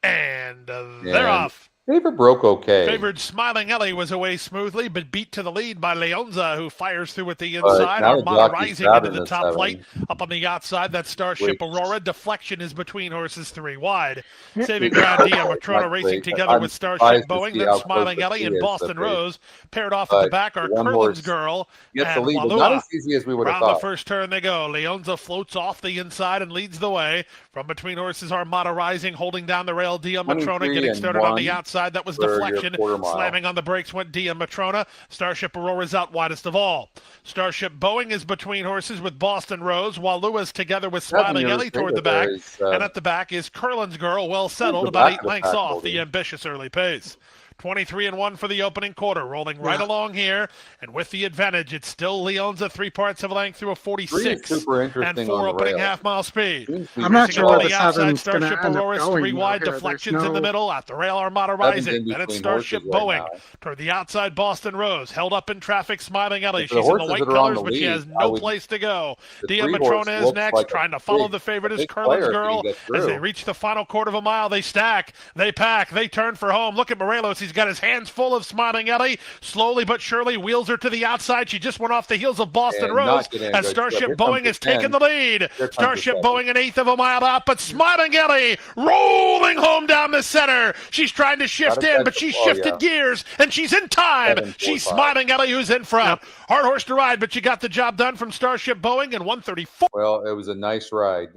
And they're off. Favorite broke okay. Favored Smiling Ellie was away smoothly, but beat to the lead by Leonza, who fires through at the inside. Armada rising into the top flight. Up on the outside, that Starship Aurora. Deflection is between horses 3 wide. Saving ground, Matrona racing together with Starship Boeing. Then Smiling Ellie and Boston Rose. Paired off at the back are Curlin's Girl gets the and lead, but Walua. not as easy as we would have Around thought. the first turn they go. Leonza floats off the inside and leads the way. From between horses, Armada rising, holding down the rail. Matrona getting started on the outside. That was deflection. Slamming on the brakes went Matrona. Starship Aurora's out widest of all. Starship Boeing is between horses with Boston Rose, while Lewis together with Smiling Ellie toward the back. And at the back is Curlin's Girl, well settled, about 8 lengths off the ambitious early pace. 23-1 for the opening quarter, rolling right along here, and with the advantage, it's still Leonza 3 parts of a length through a 46 and 4 opening half-mile speed. I'm not sure where the seven's going to Starship end up Aurora's going. 3 wide, deflections in the middle, at the rail Armada rising, then it's Starship Boeing toward the outside Boston Rose, held up in traffic, Smiling Ellie. She's in the white colors, but she has no place to go. Matrona is next, trying to follow the favorite is Curlin's Girl. As they reach the final quarter of a mile, they stack, they pack, they turn for home. Look at Morelos, he's got his hands full of Smiling Ellie. Slowly but surely wheels her to the outside. She just went off the heels of Boston Rose as Starship Boeing has taken the lead. Starship Boeing an 1/8 of a mile out, but Smiling Ellie rolling home down the center. She's trying to shift in, but she shifted gears, and she's in time. She's Smiling Ellie who's in front. Hard horse to ride, but you got the job done from Starship Boeing in 1:34. Well, it was a nice ride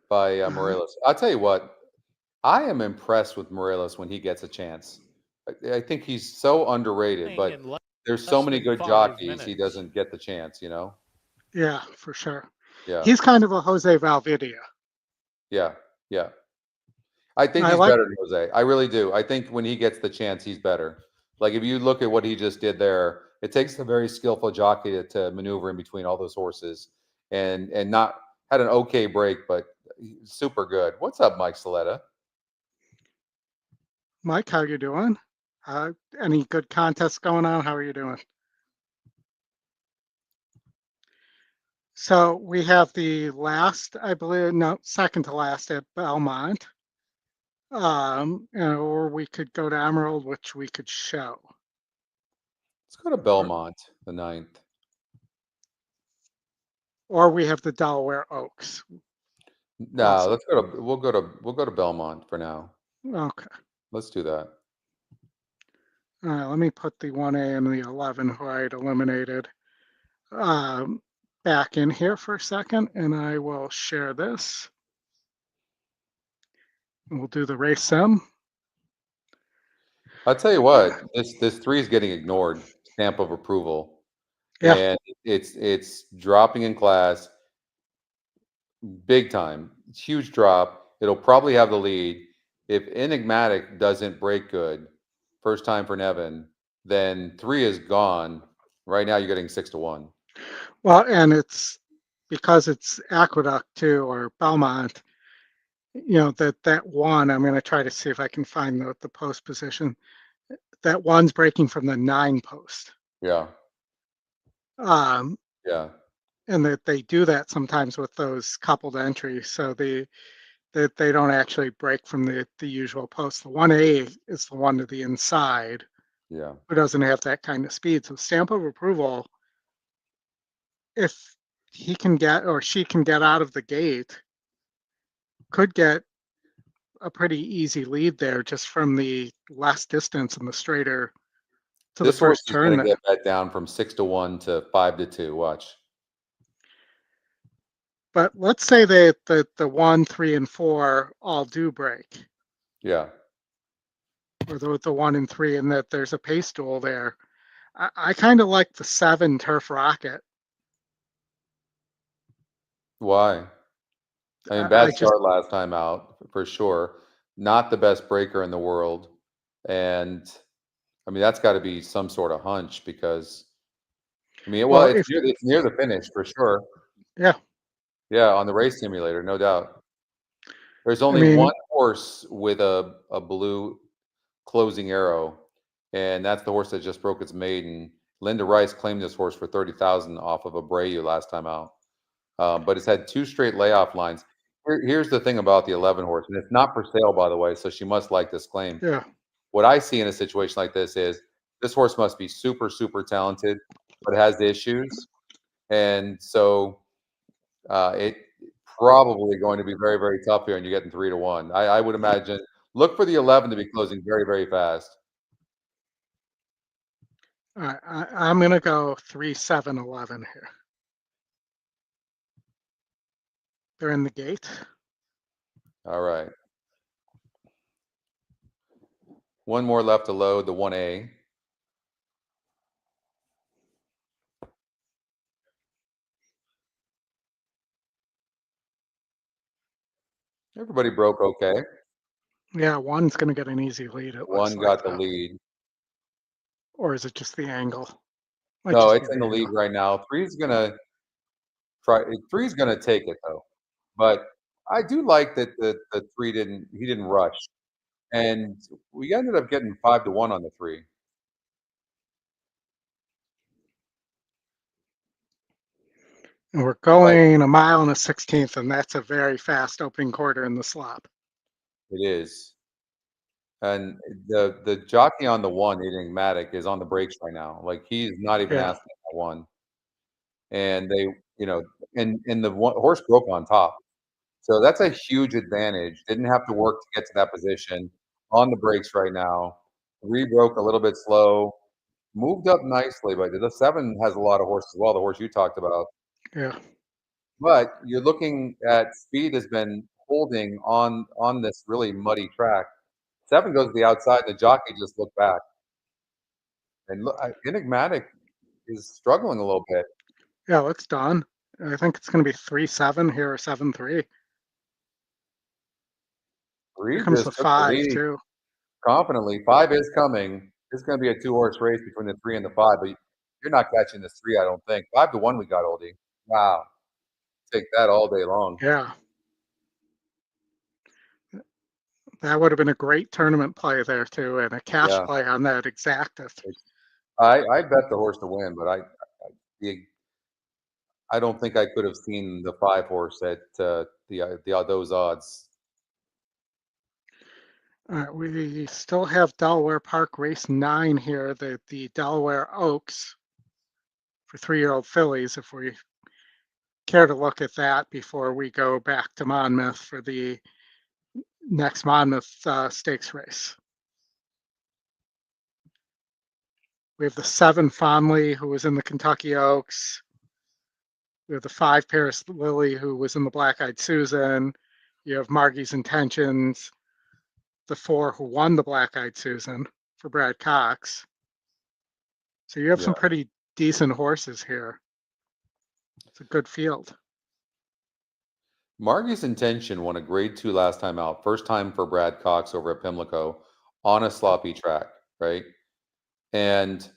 by Morelos. I'll tell you what, I am impressed with Morelos when he gets a chance. I think he's so underrated, but there's so many good jockeys, he doesn't get the chance, you know? Yeah, for sure. Yeah. He's kind of a Jose Valvidia. Yeah. I think he's better than Jose. I really do. I think when he gets the chance, he's better. Like if you look at what he just did there, it takes a very skillful jockey to maneuver in between all those horses and not had an okay break, but super good. What's up, Mike Saletta? Mike, how you doing? Any good contests going on? How are you doing? So we have the last, I believe, no, second to last at Belmont. Or we could go to Emerald, which we could show. Let's go to Belmont, the 9th. Or we have the Delaware Oaks. No, Awesome. we'll go to Belmont for now. Okay. Let's do that. All right, let me put the 1A and the 11 who I had eliminated back in here for a second, and I will share this. We'll do the race sim. I'll tell you what, this 3 is getting ignored. Stamp of approval. Yeah. And it's dropping in class big time. Huge drop. It'll probably have the lead. If Enigmatic doesn't break good, first time for Nevin, then 3 is gone. Right now you're getting 6-1. Well, and it's because it's Aqueduct too, or Belmont, you know, that one, I'm going to try to see if I can find the post position. That one's breaking from the 9 post. Yeah. Yeah. And that they do that sometimes with those coupled entries. So the that they don't actually break from the usual post. The 1A is the one to the inside Yeah. who doesn't have that kind of speed. So stamp of approval, if he can get or she can get out of the gate, could get a pretty easy lead there just from the less distance and the straighter to This the horse first is going turn to there. get bet down from 6-1 to 5-2. Watch. But let's say that the 1, 3, and 4 all do break, Yeah. or the 1 and 3, and that there's a pace duel there. I kind of like the 7 Turf Rocket. Why? I mean, I bad just, start last time out for sure. Not the best breaker in the world, and I mean that's got to be some sort of hunch because I mean, well, well, it's if, near the finish for sure. yeah, Yeah, on the race simulator, no doubt. There's I only mean, one horse with a blue closing arrow, and that's the horse that just broke its maiden. Linda Rice claimed this horse for 30,000 off of Abreu last time out, but it's had 2 straight layoff lines. Here's the thing about the 11 horse, and it's not for sale, by the way, so she must like this claim. yeah, What I see in a situation like this is this horse must be super, super talented, but has issues, and so it probably going to be very, very tough here, and you're getting 3-1. I would imagine look for the 11 to be closing very, very fast. all right, I'm going to go 3, 7, 11 here. They're in the gate. All right. One more left to load, the 1A. Everybody broke okay. Yeah, 1's going to get an easy lead, it looks 1 like, got the though. lead. Or is it just the angle? Might No, just be it's in the lead angle. right now. 3's gonna try. 3's gonna take it though, but I do like that the 3 he didn't rush, and we ended up getting 5-1 on the 3. And we're I like going 1 mile and a 16th, and that's a very fast opening quarter in the slop. it is. And the jockey on the 1, Enigmatic, is on the brakes right now. Like he's not even Yeah, asking that 1. And they, and the horse broke on top. So that's a huge advantage. Didn't have to work to get to that position. On the brakes right now. 3 broke a little bit slow. Moved up nicely, but the 7 has a lot of horses as well, the horse you talked about. yeah. But you're looking at speed has been holding on this really muddy track. 7 goes to the outside, and the jockey just looked back. And look, Enigmatic is struggling a little bit. Yeah, it's done. I think it's going to be 3, 7 here or 7, 3. 3 Here comes the just took the 5 lead too. confidently. 5 is coming. It's going to be a 2-horse race between the 3 and the 5, but you're not catching this 3, I don't think. 5-1 we got, Oldie. Wow. Take that all day long. Yeah. That would have been a great tournament play there too, and a cash Yeah. play on that exacta. I bet the horse to win, but I don't think I could have seen the 5 horse at those odds. All right, we still have Delaware Park race 9 here, the Delaware Oaks for 3-year-old fillies, if we care to look at that before we go back to Monmouth for the next Monmouth stakes race. We have the 7 Fondley, who was in the Kentucky Oaks. We have the 5 Paris Lily, who was in the Black Eyed Susan. You have Margie's Intentions, the 4 who won the Black Eyed Susan for Brad Cox. So you have some pretty decent horses here. It's a good field. Margie's Intention won a grade 2 last time out. First time for Brad Cox over at Pimlico on a sloppy track, right? And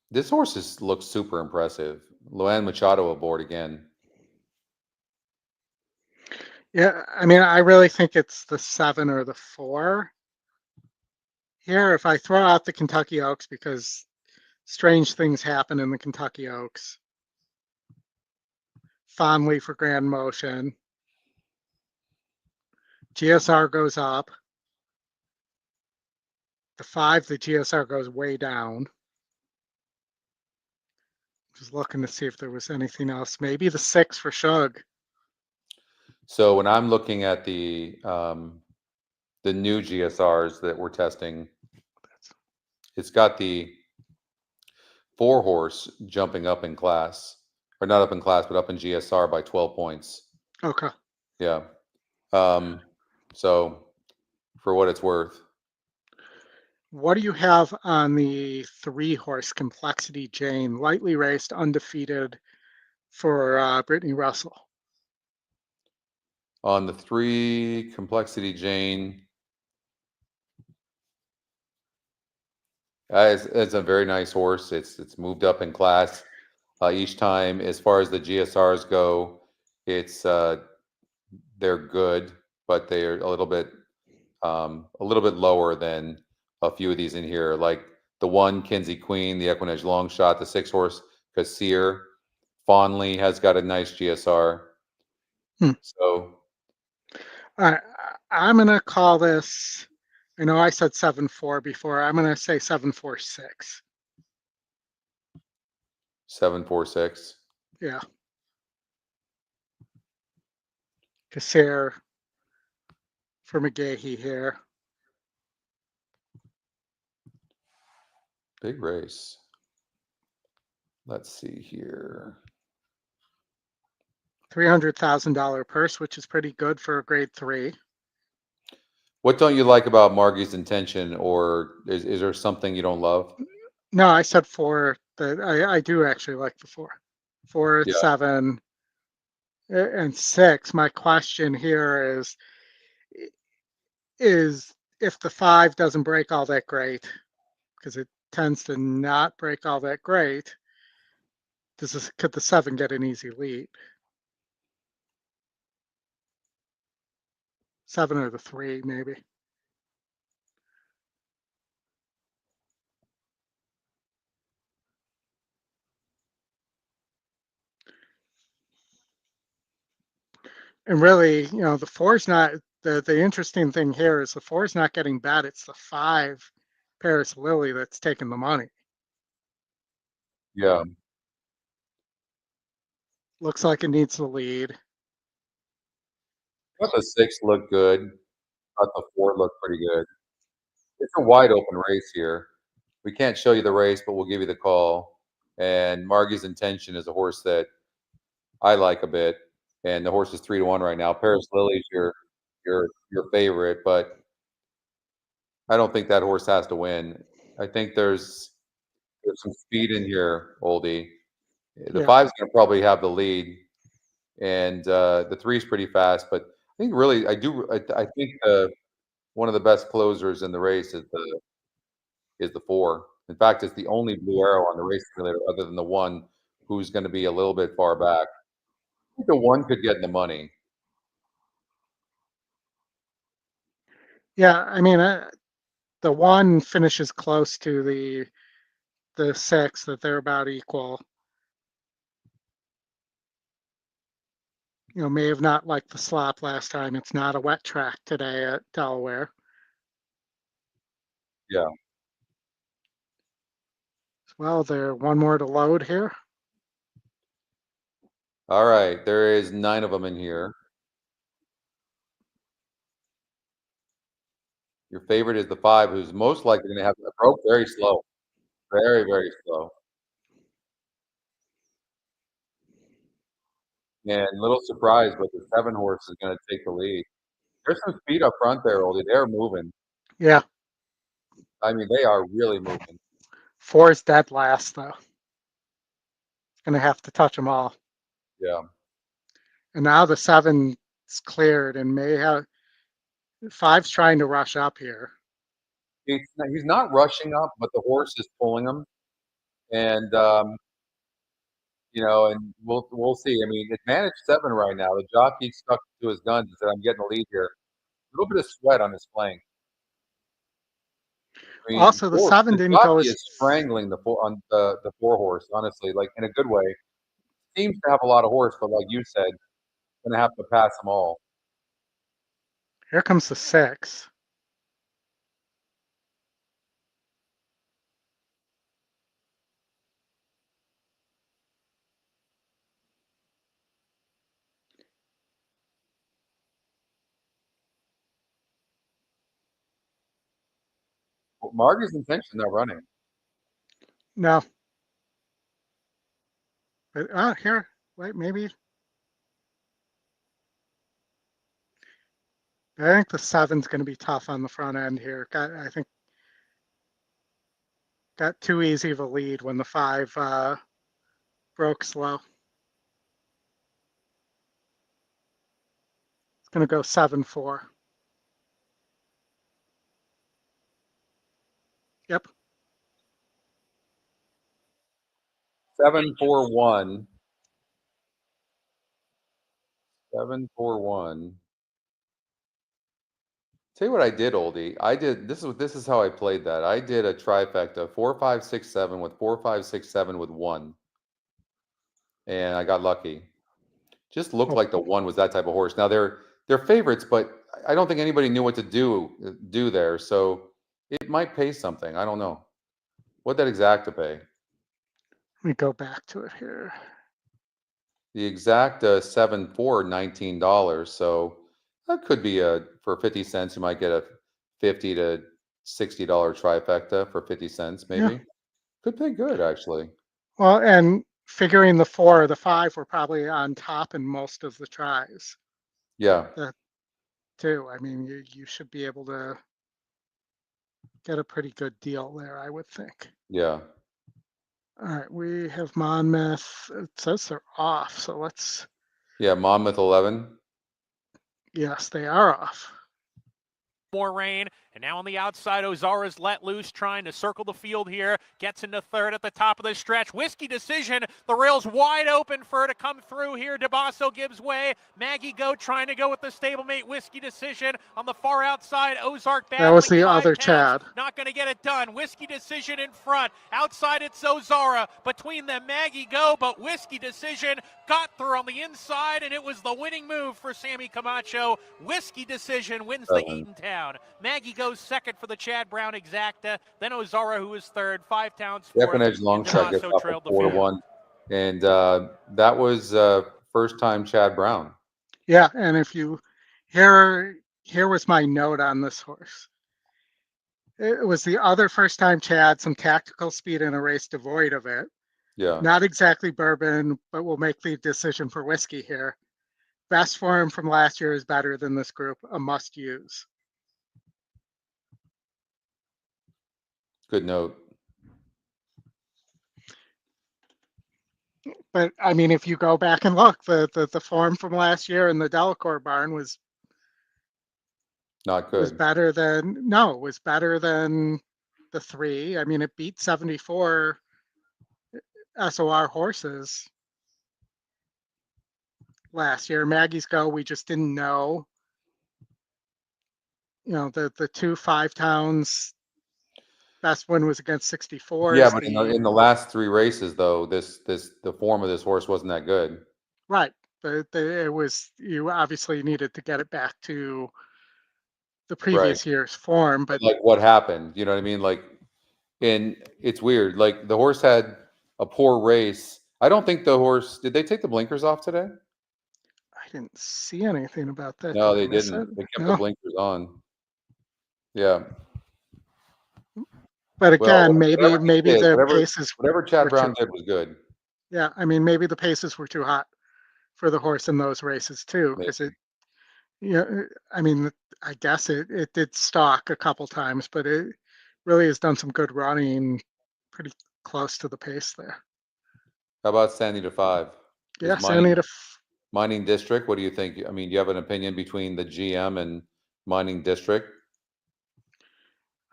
this horse looks super impressive. Luan Machado aboard again. Yeah, I mean, I really think it's the 7 or the 4 here. If I throw out the Kentucky Oaks, because strange things happen in the Kentucky Oaks. fondly for grand motion. GSR goes up. The 5, the GSR goes way down. Just looking to see if there was anything else. Maybe the 6 for Shug. So when I'm looking at the new GSRs that we're testing, it's got the 4 horse jumping up in class, or not up in class, but up in GSR by 12 points. Okay. Yeah. So for what it's worth. What do you have on the 3 horse Complexity Jane? Lightly raced, undefeated for Brittany Russell. On the 3 Complexity Jane, it's a very nice horse. It's moved up in class each time. As far as the GSRs go, it's they're good, but they're a little bit lower than a few of these in here, like the 1 Kinsey Queen, the EquinEdge Long Shot, the 6 horse Kassir. Fondly has got a nice GSR. So I'm going to call this, I know I said 7-4 before. I'm going to say 7-4-6. 7-4-6. Yeah. Kassir for McGahee here. Big race. Let's see here. $300,000 purse, which is pretty good for a grade 3. What don't you like about Margie's Intention, or is there something you don't love? No, I said 4. I do actually like the 4. 4, Yeah. 7, and 6. My question here is if the 5 doesn't break all that great, because it tends to not break all that great, could the 7 get an easy lead? 7 or the 3, maybe. And really, the 4's not, the interesting thing here is the 4's not getting bet. It's the 5 Paris Lily that's taking the money. Yeah. Looks like it needs the lead. Thought the 6 looked good. Thought the 4 looked pretty good. It's a wide open race here. We can't show you the race, but we'll give you the call. And Margie's Intention is a horse that I like a bit, and the horse is 3-1 right now. Paris Lily's your favorite, but I don't think that horse has to win. I think there's some speed in here, Oldie. The 5's going to probably have the lead, and the 3's pretty fast. But I think really, I think one of the best closers in the race is the 4. In fact, it's the only blue arrow on the race simulator other than the 1 who's going to be a little bit far back. I think the 1 could get in the money. Yeah, I mean, the 1 finishes close to the 6, that they're about equal. May have not liked the slop last time. It's not a wet track today at Delaware. Yeah. Well, there one more to load here. All right, there is 9 of them in here. Your favorite is the 5, who's most likely going to have a broke very slow, very, very slow. And little surprise, but the 7 horse is going to take the lead. There's some speed up front there, Oldie. They're moving. Yeah. I mean, they are really moving. 4 is dead last, though. Going to have to touch them all. Yeah. And now the 7's cleared and may have 5's trying to rush up here. He's not rushing up, but the horse is pulling him. And, and we'll see. I mean, advantage 7 right now. The jockey stuck to his guns and said, I'm getting the lead here. A little bit of sweat on his flank. I mean, Also, the 7 didn't go as strangling the 4 horse, honestly, like in a good way. seems to have a lot of horse, but like you said, gonna have to pass them all. Here comes the 6. Marty's intention, they're running. No. But here, wait, maybe. I think the 7's going to be tough on the front end here. I think got too easy of a lead when the 5 broke slow. It's going to go 7-4. Yep. 7-4-1. 7-4-1. Tell you what I did, Oldie. I did this is how I played that. I did a trifecta 4-5-6-7 with 4-5-6-7 with 1. And I got lucky. Just looked like the 1 was that type of horse. Now they're favorites, but I don't think anybody knew what to do there. So it might pay something. I don't know. What that exacta pay? Let me go back to it here. The exacta 7-4, $19. So that could be for 50 cents. You might get a $50 to $60 trifecta for 50 cents, maybe. Yeah. Could pay good, actually. Well, and figuring the 4 or the 5 were probably on top in most of the tries. Yeah. Too. I mean, you should be able to get a pretty good deal there, I would think. Yeah. All right, we have Monmouth. It says they're off, so let's. Yeah, Monmouth 11. Yes, they are off. More rain, and now on the outside, Ozara's let loose, trying to circle the field here. Gets into third at the top of the stretch. Whiskey Decision, the rail's wide open for her to come through here. DeBasso gives way. Maggie Go trying to go with the stablemate. Whiskey Decision on the far outside. Ozark battling. That was the 5 other pounds. Chad. Not going to get it done. Whiskey Decision in front. Outside, it's Ozara. Between them, Maggie Go, but Whiskey Decision got through on the inside, and it was the winning move for Sammy Camacho. Whiskey Decision wins the Eatontown. Maggie goes second for the Chad Brown exacta. Then Ozara, who is third. 5 towns fourth. EquinEdge long shot gets up 4-1. And that was first time Chad Brown. Yeah, and if you here was my note on this horse. It was the other first time Chad, some tactical speed in a race devoid of it. Yeah. Not exactly bourbon, but we'll make the decision for whiskey here. Best form from last year is better than this group, a must use. Good note. But I mean, if you go back and look, the form from last year in the Delacour barn was not good. Was better than the 3. I mean, it beat 74 SOR horses last year. Maggie's Go, we just didn't know. You know, the 2 5 towns. Best one was against 64. Yeah, but in the last 3 races, though, the form of this horse wasn't that good. Right. It was, you obviously needed to get it back to the previous year's form. But like what happened? You know what I mean? Like, and it's weird. Like the horse had a poor race. I don't think the horse, did they take the blinkers off today? I didn't see anything about that. No, they didn't. They kept the blinkers on. Yeah. But again, maybe the paces. Whatever Chad Brown did was good. Yeah, I mean, maybe the paces were too hot for the horse in those races too, because it. Yeah, I mean, I guess it did stalk a couple times, but it really has done some good running, pretty close to the pace there. How about Santa Anita 5? Yeah, Santa Anita. Mining District. What do you think? I mean, do you have an opinion between the GM and Mining District?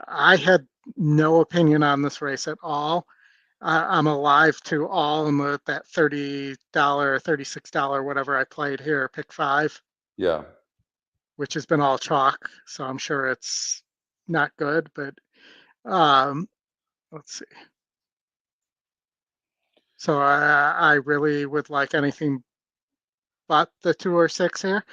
I had no opinion on this race at all. I'm alive to all in that $30, $36, whatever I played here, pick 5. Yeah. Which has been all chalk, so I'm sure it's not good, but let's see. So I really would like anything but the 2 or 6 here.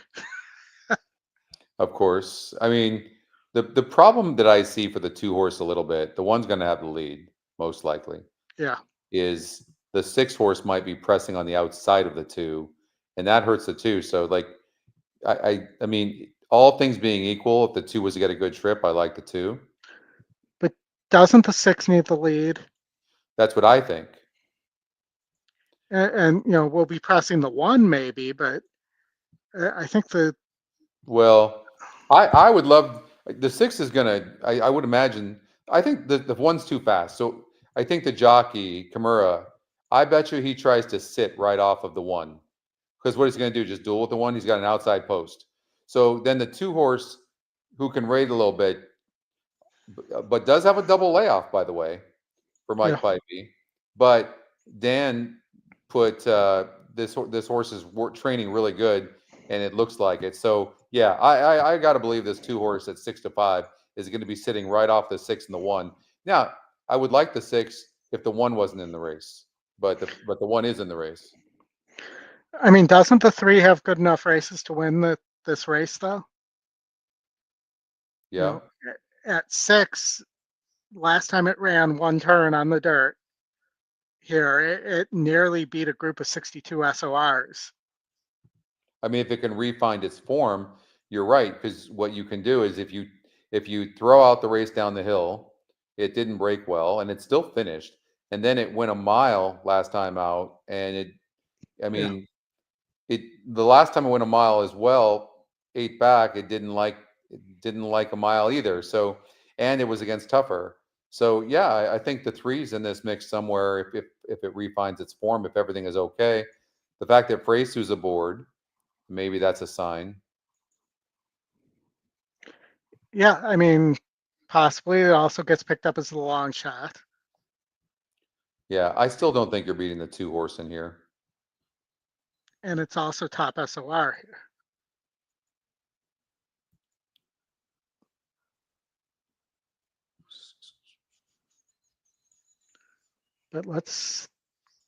Of course. I mean, the problem that I see for the 2 horse a little bit, the one's going to have the lead most likely, Yeah. is the 6 horse might be pressing on the outside of the 2, and that hurts the 2. So like, I mean, all things being equal, if the 2 was to get a good trip, I like the 2. But doesn't the 6 need the lead? That's what I think. And we'll be pressing the 1 maybe, but I think Well, I would love the 6 is gonna. I would imagine. I think the 1's too fast. So I think the jockey Kimura. I bet you he tries to sit right off of the 1, because what he's going to do, just duel with the 1. He's got an outside post. So then the 2 horse, who can rate a little bit, but does have a double layoff, by the way, for Mike Pipey. But Dan put this horse is training really good, and it looks like it. So yeah, I got to believe this 2 horse at 6-5 is going to be sitting right off the 6 and the 1. Now I would like the 6 if the 1 wasn't in the race, but the 1 is in the race. I mean, doesn't the 3 have good enough races to win this race though? Yeah. At 6, last time it ran 1 turn on the dirt here, it nearly beat a group of 62 SORs. I mean, if it can refine its form, you're right. Because what you can do is if you throw out the race down the hill, it didn't break well, and it still finished, and then it went a mile last time out, and the last time it went a mile as well, 8 back, it didn't like a mile either. So, and it was against tougher. So yeah, I think the 3's in this mix somewhere if it refines its form, if everything is okay. The fact that Freysu's aboard, maybe that's a sign. Yeah, I mean, possibly it also gets picked up as a long shot. Yeah, I still don't think you're beating the 2 horse in here. And it's also top SOR here. But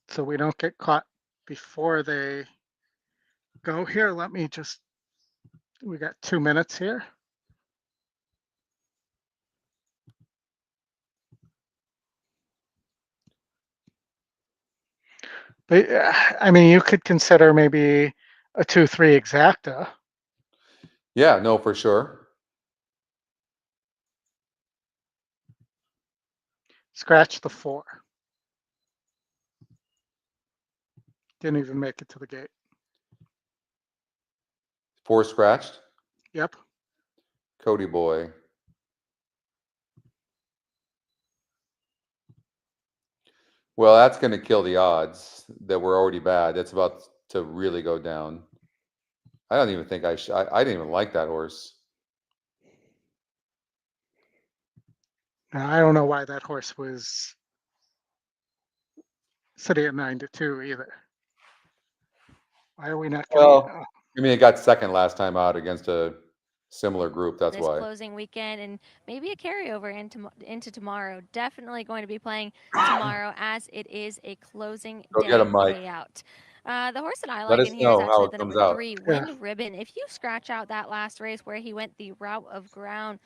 so we don't get caught before they go here, we got 2 minutes here. But I mean, you could consider maybe a 2-3 exacta. Yeah, no, for sure. Scratch the 4. Didn't even make it to the gate. 4 scratched. Yep. Cody boy. Well, that's going to kill the odds that were already bad. That's about to really go down. I don't even think I didn't even like that horse. Now, I don't know why that horse was sitting at 9-2 either. Why are we not getting Well, I mean, it got second last time out against a similar group. That's this why. Closing weekend, and maybe a carryover into tomorrow. Definitely going to be playing tomorrow as it is a closing Go day get him, Mike. payout. The horse that I Let like us in here is know how actually it the comes number out. 3, Wind Ribbon. If you scratch out that last race where he went the route of ground,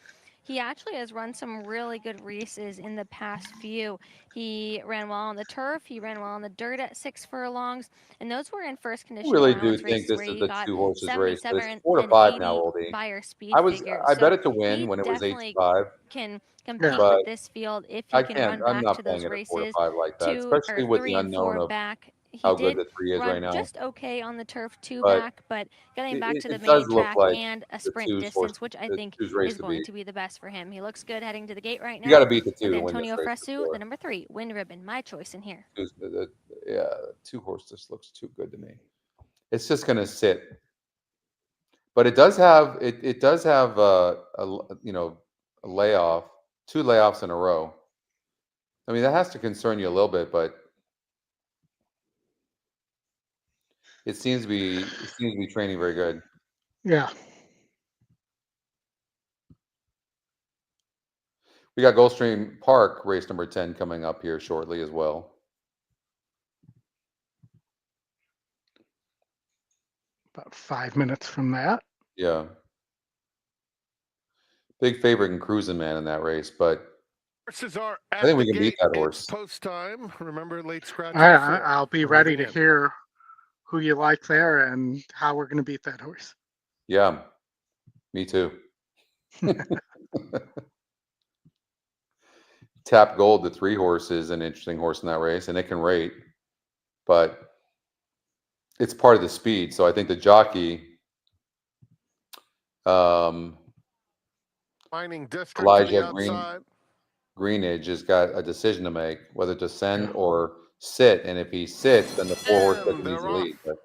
he actually has run some really good races in the past few. He ran well on the turf. He ran well on the dirt at 6 furlongs. And those were in first I condition really do allowance think races this where is you the got 2 horses race, but 77 it's 4 to and 5 80 now, Oldie. buyer speed I figures. bet it to He win when it was 8 to definitely 5. can compete But with this field if he can run I'm back not to playing those it at 4 to races. 5 like that, 2 especially or with the 3 and unknown 4 of back. He how good did the 3 is right run now. just okay on the turf 2 But back, but getting back to the it does main look track like and a the sprint 2's horse, distance, which I the think 2's race is to going beat. to be the best for him. He looks good heading to the gate right You got now to beat the 2 with to win this Antonio race. for Fresu, sure. the number 3, Wind Ribbon, my choice in here. Yeah, 2 horse just looks too good to me. It's just going to sit, but it does have a layoff, 2 layoffs in a row. I mean, that has to concern you a little bit, but it seems to be training very good. Yeah. We got Gulfstream Park race number 10 coming up here shortly as well. about 5 minutes from that. Yeah. Big favorite in Cruising Man in that race, but Horses are I at think we the can beat gate. that It's horse. post time. Remember, late scratch. I'll be ready Moving to in. hear who you like there and how we're going to beat that horse. Yeah, me too. Tap Gold, the 3 horse, is an interesting horse in that race, and it can rate, but it's part of the speed. So I think the jockey, Mining district to Elijah the outside. Greenidge, has got a decision to make whether to send or sit. And if he sits, then the 4 horse And doesn't they're easy off. lead. But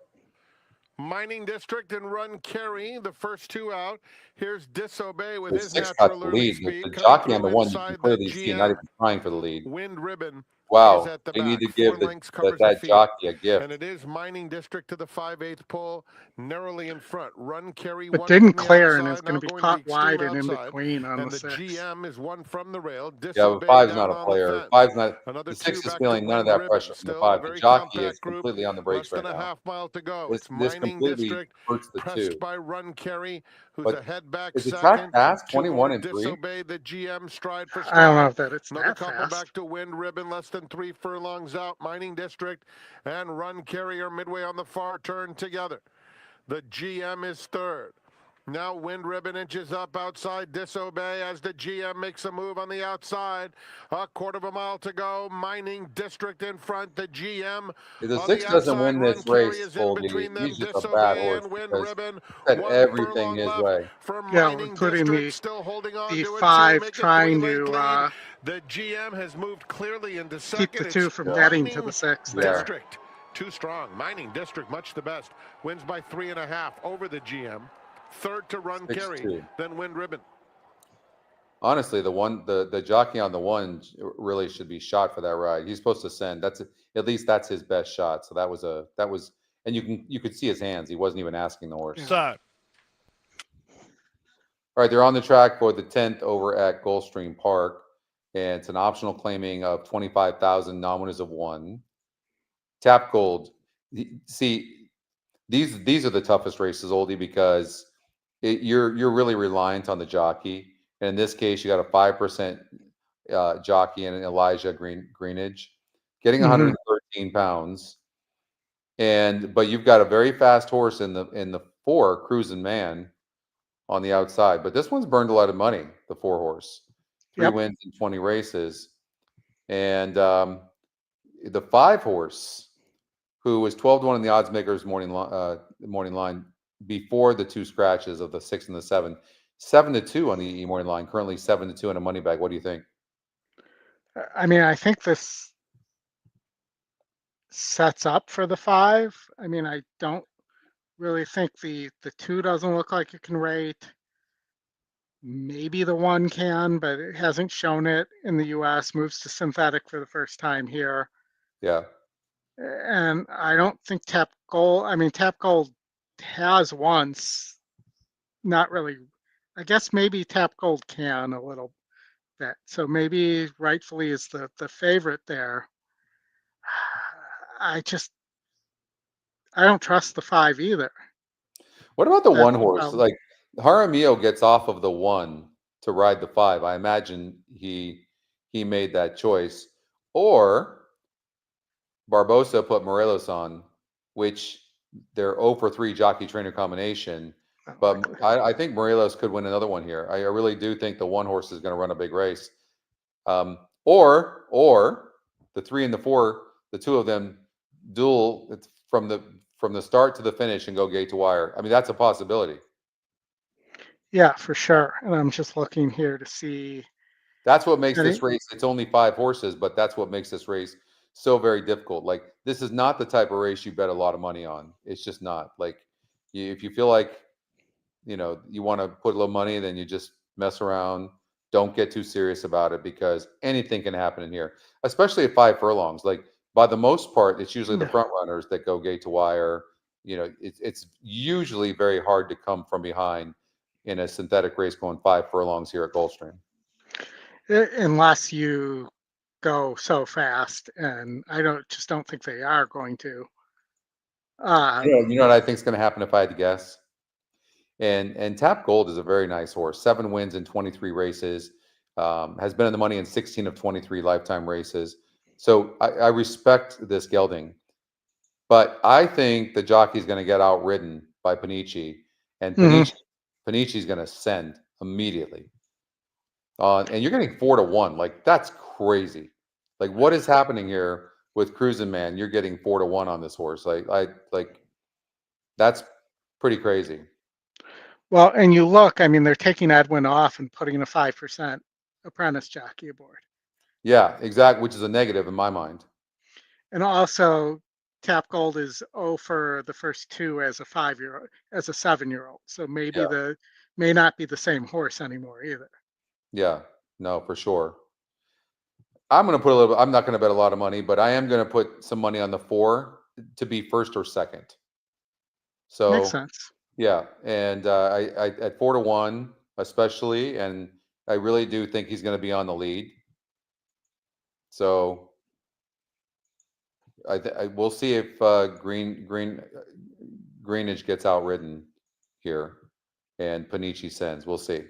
Mining District and Run Carry, the first 2 out. Here's Disobey with the his 6 got natural the early lead. speed. The coming jockey on the through 1, you can inside clearly the see not GM. even trying for the lead. Wind Ribbon is Wow, at the they back. need to 4 give lengths covers that the field. jockey a gift. And it is Mining District to the 5/8 pole, narrowly in front. Run Carry But 1 didn't from the clear and is outside, going now to be going caught the extreme wide and in outside. between on And the the 6. GM is 1 from the rail. Yeah, but Disobey 5's down not a on player. the fence. 5's not. Another The 2 6 is back to feeling none of Wind that Ribbon. pressure from the Still 5. The very jockey is compact group. completely on the Less brakes than right a now. half mile to go. This It's Mining completely District hurts the pressed 2. by Run Carry, who's But ahead back is the track second. fast? 2 21 more and 3. Disobey the GM stride for I don't know stride. if that it's Another that couple fast. back to Wind Ribbon, less than 3 furlongs out. Mining District and Run Carrier midway on the far turn together. The GM is third. Now Wind Ribbon inches up outside Disobey as the GM makes a move on the outside. A 1/4 mile to go. Mining District in front. The GM If the on 6 the doesn't outside. win Run this Carry race, is in Oldie, between them. he's just a bad Disobey horse and Wind because Ribbon. he said 1 everything furlong his left way. for Yeah, Mining including District, still holding on the to it 5 to make trying a 3-length lead. to The GM has moved clearly into keep second. the 2 It's from getting to Mining the 6 Yeah. there. District. Too strong. Mining District, much the best. Wins by 3.5 over the GM. Third to Run 6-2. Carry, then Wind Ribbon. Honestly, the jockey on the 1 really should be shot for that ride. He's supposed to send. That's at least that's his best shot. So that was, and you could see his hands. He wasn't even asking the horse. So, All right, they're on the track for the 10th over at Gulfstream Park, and it's an optional claiming of 25,000, non-winners of 1. Tap Gold. See, these are the toughest races, Oldie, because you're really reliant on the jockey. And in this case, you got a 5% jockey and Elijah Greenidge getting 113 pounds, but you've got a very fast horse in the 4, Cruising Man, on the outside. But this one's burned a lot of money. The 4 horse, 3 wins in 20 races, and the 5 horse, who was 12-1 in the odds makers morning line before the 2 scratches of the 6 and the 7. 7-2 on the E morning line, currently 7-2 in a money bag. What do you think? I mean, I think this sets up for the 5. I mean, I don't really think the 2 doesn't look like it can rate. Maybe the 1 can, but it hasn't shown it in the US. Moves to synthetic for the first time here. Yeah. And I don't think Tap Gold has once, not really. I guess maybe Tap Gold can a little bit. So maybe rightfully is the favorite there. I don't trust the 5 either. What about the That's 1 the horse? problem. Like Jaramillo gets off of the 1 to ride the 5. I imagine he made that choice. Or Barbosa put Morelos on, which they're 0 for 3 jockey trainer combination. But I think Morelos could win another one here. I really do think the 1 horse is going to run a big race. Or the 3 and the 4, the 2 of them duel from the start to the finish and go gate to wire. I mean, that's a possibility. Yeah, for sure. And I'm just looking here to see. That's what makes this race. It's only 5 horses, but that's what makes this race so very difficult. Like, this is not the type of race you bet a lot of money on. It's just not. Like, if you feel like, you want to put a little money, then you just mess around. Don't get too serious about it, because anything can happen in here, especially at 5 furlongs. Like, by the most part, it's usually the front runners that go gate to wire. It's usually very hard to come from behind in a synthetic race going 5 furlongs here at Gulfstream. Unless you go so fast, and I just don't think they are going to. You know what I think is going to happen if I had to guess? And Tap Gold is a very nice horse. 7 wins in 23 races. Has been in the money in 16 of 23 lifetime races. So I respect this gelding. But I think the jockey's going to get outridden by Panici. And Panici's going to send immediately. And you're getting 4-1. Like, that's crazy. Like, what is happening here with Cruisin' Man? You're getting 4-1 on this horse. Like that's pretty crazy. Well, and you look, I mean, they're taking Edwin off and putting a 5% apprentice jockey aboard. Yeah, exactly, which is a negative in my mind. And also, Tap Gold is 0 for the first 2 as a 5-year-old, as a 7-year-old. So maybe may not be the same horse anymore either. Yeah, no, for sure. I'm going to put a little bit, I'm not going to bet a lot of money, but I am going to put some money on the 4 to be first or second. So makes sense. Yeah, and I at 4-1 especially, and I really do think he's going to be on the lead. So we'll see if Greenidge gets outridden here, and Panici sends. We'll see.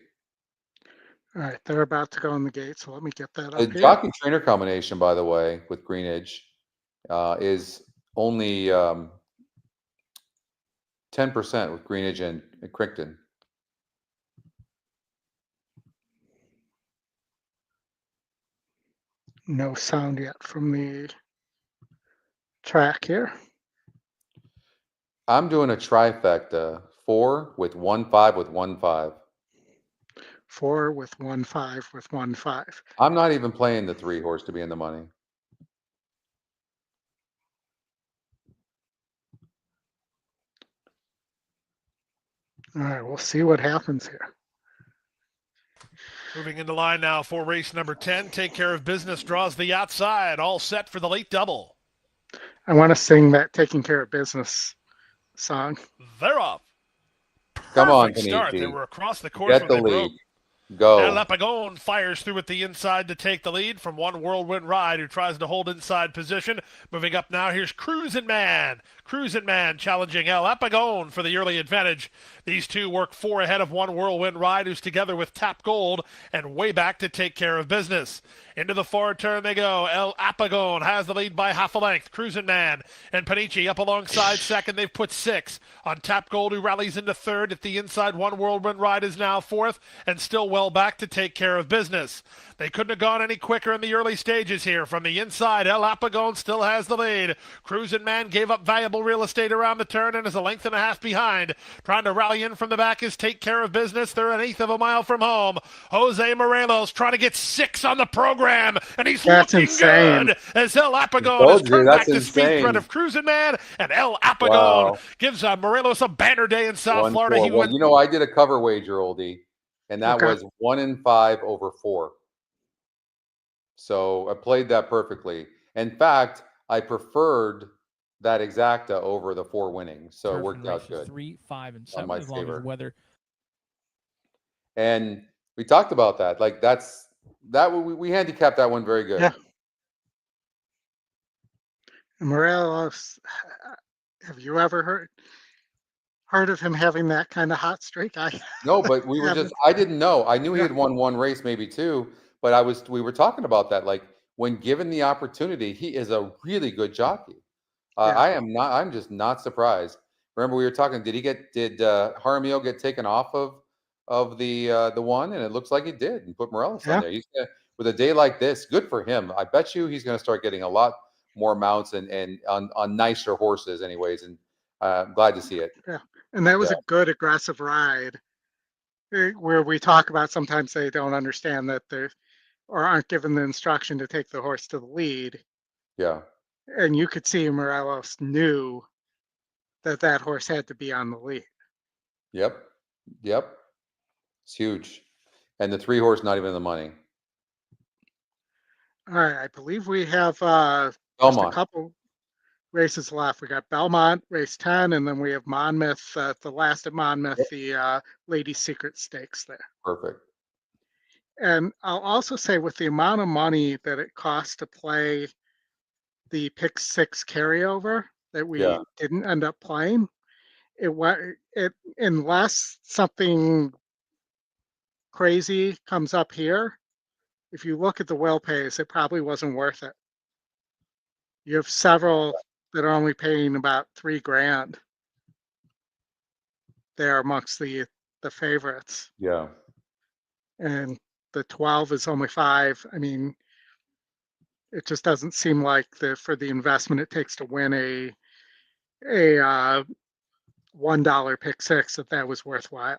All right, they're about to go in the gate, so let me get that The up here. jockey trainer combination, by the way, with Greenidge is only 10% with Greenidge and Crichton. No sound yet from the track here. I'm doing a trifecta: 4 with 1-5 with 1-5. 4 with 1-5 with 1-5. I'm not even playing the 3 horse to be in the money. All right, we'll see what happens here. Moving into line now for race number 10. Take Care of Business draws the outside. All set for the late double. I want to sing that Taking Care of Business song. They're off. Come on, Perfect start. Panici. They were across the course Get when the they lead. broke. Go. El Apagón fires through at the inside to take the lead from One Whirlwind Ride, who tries to hold inside position. Moving up now, here's Cruisin' Man. Cruisin' Man challenging El Apagón for the early advantage. These two work 4 ahead of One Whirlwind Ride, who's together with Tap Gold and way back to Take Care of Business. Into the forward turn they go. El Apagón has the lead by half a length. Cruisin' Man and Panici up alongside second. They've put 6 on Tap Gold, who rallies into third. At the inside, One Whirlwind Ride is now fourth and still well back to Take Care of Business. They couldn't have gone any quicker in the early stages here. From the inside, El Apagón still has the lead. Cruisin' Man gave up valuable real estate around the turn and is a length and a half behind. Trying to rally in from the back is Take Care of Business. They're an eighth of a mile from home. Jose Morelos trying to get 6 on the program, and he's looking good as El Apagón has turned back the speed threat of Cruisin' Man, and El Apagón gives Morelos a banner day in South Florida. Well, you know, I did a cover wager, Oldie, and that was 1-5 over 4. So I played that perfectly. In fact, I preferred that exacta over the 4 winning. So it worked out good. 3, 5, and 7 my as long favor. as weather. And we talked about that. Like we handicapped that one very good. Yeah. Morelos, have you ever heard of him having that kind of hot streak? No, but I didn't know. I knew he had won 1 race, maybe 2, but we were talking about that. Like, when given the opportunity, he is a really good jockey. I'm just not surprised. Remember, we were talking, did Jaramillo get taken off of the one? And it looks like he did, and put Morelos on there. With a day like this, good for him. I bet you he's going to start getting a lot more mounts and on nicer horses anyways. And I'm glad to see it. Yeah. And that was a good aggressive ride where we talk about sometimes they don't understand that or aren't given the instruction to take the horse to the lead. Yeah. And you could see Morelos knew that horse had to be on the lead. Yep. It's huge. And the 3 horse not even in the money. All right. I believe we have Belmont. just a couple races left. We got Belmont, race 10, and then we have Monmouth, the last at Monmouth, the Ladies' Secret Stakes there. Perfect. And I'll also say, with the amount of money that it costs to play the pick 6 carryover, that we Yeah. didn't end up playing. It unless something crazy comes up here, if you look at the will pays, it probably wasn't worth it. You have several that are only paying about $3,000 there amongst the favorites, Yeah. and the 12 is only 5. I mean, it just doesn't seem like for the investment it takes to win a $1 pick six that was worthwhile.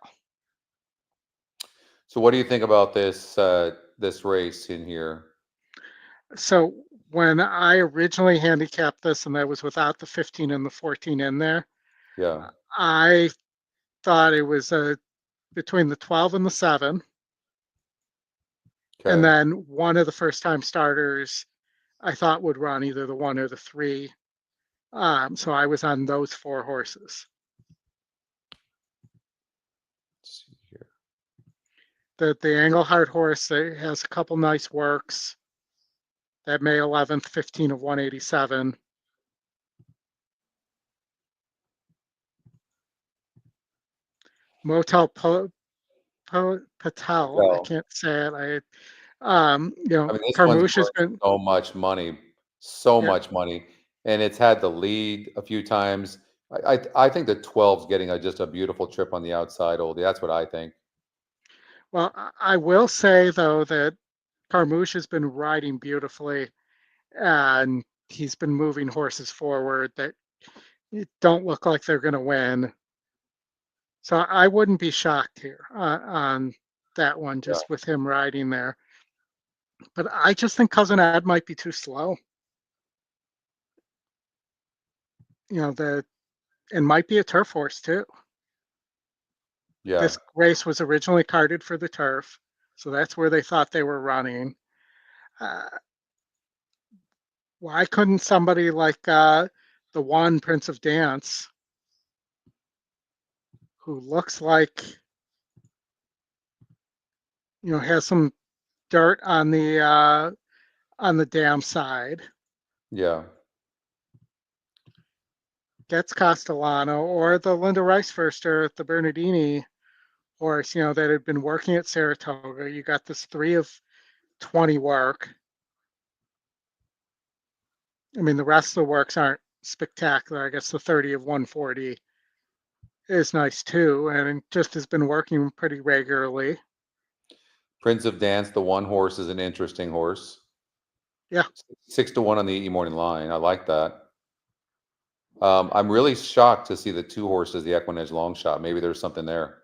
So what do you think about this race in here? So when I originally handicapped this, and that was without the 15 and the 14 in there, Yeah. I thought it was between the 12 and the 7, and Okay. then one of the first time starters I thought would run either the 1 or the 3. So I was on those 4 horses. Let's see here. The Engelhardt horse has a couple nice works. That May 11th, 15 of 187. Motel Patel, I can't say it. I mean, this one's Carmouche has worth been, so much money, so yeah. much money, and it's had the lead a few times. I think the 12's getting just a beautiful trip on the outside, Oldie. That's what I think. Well, I will say though that Carmouche has been riding beautifully, and he's been moving horses forward that don't look like they're going to win. So I wouldn't be shocked here on that one, Yeah. just with him riding there. But I just think Cousin Ed might be too slow. And might be a turf horse too. Yeah. This race was originally carded for the turf, so that's where they thought they were running. Why couldn't somebody like the one Prince of Dance, who looks like has some dirt on the dam side, Yeah. gets Castellano, or the Linda Rice Firster, the Bernardini horse, that had been working at Saratoga. You got this 3 of 20 work. I mean, the rest of the works aren't spectacular. I guess the 30 of 140 is nice too, and it just has been working pretty regularly. Prince of Dance, the one horse, is an interesting horse. Yeah. 6 to 1 on the E morning line. I like that. I'm really shocked to see the 2 horses, the EquinEdge long shot. Maybe there's something there.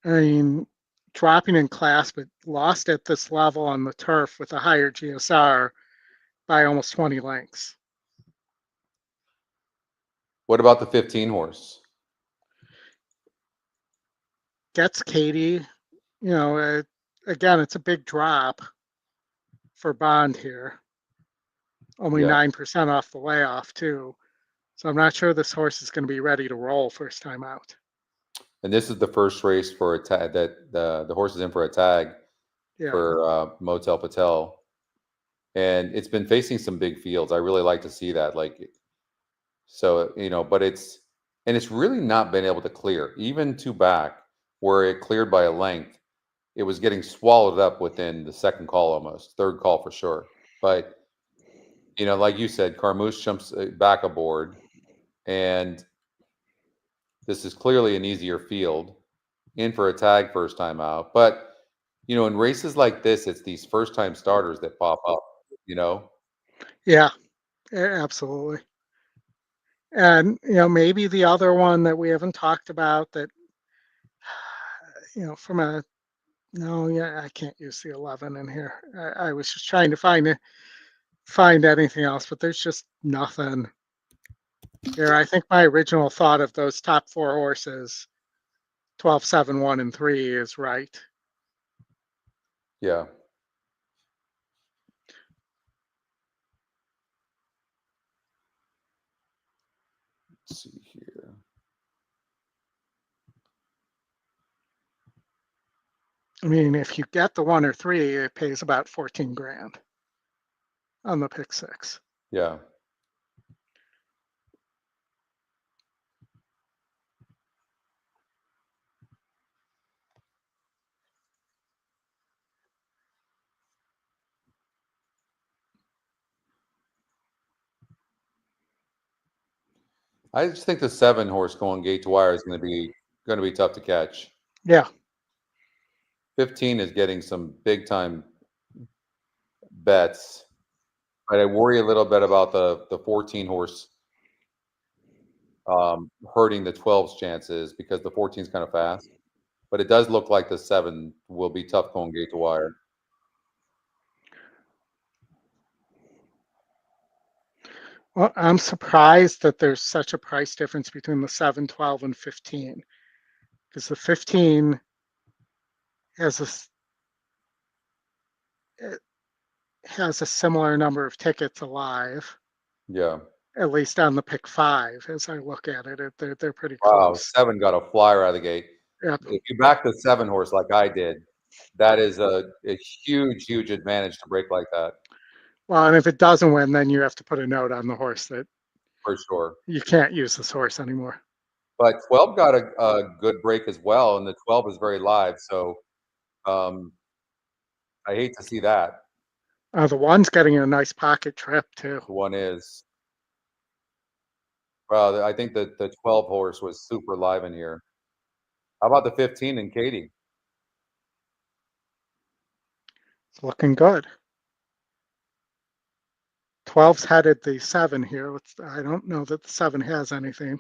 I mean, dropping in class, but lost at this level on the turf with a higher GSR by almost 20 lengths. What about the 15 horse? Gets Katie. Again, it's a big drop for Bond here. Only 9% off the layoff too. So I'm not sure this horse is going to be ready to roll first time out. And this is the first race for a tag that the horse is in for a tag for Motel Patel. And it's been facing some big fields. I really like to see that. But it's really not been able to clear. Even 2 back, where it cleared by a length, it was getting swallowed up within the second call almost, third call for sure. But, like you said, Carmouche jumps back aboard, and this is clearly an easier field, in for a tag first time out. But, in races like this, it's these first time starters that pop up, Yeah, absolutely. And, maybe the other one that we haven't talked about that, I can't use the 11 in here. I was just trying to find anything else, but there's just nothing here. I think my original thought of those top 4 horses, 12, 7, 1, and 3 is right. Yeah. Let's see here. I mean, if you get the 1 or 3, it pays about $14,000. on the pick six. Yeah. I just think the 7 horse going gate to wire is going to be tough to catch. Yeah. 15 is getting some big time bets, but I worry a little bit about the 14 horse hurting the 12's chances because the 14 is kind of fast. But it does look like the 7 will be tough going gate to wire. Well, I'm surprised that there's such a price difference between the 7, 12, and 15. Because the 15 has a similar number of tickets alive. Yeah. At least on the pick 5, as I look at it, they're pretty Wow, close. 7 got a flyer out of the gate. Yep. If you back the 7 horse like I did, that is a huge advantage to break like that. Well, and if it doesn't win, then you have to put a note on the horse that For sure. you can't use this horse anymore. But 12 got a good break as well, and the 12 is very live. So I hate to see that. The 1's getting a nice pocket trip too. The 1 is. Well, I think that the 12 horse was super live in here. How about the 15 and Katie? It's looking good. 12's headed the 7 here. I don't know that the 7 has anything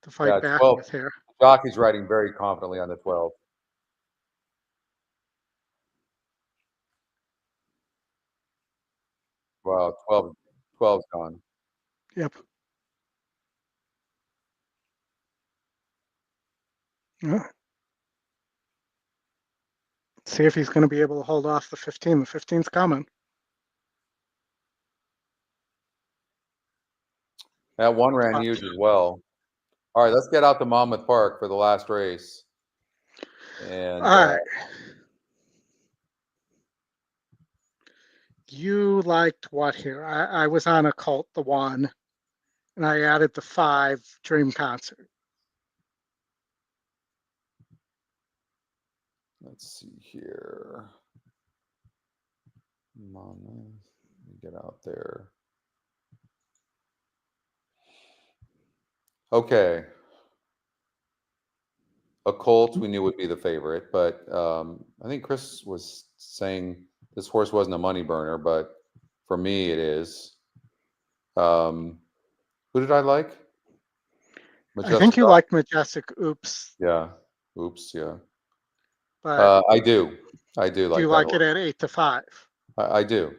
to fight back 12, with here. Jockey's riding very confidently on the 12. Wow, 12's gone. Yep. Yeah. See if he's going to be able to hold off the 15. The 15's coming. That 1 ran huge as well. All right, let's get out to Monmouth Park for the last race. And all right. You liked what here? I was on a Colt, the 1, and I added the 5 Dream Concert. Let's see here. Monmouth. Let me get out there. Okay. A Colt we knew would be the favorite, but I think Chris was saying this horse wasn't a money burner, but for me it is. Who did I like? I think you liked Majestic Oops. Yeah. Oops. Yeah. But I do. Do like you that like horse. it at 8 to 5? I do.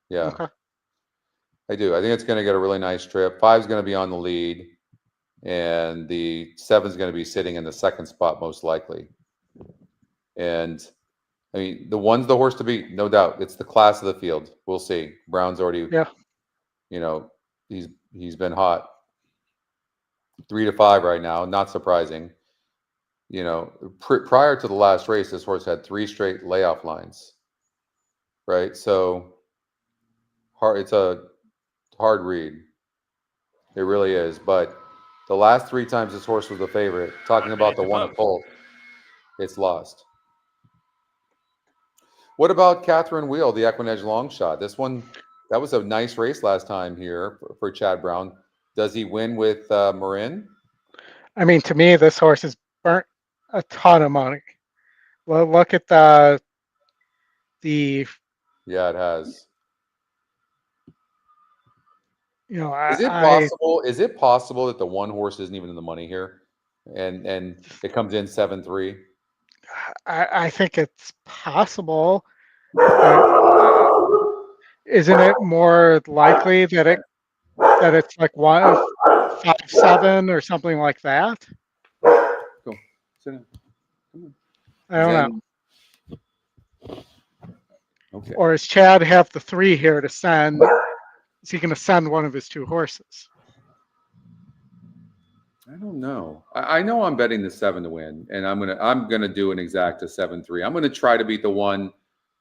Yeah. Okay. I do. I think it's going to get a really nice trip. 5's going to be on the lead, and the 7's going to be sitting in the 2nd spot most likely. And I mean, the 1's the horse to beat, no doubt. It's the class of the field. We'll see. Brown's already, you know, he's been hot. 3 to 5 right now, not surprising. You know, prior to the last race, this horse had 3 straight layoff lines. Right, so it's a hard read. It really is. But the last 3 times this horse was the favorite, talking about the 1 at Colt, it's lost. What about Catherine Wheel, the EquinEdge long shot? This one, that was a nice race last time here for Chad Brown. Does he win with Marin? I mean, to me, this horse has burnt a ton of money. Well, look at the. Yeah, it has. You know, Is it possible that the 1 horse isn't even in the money here, and it comes in 7-3? I think it's possible. Isn't it more likely that it's like 1-5-7 or something like that? Go. Sit down. Come on. I don't know. Okay. Or does Chad have the 3 here to send? Is he going to send one of his 2 horses? I don't know. I know I'm betting the 7 to win, and I'm gonna do an exacta 7-3. I'm gonna try to beat the 1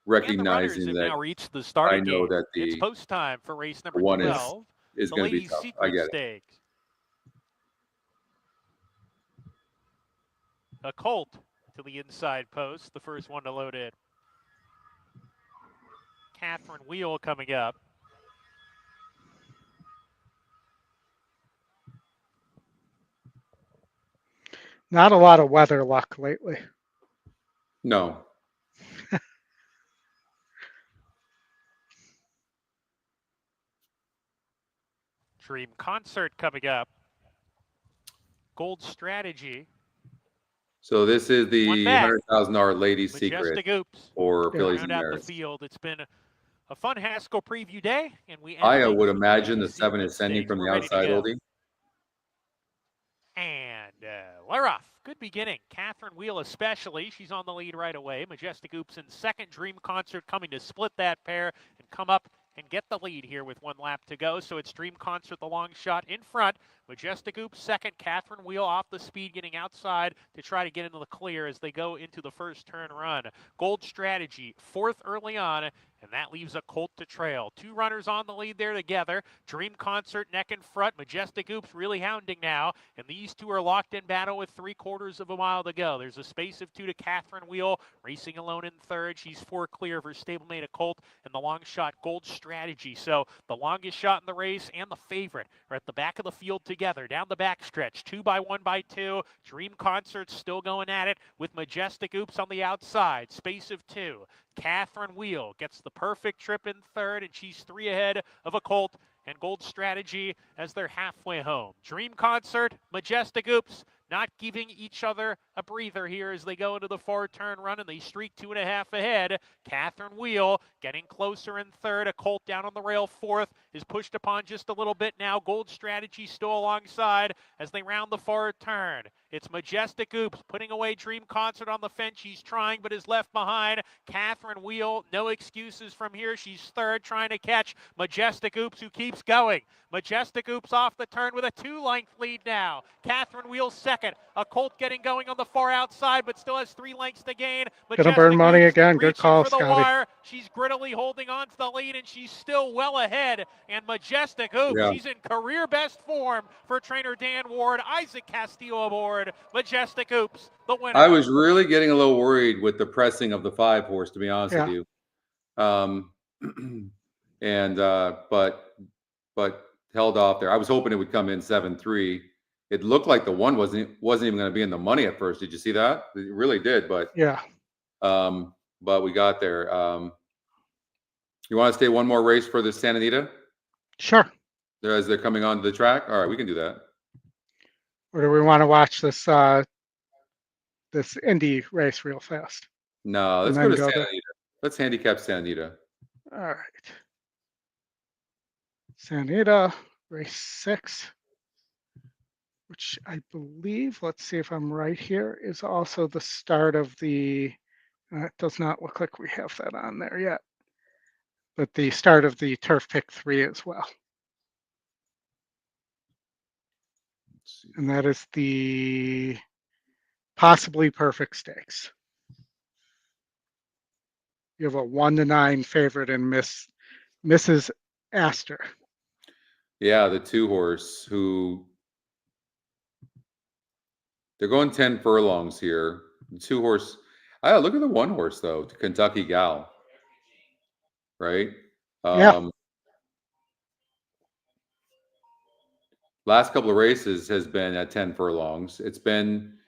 recognizing have that now reached the I starting know gate. that It's the post time for race number one 12. is The going to be Ladies' tough. I Secret get it. Stakes. A Colt to the inside post, the first one to load in. Catherine Wheel coming up. Not a lot of weather luck lately. No. Dream Concert coming up. Gold Strategy. So this is the $100,000 Ladies' Secret Majestic Oops. for Fillies Round and out the Mares. field. It's been a fun Haskell preview day, and we end I things would with imagine the Ladies' 7 Secret is sending Stakes. from We're the ready to outside, go. Oldie. And we're off. Good beginning. Catherine Wheel especially. She's on the lead right away. Majestic Oops in second. Dream Concert coming to split that pair and come up and get the lead here with 1 lap to go. So it's Dream Concert, the long shot in front. Majestic Oops second. Catherine Wheel off the speed, getting outside to try to get into the clear as they go into the first turn run. Gold Strategy fourth early on, and that leaves a Colt to trail. 2 runners on the lead there together. Dream Concert neck in front. Majestic Oops really hounding now, and these 2 are locked in battle with 3/4 of a mile to go. There's a space of 2 to Catherine Wheel, racing alone in third. She's 4 clear of her stablemate, a Colt, and the long shot Gold Strategy. So the longest shot in the race and the favorite are at the back of the field together, down the backstretch, 2 by 1 by 2. Dream Concert still going at it with Majestic Oops on the outside. Space of 2. Catherine Wheel gets the perfect trip in third, and she's 3 ahead of a Colt and Gold Strategy as they're halfway home. Dream Concert, Majestic Oops, not giving each other a breather here as they go into the 4-turn run, and they streak 2.5 ahead. Catherine Wheel getting closer in third. A Colt down on the rail fourth is pushed upon just a little bit now. Gold Strategy still alongside as they round the 4th turn. It's Majestic Oops putting away Dream Concert on the fence. She's trying but is left behind. Catherine Wheel, no excuses from here. She's third, trying to catch Majestic Oops, who keeps going. Majestic Oops off the turn with a 2-length lead now. Catherine Wheel second. A Colt getting going on the far outside, but still has 3 lengths to gain. Gonna burn money Oops again. Good reaching call, for the Scotty. wire. She's grittily holding on to the lead, and she's still well ahead. And Majestic Oops, she's in career best form for trainer Dan Ward. Isaac Castillo aboard. Majestic Oops, the winner. I was really getting a little worried with the pressing of the 5 horse, to be honest with you. But held off there. I was hoping it would come in 7-3. It looked like the 1 wasn't even going to be in the money at first. Did you see that? It really did, but yeah. But we got there. You want to stay one more race for the Santa Anita? Sure. As they're coming onto the track? All right, we can do that. Or do we want to watch this this Indy race real fast? No, let's go to Santa Anita. Let's handicap Santa Anita. All right. Santa Anita, race 6, which I believe, let's see if I'm right here, is also the start of the, it does not look like we have that on there yet, but the start of the Turf Pick 3 as well. And that is the possibly perfect stakes. You have a 1-9 favorite in Mrs. Astor. Yeah, the 2 horse who they're going 10 furlongs here. The 2 horse. Look at the 1 horse though, Kentucky Gal. Right? Yeah. Last couple of races has been at 10 furlongs. It's been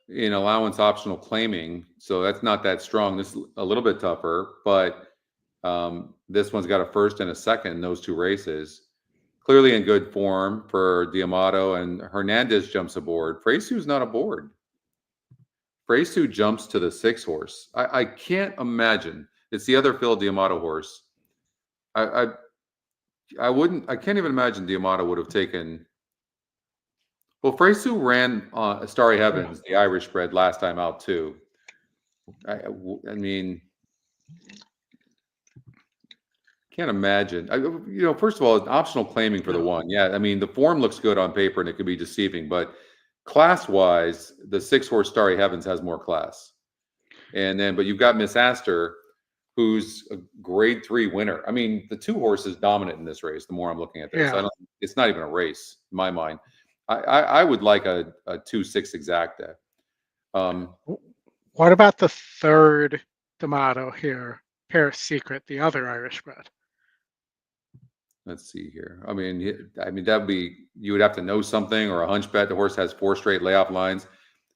in allowance optional claiming, so that's not that strong. This is a little bit tougher, but this one's got a first and a second in those 2 races. Clearly in good form for D'Amato, and Hernandez jumps aboard. Freysu's not aboard. Freysu jumps to the 6 horse. I can't imagine. It's the other Phil D'Amato horse. I can't even imagine D'Amato would have taken. Well, Freysu ran Starry Heavens, the Irish bred, last time out too. I mean, can't imagine. First of all, optional claiming for the 1. Yeah, I mean, the form looks good on paper and it could be deceiving, but class-wise, the 6 horse Starry Heavens has more class. And then, but you've got Miss Astor, who's a grade 3 winner. I mean, the 2 horse is dominant in this race. The more I'm looking at this, Yeah. it's not even a race in my mind. I would like a 2-6 exacta. What about the third D'Amato here, Paris Secret, the other Irish bred? Let's see here. I mean, that'd be, you would have to know something or a hunch bet. The horse has 4 straight layoff lines.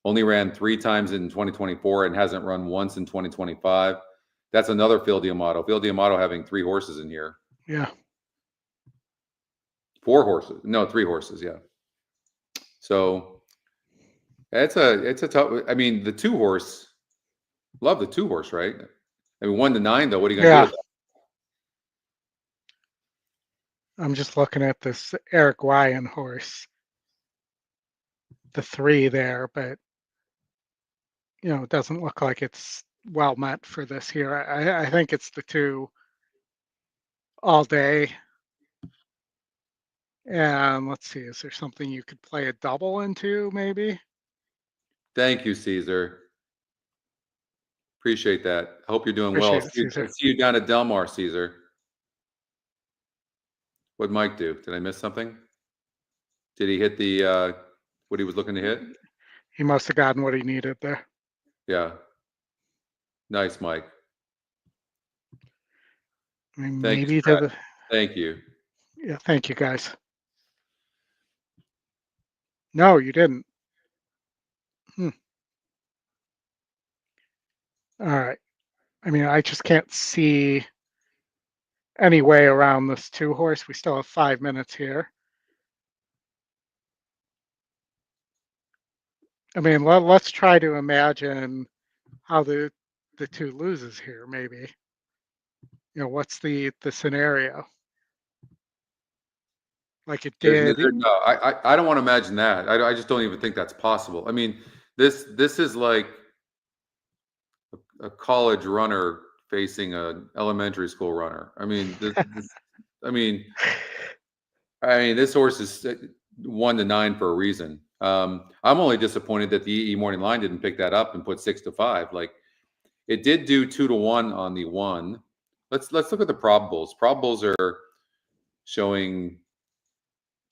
Only ran 3 times in 2024 and hasn't run once in 2025. That's another Phil D'Amato. Phil D'Amato having 3 horses in here. Yeah. 4 horses. No, 3 horses. Yeah. So it's a tough. I mean, the 2 horse. Love the 2 horse, right? I mean, 1 to 9 though. What are you gonna do with that? I'm just looking at this Eric Ryan horse, the 3 there, but it doesn't look like it's well met for this here. I think it's the 2 all day. And let's see, is there something you could play a double into, maybe? Thank you, Caesar. Appreciate that. I hope you're doing Appreciate well. it, Caesar. See you down at Del Mar, Caesar. What'd Mike do? Did I miss something? Did he hit the what he was looking to hit? He must have gotten what he needed there. Yeah. Nice, Mike. I mean, Thank you, maybe Scott. to the. Thank you. Yeah, thank you, guys. No, you didn't. All right. I mean, I just can't see any way around this 2 horse. We still have 5 minutes here. I mean, let's try to imagine how the 2 loses here, maybe. What's the scenario? Like it did. No, I don't want to imagine that. I just don't even think that's possible. I mean, this is like a college runner facing an elementary school runner. I mean, this horse is 1 to 9 for a reason. I'm only disappointed that the EE Morning Line didn't pick that up and put 6 to 5. Like it did do 2 to 1 on the 1. Let's look at the probables. Probables are showing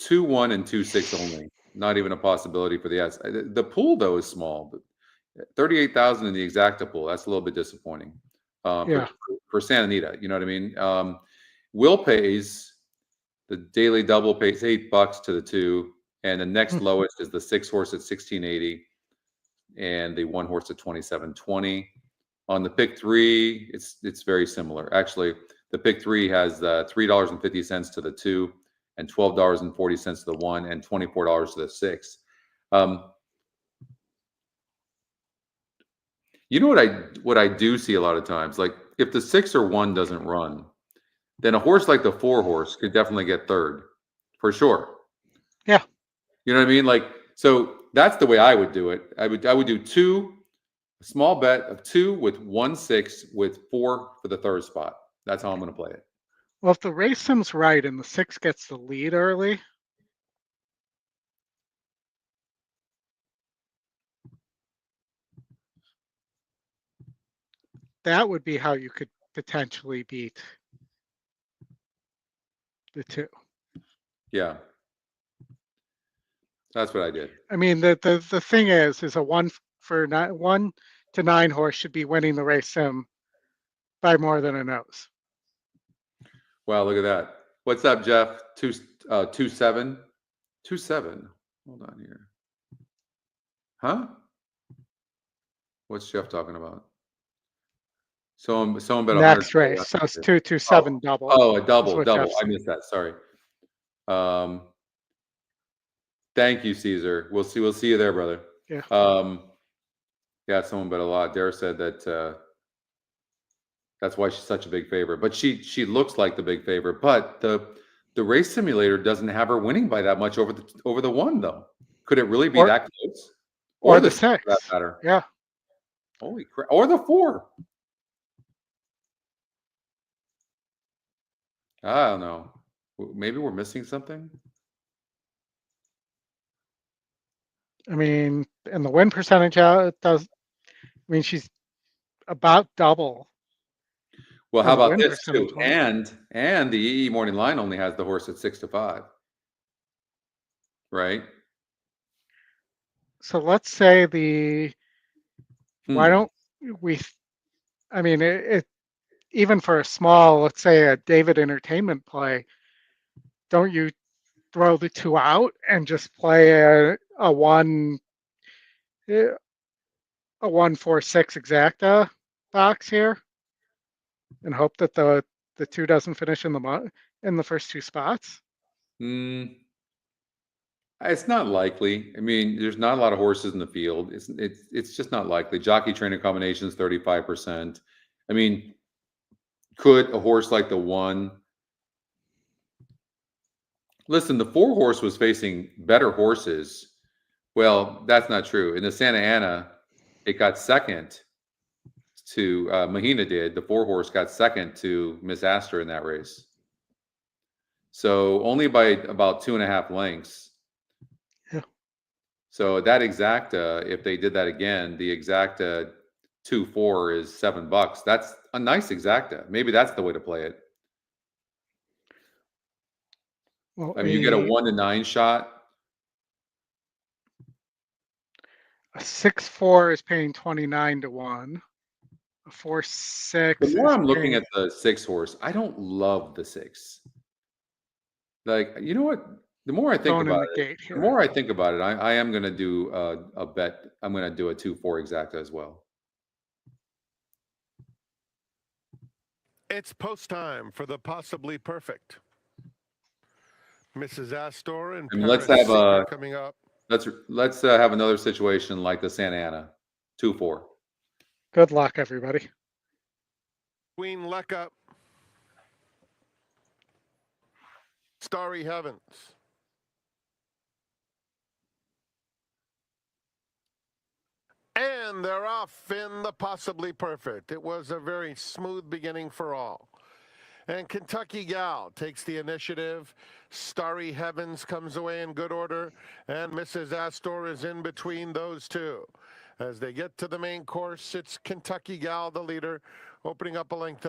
2-1 and 2-6 only. Not even a possibility for the S. The pool though is small, but 38,000 in the exacta pool. That's a little bit disappointing. For Santa Anita, you know what I mean? Will pays, the daily double pays $8 to the 2, and the next lowest is the 6 horse at 1680, and the 1 horse at 2720. On the pick 3, it's very similar. Actually, the pick 3 has $3.50 to the 2, and $12.40 to the 1, and $24 to the 6. You know what I do see a lot of times, like if the 6 or 1 doesn't run, then a horse like the 4 horse could definitely get 3rd for sure. Yeah. You know what I mean? Like, so that's the way I would do it. I would do 2, a small bet of 2 with 1-6 with 4 for the 3rd spot. That's how I'm going to play it. Well, if the race sim's right and the 6 gets the lead early, that would be how you could potentially beat the 2. Yeah. That's what I did. I mean, the thing is a 1 to 9 horse should be winning the race sim by more than a nose. Wow, look at that. What's up, Jeff? 2-7. 2-7. Hold on here. Huh? What's Jeff talking about? Someone bet Next race. So it's 2-7 double. Oh, a double. Jeff I missed that. Sorry. Thank you, Caesar. We'll see you there, brother. Yeah. Yeah, someone bet a lot. Dara said that that's why she's such a big favorite. But she looks like the big favorite. But the race simulator doesn't have her winning by that much over the 1 though. Could it really be that close? Or the 6. For that matter. Yeah. Holy crap! Or the 4. I don't know. Maybe we're missing something. I mean, and the win percentage does. I mean, she's about double. Well, And how the about win this too? percentage And the EE morning line only has the horse at 6-5, right? So let's say why Hmm. don't we, I mean, even for a small, let's say a David Entertainment play, don't you throw the 2 out and just play a 1-4-6 exacta box here and hope that the 2 doesn't finish in the first 2 spots? Hmm. It's not likely. I mean, there's not a lot of horses in the field. It's just not likely. Jockey trainer combinations 35%. I mean, could a horse like the 1? Listen, the 4 horse was facing better horses. Well, that's not true. In the Santa Ana, it got second to Mahina did. The 4 horse got second to Miss Astor in that race. So only by about 2.5 lengths. Yeah. So that exacta, if they did that again, the exacta 2-4 is $7. That's a nice exacta. Maybe that's the way to play it. Well, I mean, you get a 1-9 shot. a 6-4 is paying 29 to 1. A 4-6 The more is I'm looking paying, at the 6 horse, I don't love the 6. Like, you know what? The more I think going in about the it, gate the here. more I think about it, I am going to do a bet. I'm going to do a 2-4 exacta as well. It's post time for the possibly perfect. Mrs. Astor and I mean, let's Paris have Secret coming up. let's have another situation like the Santa Ana 2-4. Good luck, everybody. Queen Lecca. Starry Heavens. And they're off in the possibly perfect. It was a very smooth beginning for all. And Kentucky Gal takes the initiative. Starry Heavens comes away in good order. And Mrs. Astor is in between those two. As they get to the main course, it's Kentucky Gal, the leader, opening up a 1.5 lengths.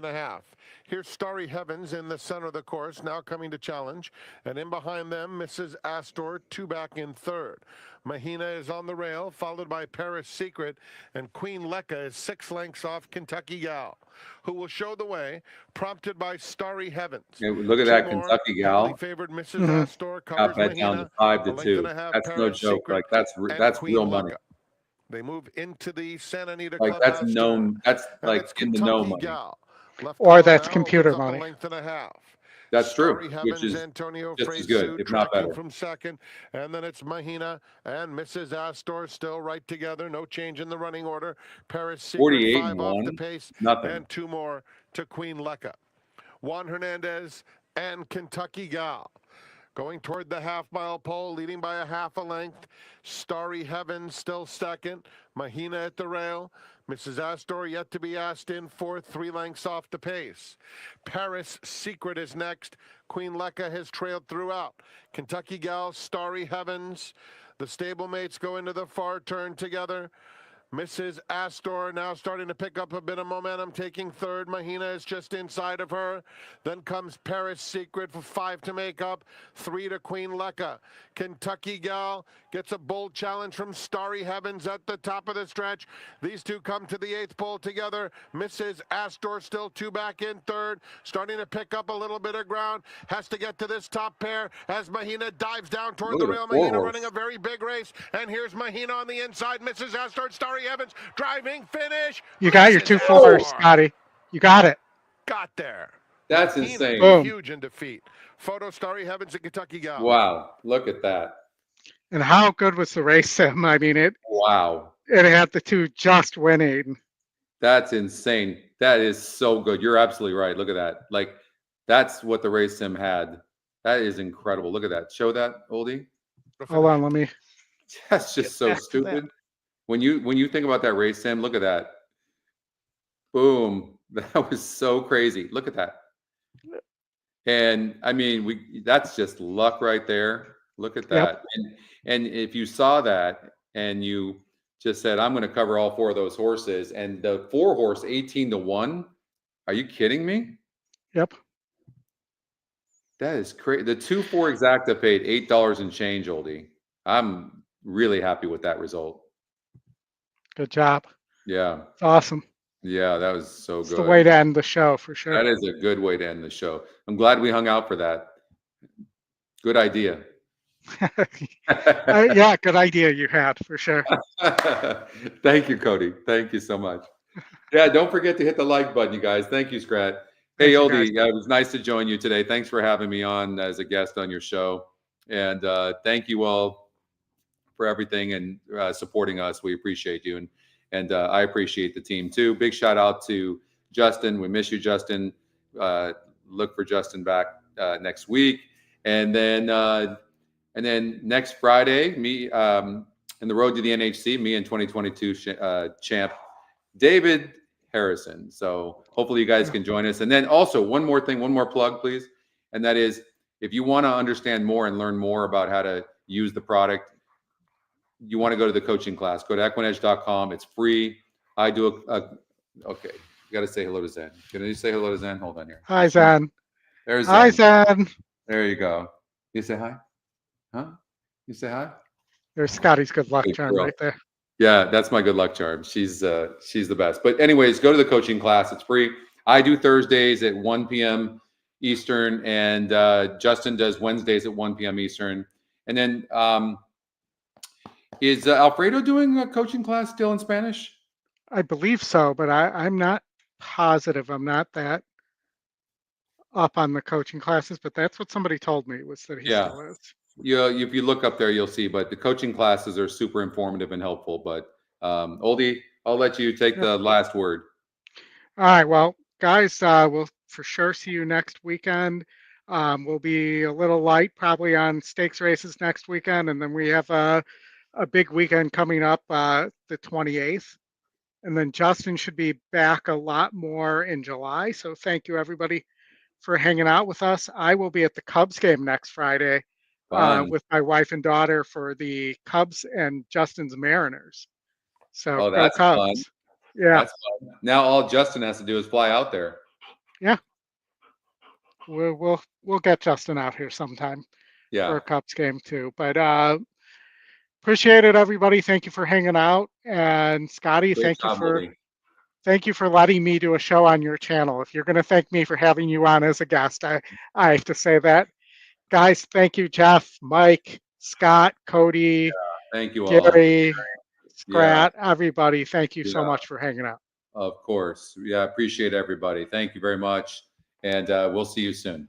Here's Starry Heavens in the center of the course, now coming to challenge. And in behind them, Mrs. Astor, 2 back in third. Mahina is on the rail, followed by Paris Secret, and Queen Lecca is 6 lengths off Kentucky Gal, who will show the way, prompted by Starry Heavens. Hey, look at that Kentucky Gal. Heavily favored Mrs. Astor Got covers bet down to Mahina, 5 a to 2. 1.5 lengths, That's no Paris joke. Secret, Like that's and Queen real money. Lecca. They move into the Santa Anita Like that's clubhouse known. That's and like it's in the know Kentucky money. Gal. Left Or column that's now computer opens up money. a 1.5 lengths. That's Starry true, Heavens, which is Antonio just as good, Freysuit if not tracking better. from second, and then it's Mahina and Mrs. Astor still right together. No change in the running order. Paris Secret 48 5 and off 1, the pace, nothing. and 2 more to Queen Lecca. Juan Hernandez and Kentucky Gal. Going toward the half-mile pole, leading by a 1/2 length. Starry Heavens still second. Mahina at the rail. Mrs. Astor yet to be asked in fourth, 3 lengths off the pace. Paris Secret is next. Queen Lecca has trailed throughout. Kentucky Gal, Starry Heavens. The stablemates go into the far turn together. Mrs. Astor now starting to pick up a bit of momentum, taking third. Mahina is just inside of her. Then comes Paris Secret for 5 to make up, 3 to Queen Lecca. Kentucky Gal gets a bold challenge from Starry Heavens at the top of the stretch. These two come to the 8th pole together. Mrs. Astor still 2 back in third, starting to pick up a little bit of ground. Has to get to this top pair as Mahina dives down toward the rail. Mahina running a very big race. And here's Mahina on the inside. Mrs. Astor, Starry Evans driving finish. You got your 2-4, Scotty. You got it. Got there. That's Mahina, insane. Boom. huge in defeat. Photo Starry Heavens and Kentucky Gal. Wow, look at that. And how good was the race sim? I mean, it Wow, had the 2 just winning. that's insane. That is so good. You're absolutely right. Look at that. Like that's what the race sim had. That is incredible. Look at that. Show that, Oldie. Hold on, let me. That's just so back to stupid. When you think about that race sim, look at that. Boom. That was so crazy. Look at that. And I mean, that's just luck right there. Look at that. Yep. And if you saw that and you just said, I'm going to cover all 4 of those horses, and the 4 horse 18 to 1, Are you kidding me? Yep. That is crazy. The 2-4 exacta paid $8 and change, Oldie. I'm really happy with that result. Good job. Yeah. It's awesome. Yeah, that was so It's good. the way to end the show for sure. That is a good way to end the show. I'm glad we hung out for that. Good idea. Yeah, good idea you had for sure. Thank you, Cody. Thank you so much. Yeah, don't forget to hit the like button, you guys. Thank you, Scrat. Hey, Oldie, it was nice to join you today. Thanks for having me on as a guest on your show. And thank you all for everything and supporting us. We appreciate you. And I appreciate the team too. Big shout out to Justin. We miss you, Justin. Look for Justin back next week. And then next Friday, me in the road to the NHC, me and 2022 champ David Harrison. So hopefully you guys can join us. And then also one more thing, one more plug, please. And that is, if you want to understand more and learn more about how to use the product, you want to go to the coaching class, go to EquinEdge.com. It's free. I do okay. You got to say hello to Zen. Can you say hello to Zen? Hold on here. Hi, Zen. There's Zen. Hi, Zen. There you go. You say hi? Huh? You say hi? There's Scotty's good luck charm right there. Yeah, that's my good luck charm. She's the best. But anyways, go to the coaching class. It's free. I do Thursdays at 1 p.m. Eastern, and Justin does Wednesdays at 1 p.m. Eastern. And then is Alfredo doing a coaching class still in Spanish? I believe so, but I'm not positive. I'm not that up on the coaching classes, but that's what somebody told me was that he still is. Yeah, if you look up there, you'll see. But the coaching classes are super informative and helpful. But Oldie, I'll let you take the last word. All right, well, guys, we'll for sure see you next weekend. We'll be a little light probably on stakes races next weekend, and then we have a big weekend coming up the 28th. And then Justin should be back a lot more in July. So thank you, everybody, for hanging out with us. I will be at the Cubs game next Friday with my wife and daughter for the Cubs and Justin's Mariners. So go Cubs. Fun. Yeah. That's fun. Now all Justin has to do is fly out there. Yeah. We'll get Justin out here sometime for a Cubs game too. But appreciate it, everybody. Thank you for hanging out. And Scotty, thank you for letting me do a show on your channel. If you're going to thank me for having you on as a guest, I have to say that. Guys, thank you, Jeff, Mike, Scott, Cody, thank you Gary, Scrat, everybody. Thank you so much for hanging out. Of course. Yeah, I appreciate everybody. Thank you very much. And we'll see you soon.